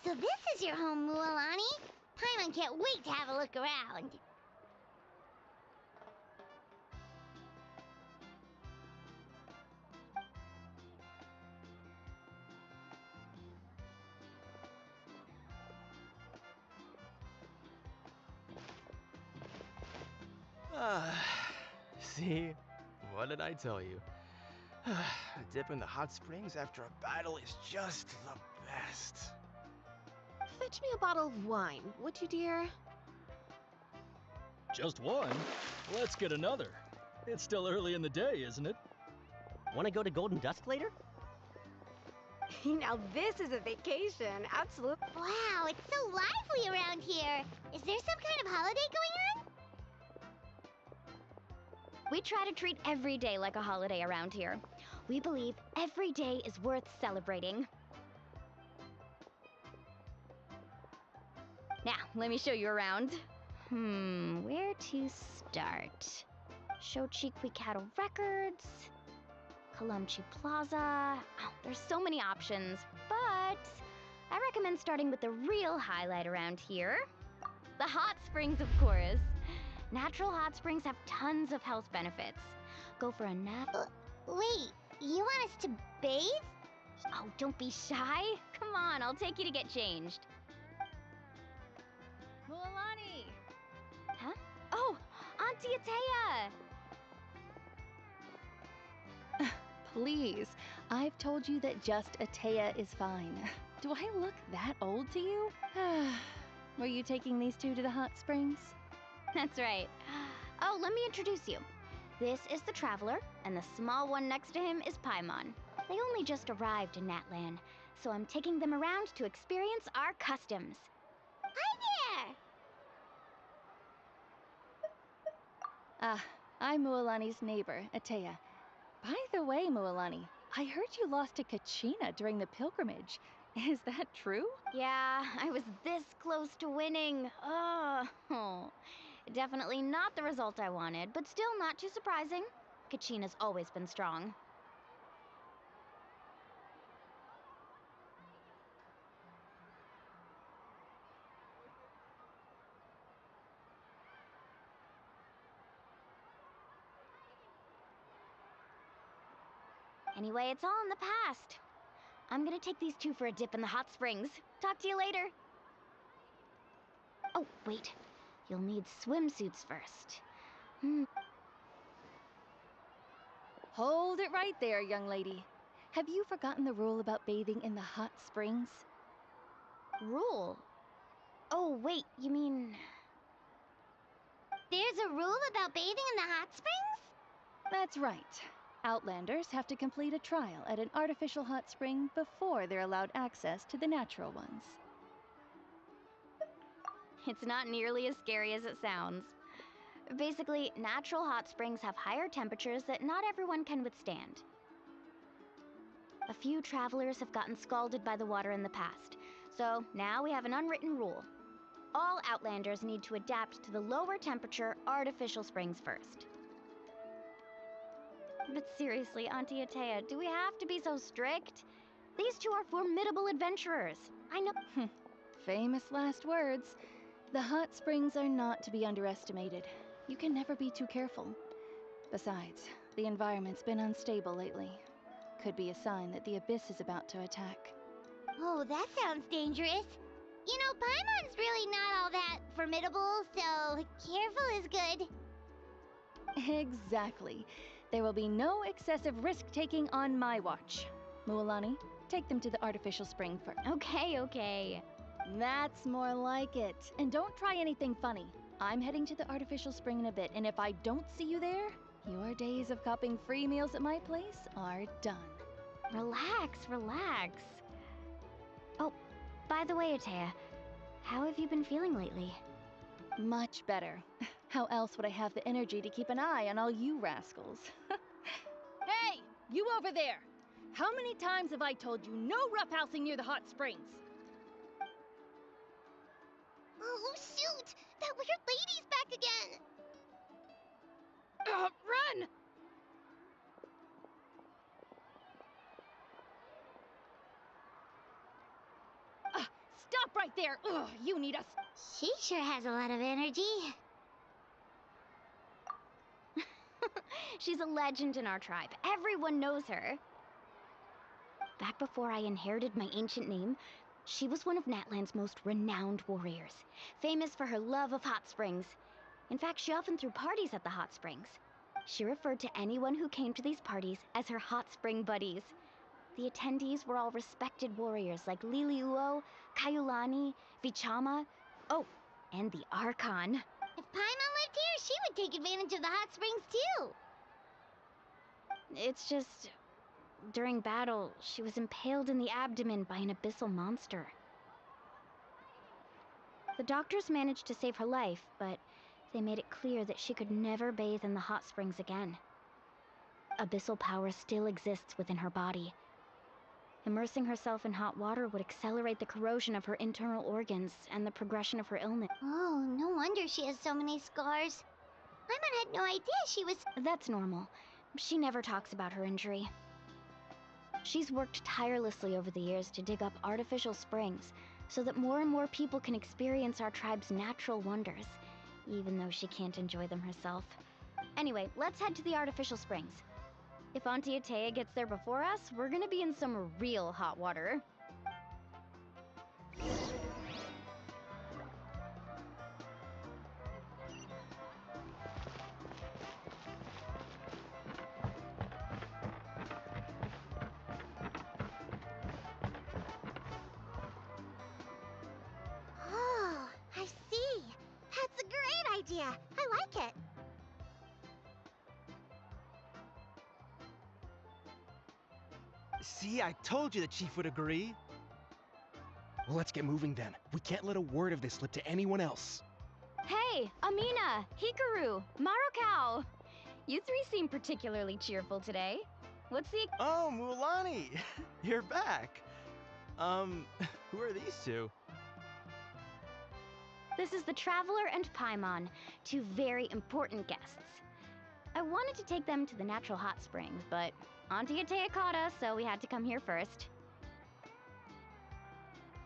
So this is your home, Mualani. Paimon can't wait to have a look around. See? What did I tell you? A dip in the hot springs after a battle is just the best. Fetch me a bottle of wine, would you, dear? Just one? Let's get another. It's still early in the day, isn't it? Want to go to Golden Dusk later? Now this is a vacation, absolutely. Wow, it's so lively around here. Is there some kind of holiday going on? We try to treat every day like a holiday around here. We believe every day is worth celebrating. Now, let me show you around. Where to start? Shochiqui Cattle Records, Kalumchi Plaza. Oh, there's so many options, but I recommend starting with the real highlight around here. The hot springs, of course. Natural hot springs have tons of health benefits. Go for a nap. Wait, you want us to bathe? Oh, don't be shy. Come on, I'll take you to get changed. Mualani! Huh? Oh, Auntie Atea! Please, I've told you that just Atea is fine. Do I look that old to you? Were you taking these two to the hot springs? That's right. Oh, let me introduce you. This is the Traveler, and the small one next to him is Paimon. They only just arrived in Natlan, so I'm taking them around to experience our customs. Hi there! I'm Mualani's neighbor, Atea. By the way, Mualani, I heard you lost to Kachina during the pilgrimage. Is that true? Yeah, I was this close to winning. Oh. Definitely not the result I wanted, but still not too surprising. Kachina's always been strong. Anyway, it's all in the past. I'm gonna take these two for a dip in the hot springs. Talk to you later. Oh, wait. You'll need swimsuits first. Hold it right there, young lady. Have you forgotten the rule about bathing in the hot springs? Rule? Oh, wait, you mean... There's a rule about bathing in the hot springs? That's right. Outlanders have to complete a trial at an artificial hot spring before they're allowed access to the natural ones. It's not nearly as scary as it sounds. Basically, natural hot springs have higher temperatures that not everyone can withstand. A few travelers have gotten scalded by the water in the past, so now we have an unwritten rule. All Outlanders need to adapt to the lower temperature artificial springs first. But seriously, Auntie Atea, do we have to be so strict? These two are formidable adventurers. I know. Famous last words. The hot springs are not to be underestimated. You can never be too careful. Besides, the environment's been unstable lately. Could be a sign that the Abyss is about to attack. Oh, that sounds dangerous. You know, Paimon's really not all that formidable, so careful is good. Exactly. There will be no excessive risk-taking on my watch. Mualani, take them to the artificial spring first. Okay. That's more like it. And don't try anything funny. I'm heading to the artificial spring in a bit, and if I don't see you there, your days of copping free meals at my place are done. Relax. Oh, by the way, Atea, how have you been feeling lately? Much better. How else would I have the energy to keep an eye on all you rascals? Hey, you over there! How many times have I told you no roughhousing near the hot springs? Oh, shoot! That weird lady's back again! Run! Stop there! Ugh, you need us. She sure has a lot of energy. She's a legend in our tribe. Everyone knows her. Back before I inherited my ancient name, she was one of Natlan's most renowned warriors, famous for her love of hot springs. In fact, she often threw parties at the hot springs. She referred to anyone who came to these parties as her hot spring buddies. The attendees were all respected warriors like Liliuo, Kaiulani, Vichama, oh, and the Archon. If Paimon lived here, she would take advantage of the hot springs too. It's just, during battle, she was impaled in the abdomen by an abyssal monster. The doctors managed to save her life, but they made it clear that she could never bathe in the hot springs again. Abyssal power still exists within her body. Immersing herself in hot water would accelerate the corrosion of her internal organs and the progression of her illness. Oh, no wonder she has so many scars. Paimon had no idea she was... That's normal. She never talks about her injury. She's worked tirelessly over the years to dig up artificial springs so that more and more people can experience our tribe's natural wonders, even though she can't enjoy them herself. Anyway, let's head to the artificial springs. If Auntie Atea gets there before us, we're gonna be in some real hot water. Oh, I see. That's a great idea. I like it. See, I told you the chief would agree. Well, let's get moving then. We can't let a word of this slip to anyone else. Hey, Amina, Hikaru, Marukao! You three seem particularly cheerful today. What's the... Oh, Mulani! You're back! Who are these two? This is the Traveler and Paimon, two very important guests. I wanted to take them to the natural hot springs, but Auntie Atea caught us, so we had to come here first.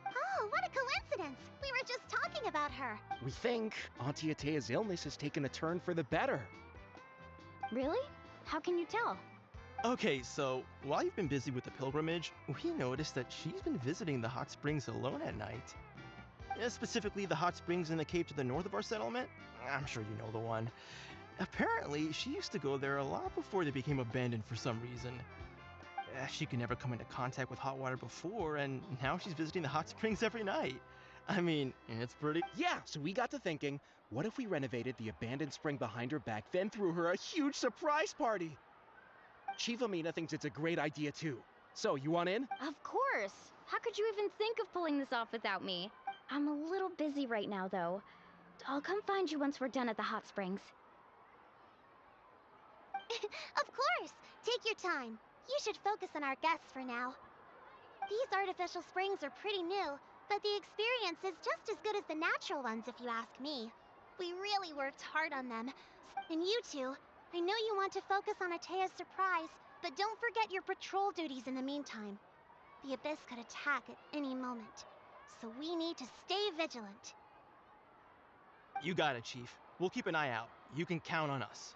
Oh, what a coincidence. We were just talking about her. We think Auntie Atea's illness has taken a turn for the better. Really? How can you tell? Okay, so while you've been busy with the pilgrimage, we noticed that she's been visiting the hot springs alone at night. Specifically, the hot springs in the cave to the north of our settlement. I'm sure you know the one. Apparently, she used to go there a lot before they became abandoned for some reason. She could never come into contact with hot water before, and now she's visiting the hot springs every night. I mean, it's pretty... Yeah, so we got to thinking, what if we renovated the abandoned spring behind her back, then threw her a huge surprise party? Chief Amina thinks it's a great idea too. So, you want in? Of course! How could you even think of pulling this off without me? I'm a little busy right now, though. I'll come find you once we're done at the hot springs. Of course! Take your time. You should focus on our guests for now. These artificial springs are pretty new, but the experience is just as good as the natural ones if you ask me. We really worked hard on them. And you two, I know you want to focus on Atea's surprise, but don't forget your patrol duties in the meantime. The Abyss could attack at any moment, so we need to stay vigilant. You got it, Chief. We'll keep an eye out. You can count on us.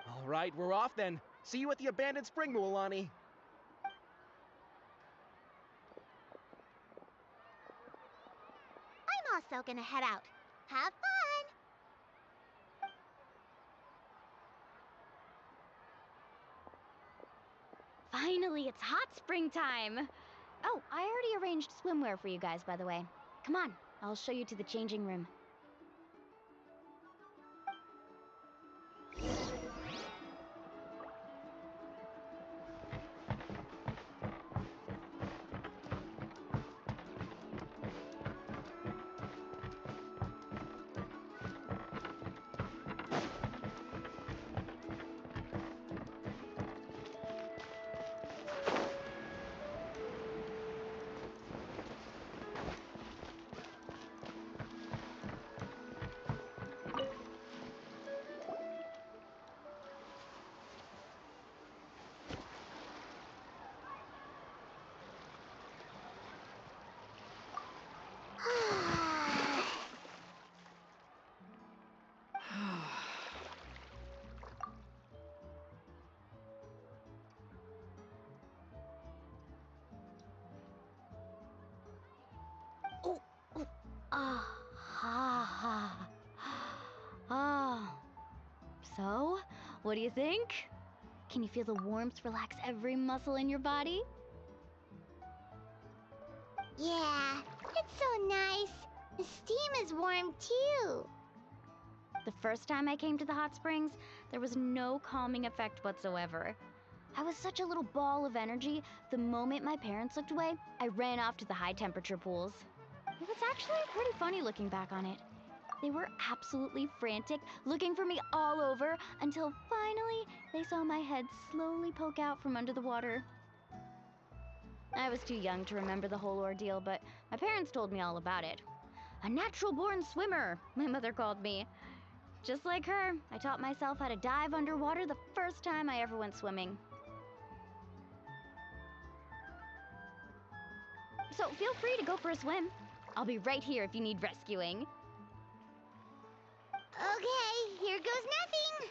All right, we're off then. See you at the abandoned spring, Mulani. I'm also gonna head out. Have fun! Finally, it's hot spring time! Oh, I already arranged swimwear for you guys, by the way. Come on, I'll show you to the changing room. Ah, ha, ha. Ah. So, what do you think? Can you feel the warmth relax every muscle in your body? Yeah, it's so nice. The steam is warm too. The first time I came to the hot springs, there was no calming effect whatsoever. I was such a little ball of energy, the moment my parents looked away, I ran off to the high temperature pools. It was actually pretty funny looking back on it. They were absolutely frantic, looking for me all over, until finally they saw my head slowly poke out from under the water. I was too young to remember the whole ordeal, but my parents told me all about it. A natural-born swimmer, my mother called me. Just like her, I taught myself how to dive underwater the first time I ever went swimming. So feel free to go for a swim. I'll be right here if you need rescuing. Okay, here goes nothing.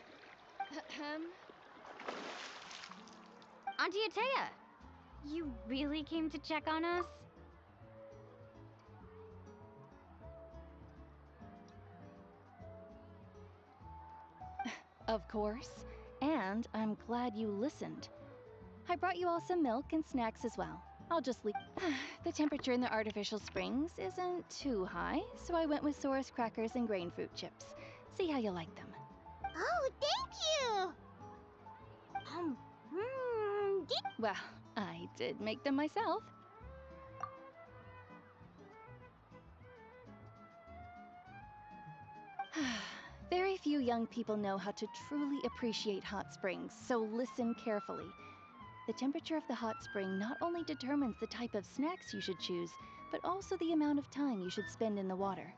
Auntie Atea, you really came to check on us? Of course. And I'm glad you listened. I brought you all some milk and snacks as well. I'll just leave. The temperature in the artificial springs isn't too high, so I went with Saurus crackers and grain fruit chips. See how you like them. Oh, thank you! Well, I did make them myself. Very few young people know how to truly appreciate hot springs, so listen carefully. The temperature of the hot spring not only determines the type of snacks you should choose, but also the amount of time you should spend in the water.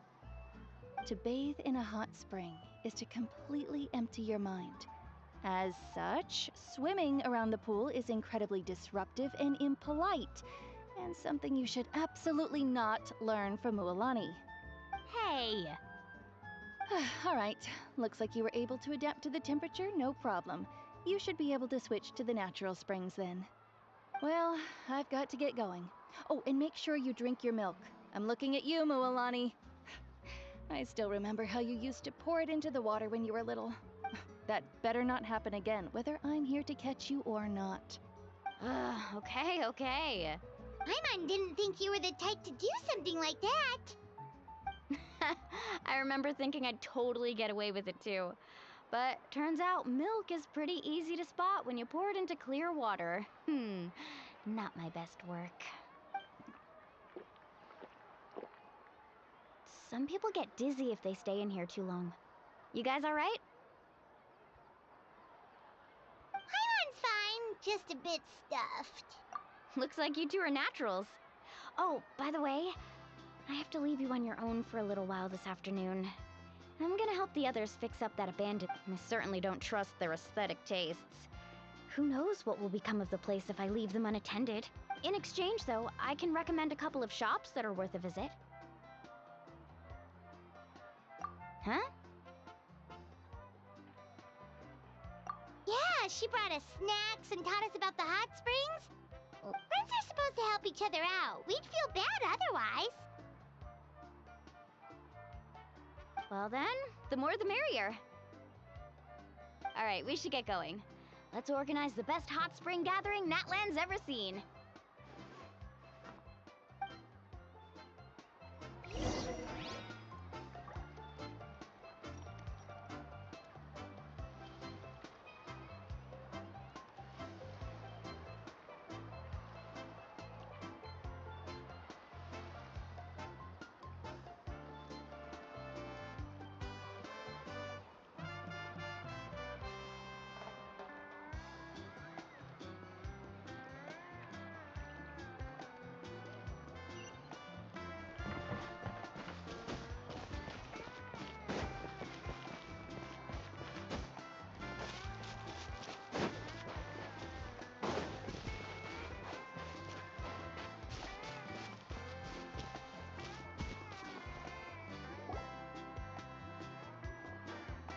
To bathe in a hot spring is to completely empty your mind. As such, swimming around the pool is incredibly disruptive and impolite, and something you should absolutely not learn from Mualani. Hey! All right, looks like you were able to adapt to the temperature, no problem. You should be able to switch to the natural springs then. Well, I've got to get going. Oh, and make sure you drink your milk. I'm looking at you, Mualani. I still remember how you used to pour it into the water when you were little. That better not happen again, whether I'm here to catch you or not. Okay. Paimon didn't think you were the type to do something like that. I remember thinking I'd totally get away with it too. But turns out milk is pretty easy to spot when you pour it into clear water. Not my best work. Some people get dizzy if they stay in here too long. You guys all right? Paimon's fine, just a bit stuffed. Looks like you two are naturals. Oh, by the way, I have to leave you on your own for a little while this afternoon. I'm gonna help the others fix up that abandoned. I certainly don't trust their aesthetic tastes. Who knows what will become of the place if I leave them unattended. In exchange, though, I can recommend a couple of shops that are worth a visit. Huh? Yeah, she brought us snacks and taught us about the hot springs. Well, friends are supposed to help each other out. We'd feel bad otherwise. Well then, the more the merrier. All right, we should get going. Let's organize the best hot spring gathering Natlan's ever seen.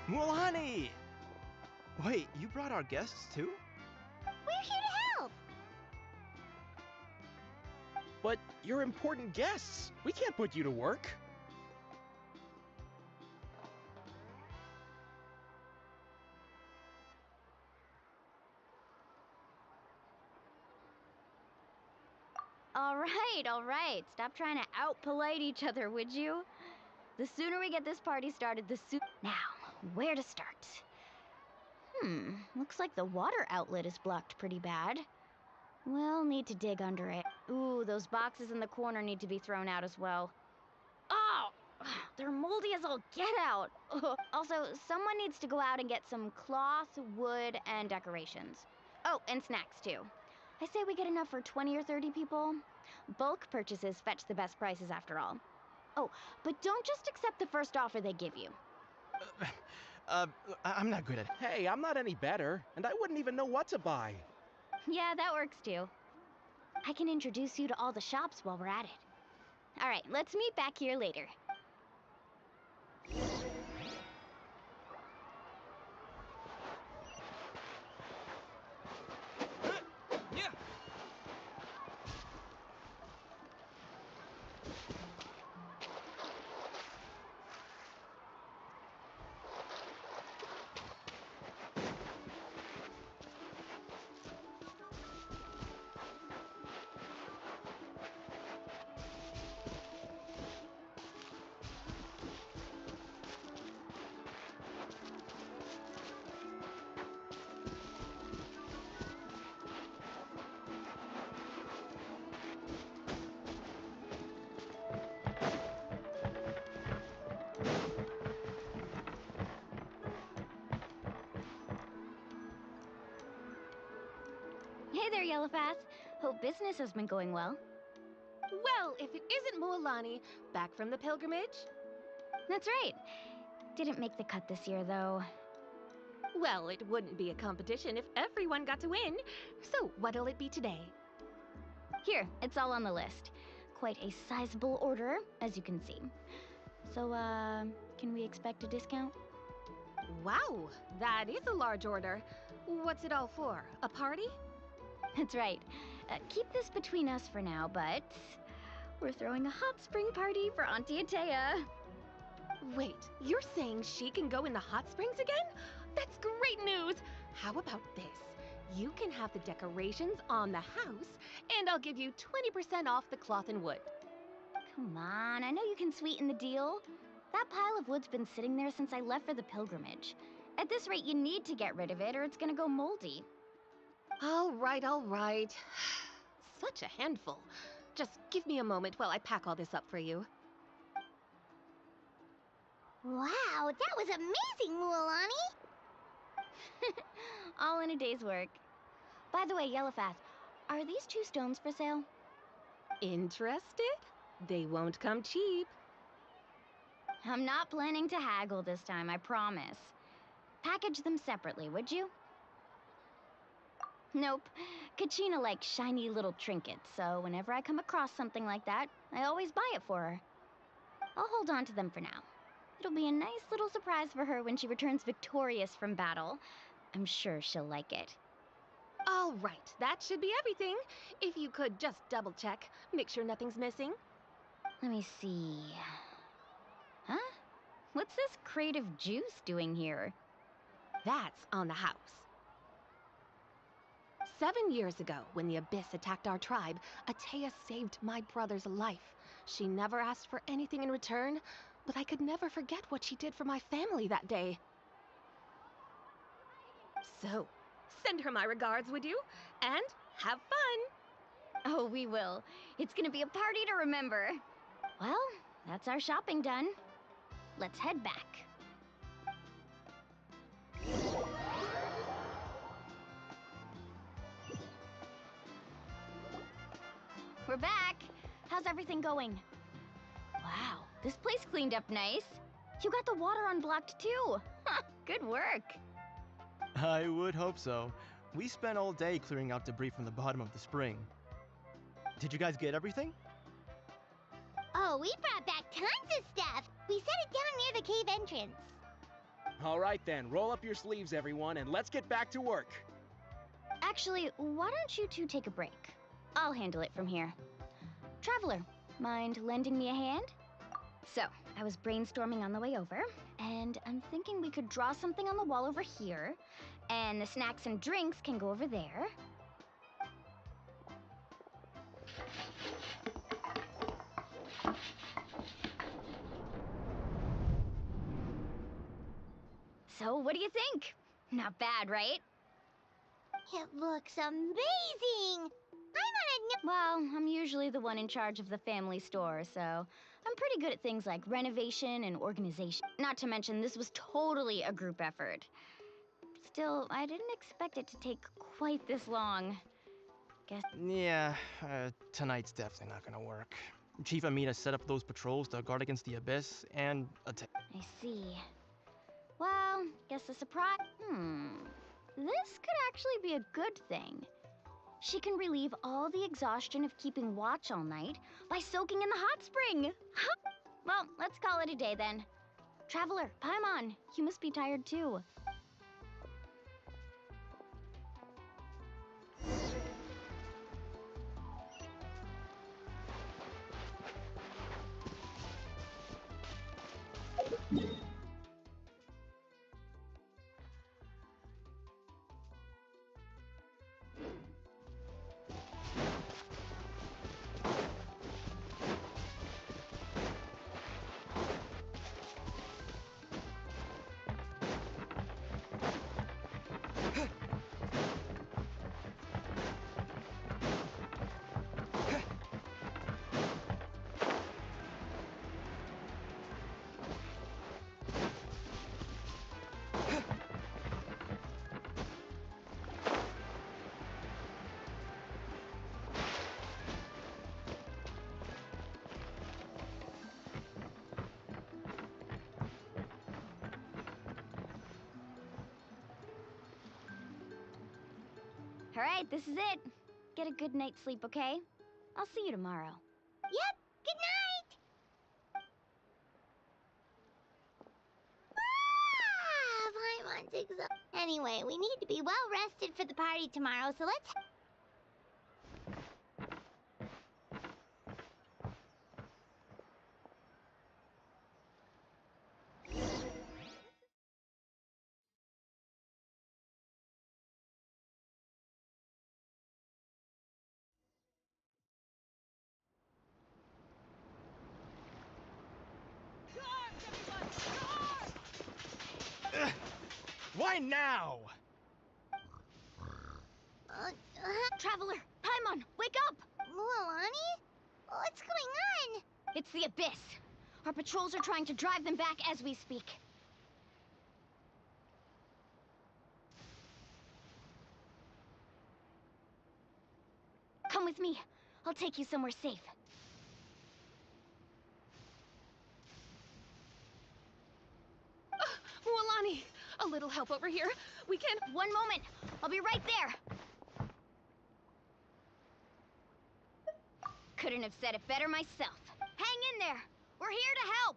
Mualani! Wait, you brought our guests too? We're here to help. But you're important guests. We can't put you to work. All right. Stop trying to out-polite each other, would you? The sooner we get this party started, the sooner... Now, where to start? Looks like the water outlet is blocked pretty bad. We'll need to dig under it. Ooh, those boxes in the corner need to be thrown out as well. Oh! They're moldy as all get out! Also, someone needs to go out and get some cloth, wood, and decorations. Oh, and snacks, too. I say we get enough for 20 or 30 people. Bulk purchases fetch the best prices after all. Oh, but don't just accept the first offer they give you. I'm not good at... Hey, I'm not any better, and I wouldn't even know what to buy. Yeah, that works too. I can introduce you to all the shops while we're at it. All right, let's meet back here later. Hey there, Yellowpath. Hope business has been going well. Well, if it isn't Mualani, back from the pilgrimage? That's right. Didn't make the cut this year, though. Well, it wouldn't be a competition if everyone got to win. So, what'll it be today? Here, it's all on the list. Quite a sizable order, as you can see. So, can we expect a discount? Wow, that is a large order. What's it all for? A party? That's right. Keep this between us for now, but we're throwing a hot spring party for Auntie Atea. Wait, you're saying she can go in the hot springs again? That's great news! How about this? You can have the decorations on the house, and I'll give you 20% off the cloth and wood. Come on, I know you can sweeten the deal. That pile of wood's been sitting there since I left for the pilgrimage. At this rate, you need to get rid of it or it's gonna go moldy. All right. Such a handful. Just give me a moment while I pack all this up for you. Wow, that was amazing, Mualani! All in a day's work. By the way, Yellowpath, are these 2 stones for sale? Interested? They won't come cheap. I'm not planning to haggle this time, I promise. Package them separately, would you? Nope. Kachina likes shiny little trinkets, so whenever I come across something like that, I always buy it for her. I'll hold on to them for now. It'll be a nice little surprise for her when she returns victorious from battle. I'm sure she'll like it. All right, that should be everything. If you could just double check, make sure nothing's missing. Let me see. Huh? What's this crate of juice doing here? That's on the house. 7 years ago, when the Abyss attacked our tribe, Atea saved my brother's life. She never asked for anything in return, but I could never forget what she did for my family that day. So, send her my regards, would you? And have fun! Oh, we will. It's gonna be a party to remember. Well, that's our shopping done. Let's head back. We're back. How's everything going? Wow, this place cleaned up nice. You got the water unblocked too. Good work. I would hope so. We spent all day clearing out debris from the bottom of the spring. Did you guys get everything? Oh, we brought back tons of stuff! We set it down near the cave entrance. All right then, roll up your sleeves, everyone, and let's get back to work. Actually, why don't you two take a break? I'll handle it from here. Traveler, mind lending me a hand? So, I was brainstorming on the way over, and I'm thinking we could draw something on the wall over here, and the snacks and drinks can go over there. what do you think? Not bad, right? It looks amazing! Well, I'm usually the one in charge of the family store, so I'm pretty good at things like renovation and organization. Not to mention, this was totally a group effort. Still, I didn't expect it to take quite this long. Yeah, tonight's definitely not gonna work. Chief Amina set up those patrols to guard against the Abyss and attack. I see. Well, guess the surprise... This could actually be a good thing. She can relieve all the exhaustion of keeping watch all night by soaking in the hot spring. Well, let's call it a day then. Traveler, Paimon, you must be tired too. All right, this is it. Get a good night's sleep, okay? I'll see you tomorrow. Yep, good night! Paimon's exhausted. Anyway, we need to be well rested for the party tomorrow, so let's... Why now? Traveler, Paimon, wake up! Mualani? What's going on? It's the Abyss. Our patrols are trying to drive them back as we speak. Come with me. I'll take you somewhere safe. Mualani, a little help over here. We can... One moment. I'll be right there. Couldn't have said it better myself. Hang in there. We're here to help.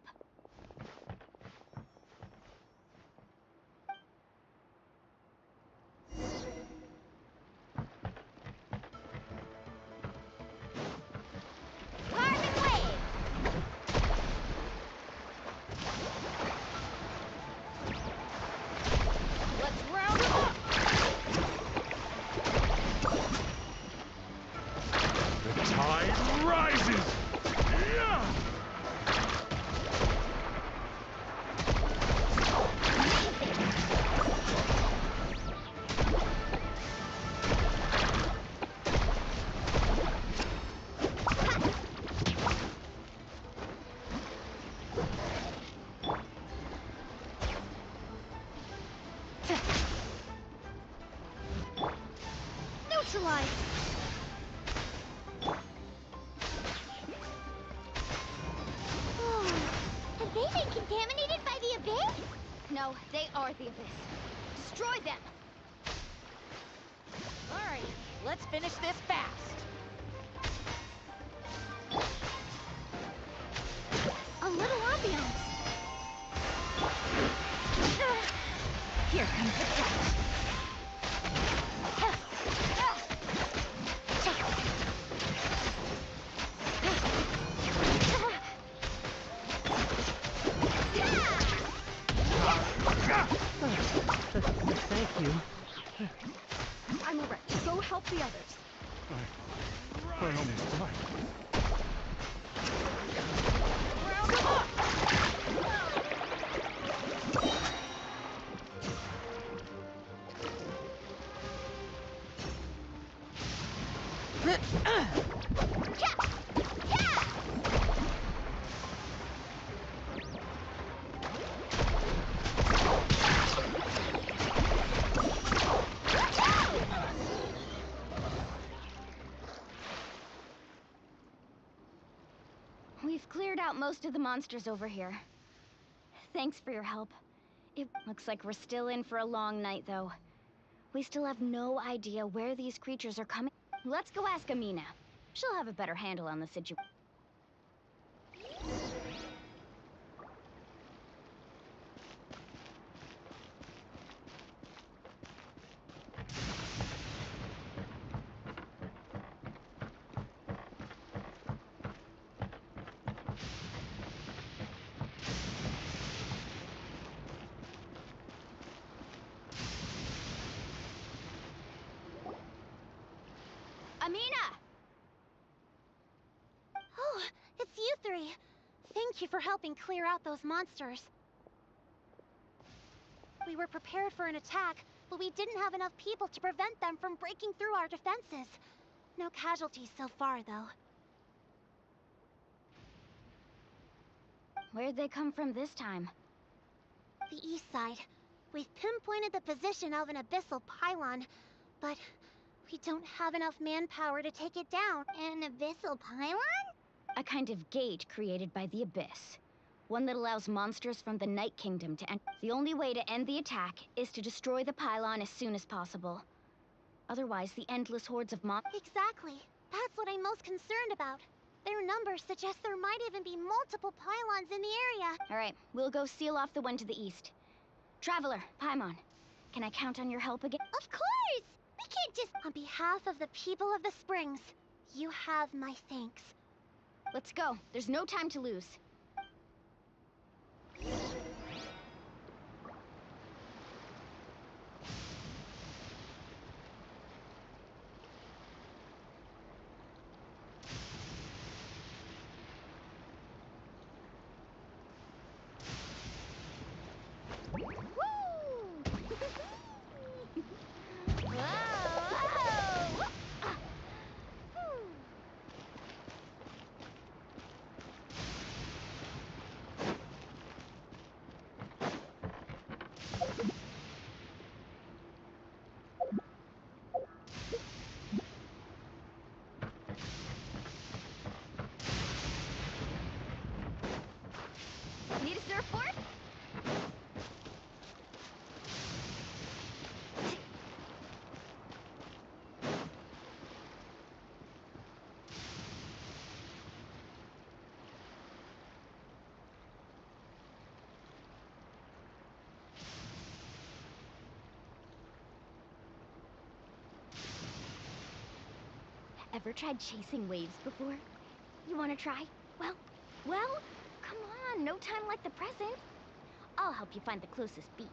Neutralize! Oh, have they been contaminated by the Abyss? No, they are the Abyss. Destroy them! All right, let's finish this fast. A little ambiance. Here comes the touch. Thank you. I'm alright. Go help the others. I almost died. Round them up! We've cleared out most of the monsters over here. Thanks for your help. It looks like we're still in for a long night, though. We still have no idea where these creatures are coming. Let's go ask Amina. She'll have a better handle on the situation. Amina! Oh, it's you three. Thank you for helping clear out those monsters. We were prepared for an attack, but we didn't have enough people to prevent them from breaking through our defenses. No casualties so far, though. Where'd they come from this time? The east side. We've pinpointed the position of an abyssal pylon, but we don't have enough manpower to take it down. An abyssal pylon? A kind of gate created by the Abyss. One that allows monsters from the Night Kingdom to enter. The only way to end the attack is to destroy the pylon as soon as possible. Otherwise, the endless hordes of Exactly. That's what I'm most concerned about. Their numbers suggest there might even be multiple pylons in the area. All right, we'll go seal off the one to the east. Traveler, Paimon, can I count on your help again? Of course! We can't just... On behalf of the people of the Springs, you have my thanks. Let's go. There's no time to lose. Need a surfboard? Ever tried chasing waves before? You want to try? Well, come on, no time like the present. I'll help you find the closest beach.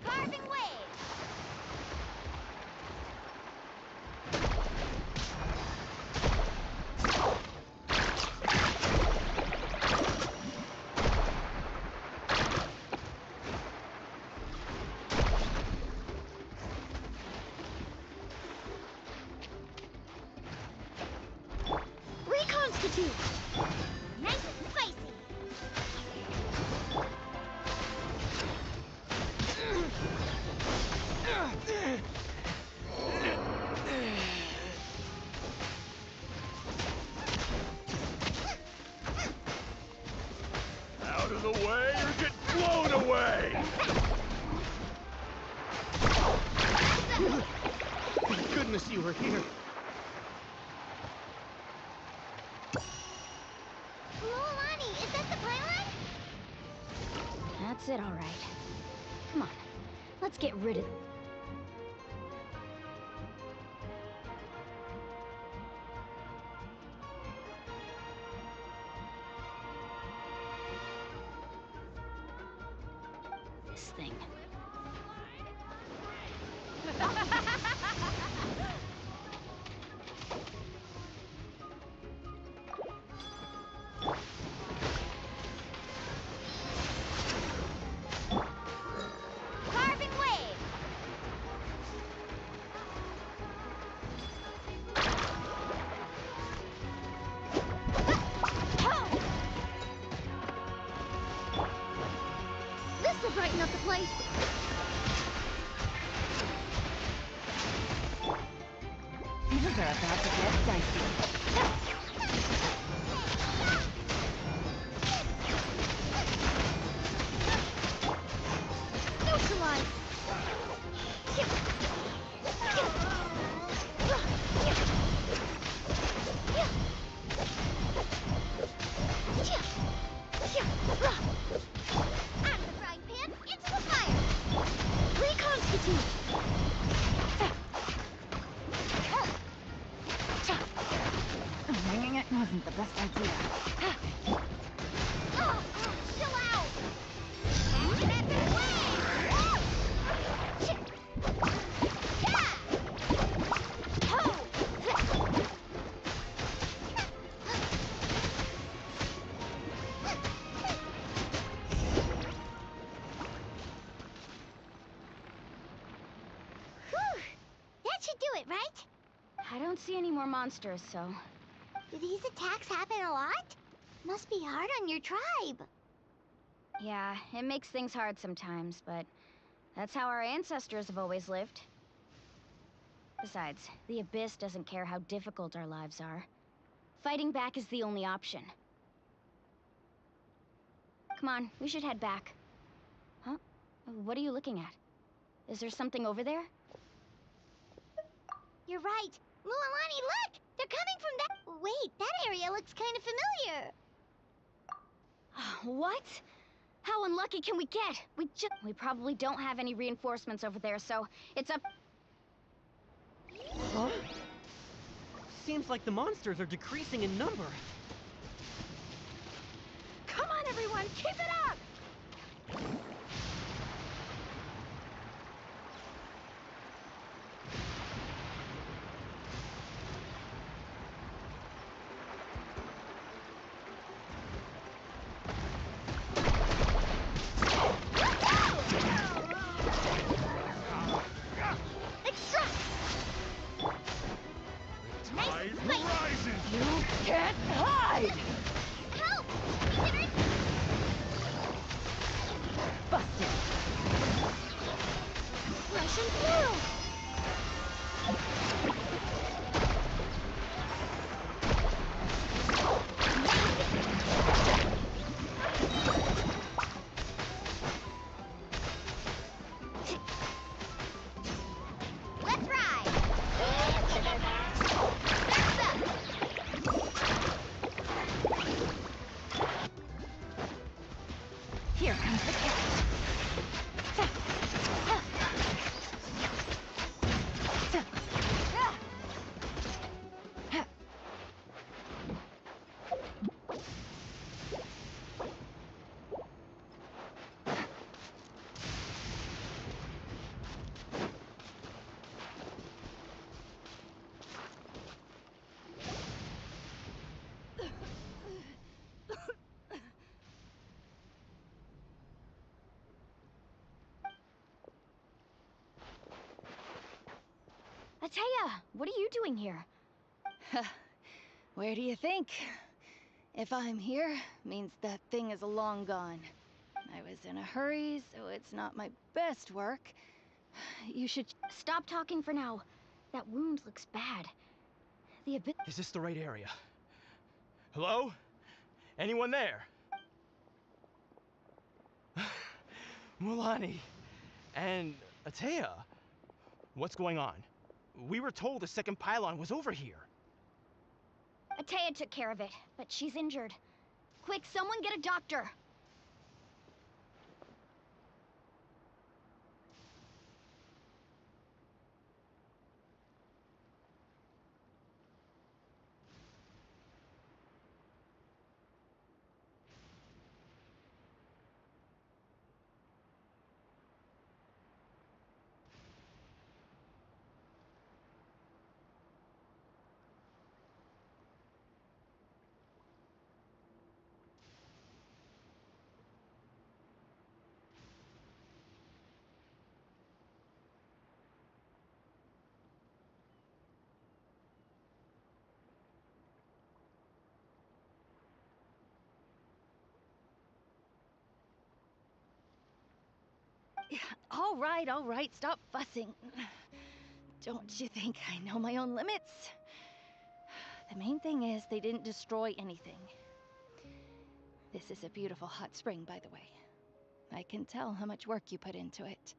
Carving waves! Reconstitute! Nice and spicy! Out of the way or get blown away! Thank goodness you were here. Luolani, is that the pylon? That's it, all right. Come on, let's get rid of them. thing. Carving wave. This'll brighten up the place. Things are about to get dicey. Neutralize. Out of the frying pan, into the fire. Reconstitute. Ringing it wasn't the best idea. Chill out. That should do it, right? I don't see any more monsters, so... Do these attacks happen a lot? Must be hard on your tribe. Yeah, it makes things hard sometimes, but that's how our ancestors have always lived. Besides, the Abyss doesn't care how difficult our lives are. Fighting back is the only option. Come on, we should head back. Huh? What are you looking at? Is there something over there? You're right. Mualani, look! They're coming from that... Wait, that area looks kind of familiar. What? How unlucky can we get? We probably don't have any reinforcements over there, so it's up... Huh? Seems like the monsters are decreasing in number. Come on, everyone! Keep it up! You can't hide! Help! Beginners! Busted! Russian through! Let's ride! Here comes the cat. Ateya, what are you doing here? Where do you think? If I'm here, means that thing is long gone. I was in a hurry, so it's not my best work. You should... Stop talking for now. That wound looks bad. The Abyss... Is this the right area? Hello? Anyone there? Mulani and Ateya, what's going on? We were told the second pylon was over here. Ateya took care of it, but she's injured. Quick, someone get a doctor! All right, stop fussing. Don't you think I know my own limits? The main thing is they didn't destroy anything. This is a beautiful hot spring, by the way. I can tell how much work you put into it.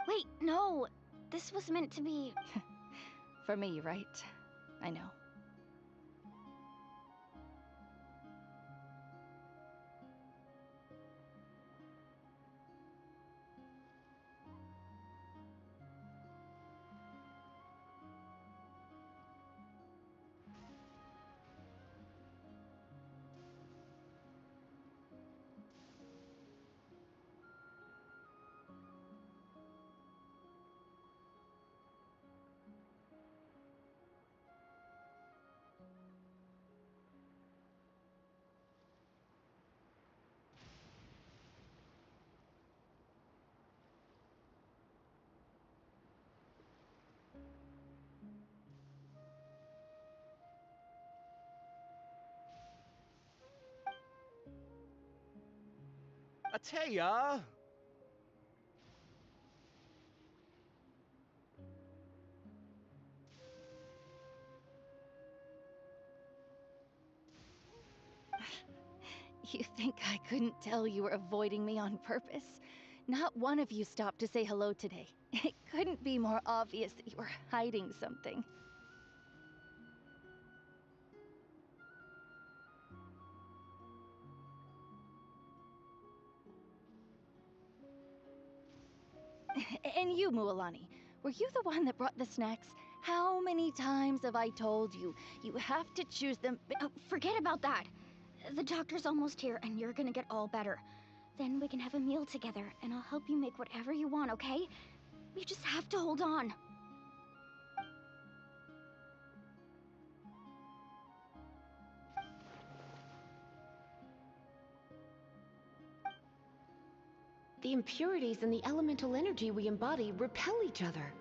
Wait, no. This was meant to be... For me, right? I know. Ateya! You think I couldn't tell you were avoiding me on purpose? Not one of you stopped to say hello today. It couldn't be more obvious that you were hiding something. And you, Mualani, were you the one that brought the snacks? How many times have I told you? You have to choose them. Forget about that. The doctor's almost here, and you're gonna get all better. Then we can have a meal together, and I'll help you make whatever you want, okay? You just have to hold on. The impurities and the elemental energy we embody repel each other.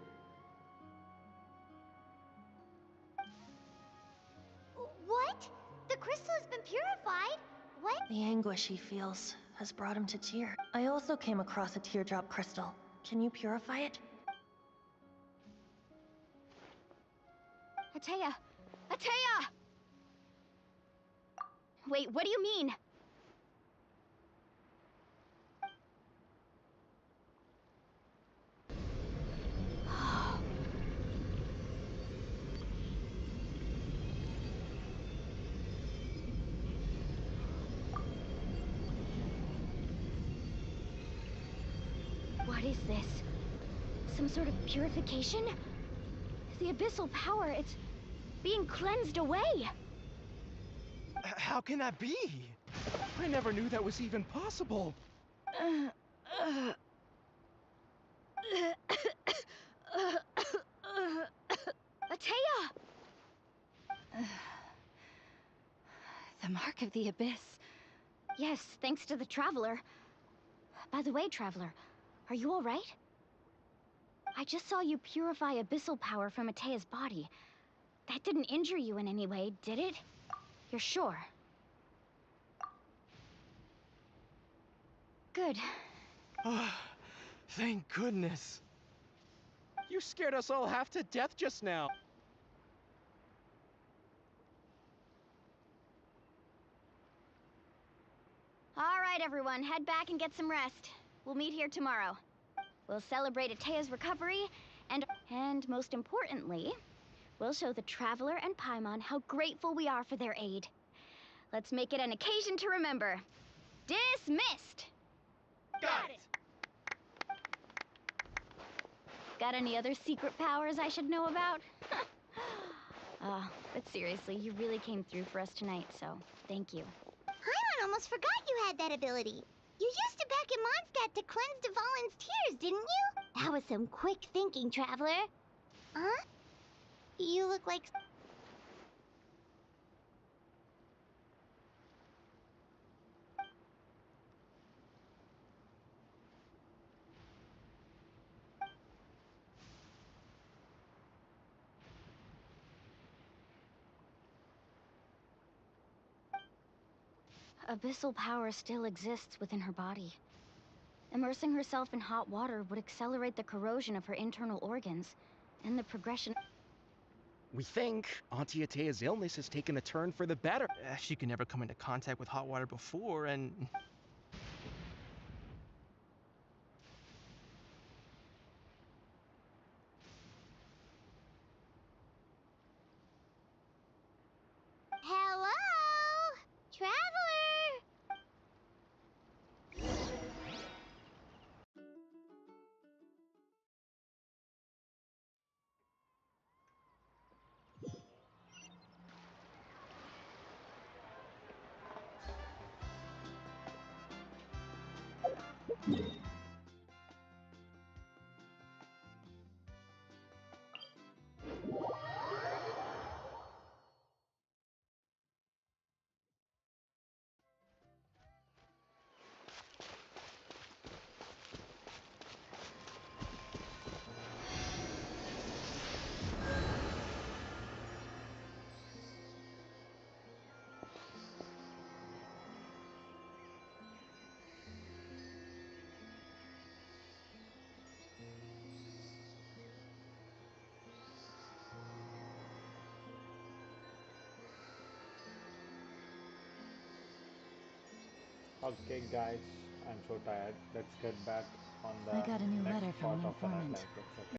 What? The crystal has been purified? What? The anguish he feels has brought him to tears. I also came across a teardrop crystal. Can you purify it? Ateya! Ateya! Wait, what do you mean? What is this? Some sort of purification? The abyssal power, it's being cleansed away! How can that be? I never knew that was even possible. Ateya! The mark of the abyss. Yes, thanks to the Traveler. By the way, Traveler, are you all right? I just saw you purify abyssal power from Ateya's body. That didn't injure you in any way, did it? You're sure? Good. Thank goodness. You scared us all half to death just now. All right, everyone, head back and get some rest. We'll meet here tomorrow. We'll celebrate Ateya's recovery, and most importantly, we'll show the Traveler and Paimon how grateful we are for their aid. Let's make it an occasion to remember. Dismissed! Got it! Got any other secret powers I should know about? But seriously, you really came through for us tonight, so thank you. Paimon almost forgot you had that ability. You used it back in Mondstadt to cleanse Dvalin's tears, didn't you? That was some quick thinking, Traveler. Huh? You look like... Abyssal power still exists within her body. Immersing herself in hot water would accelerate the corrosion of her internal organs and the progression. We think Auntie Atea's illness has taken a turn for the better. She could never come into contact with hot water before, and... Hello? Traveler? Okay, guys, I'm so tired. Let's get back on I the got a new next letter from part an of our informant. Natlan quest. Okay.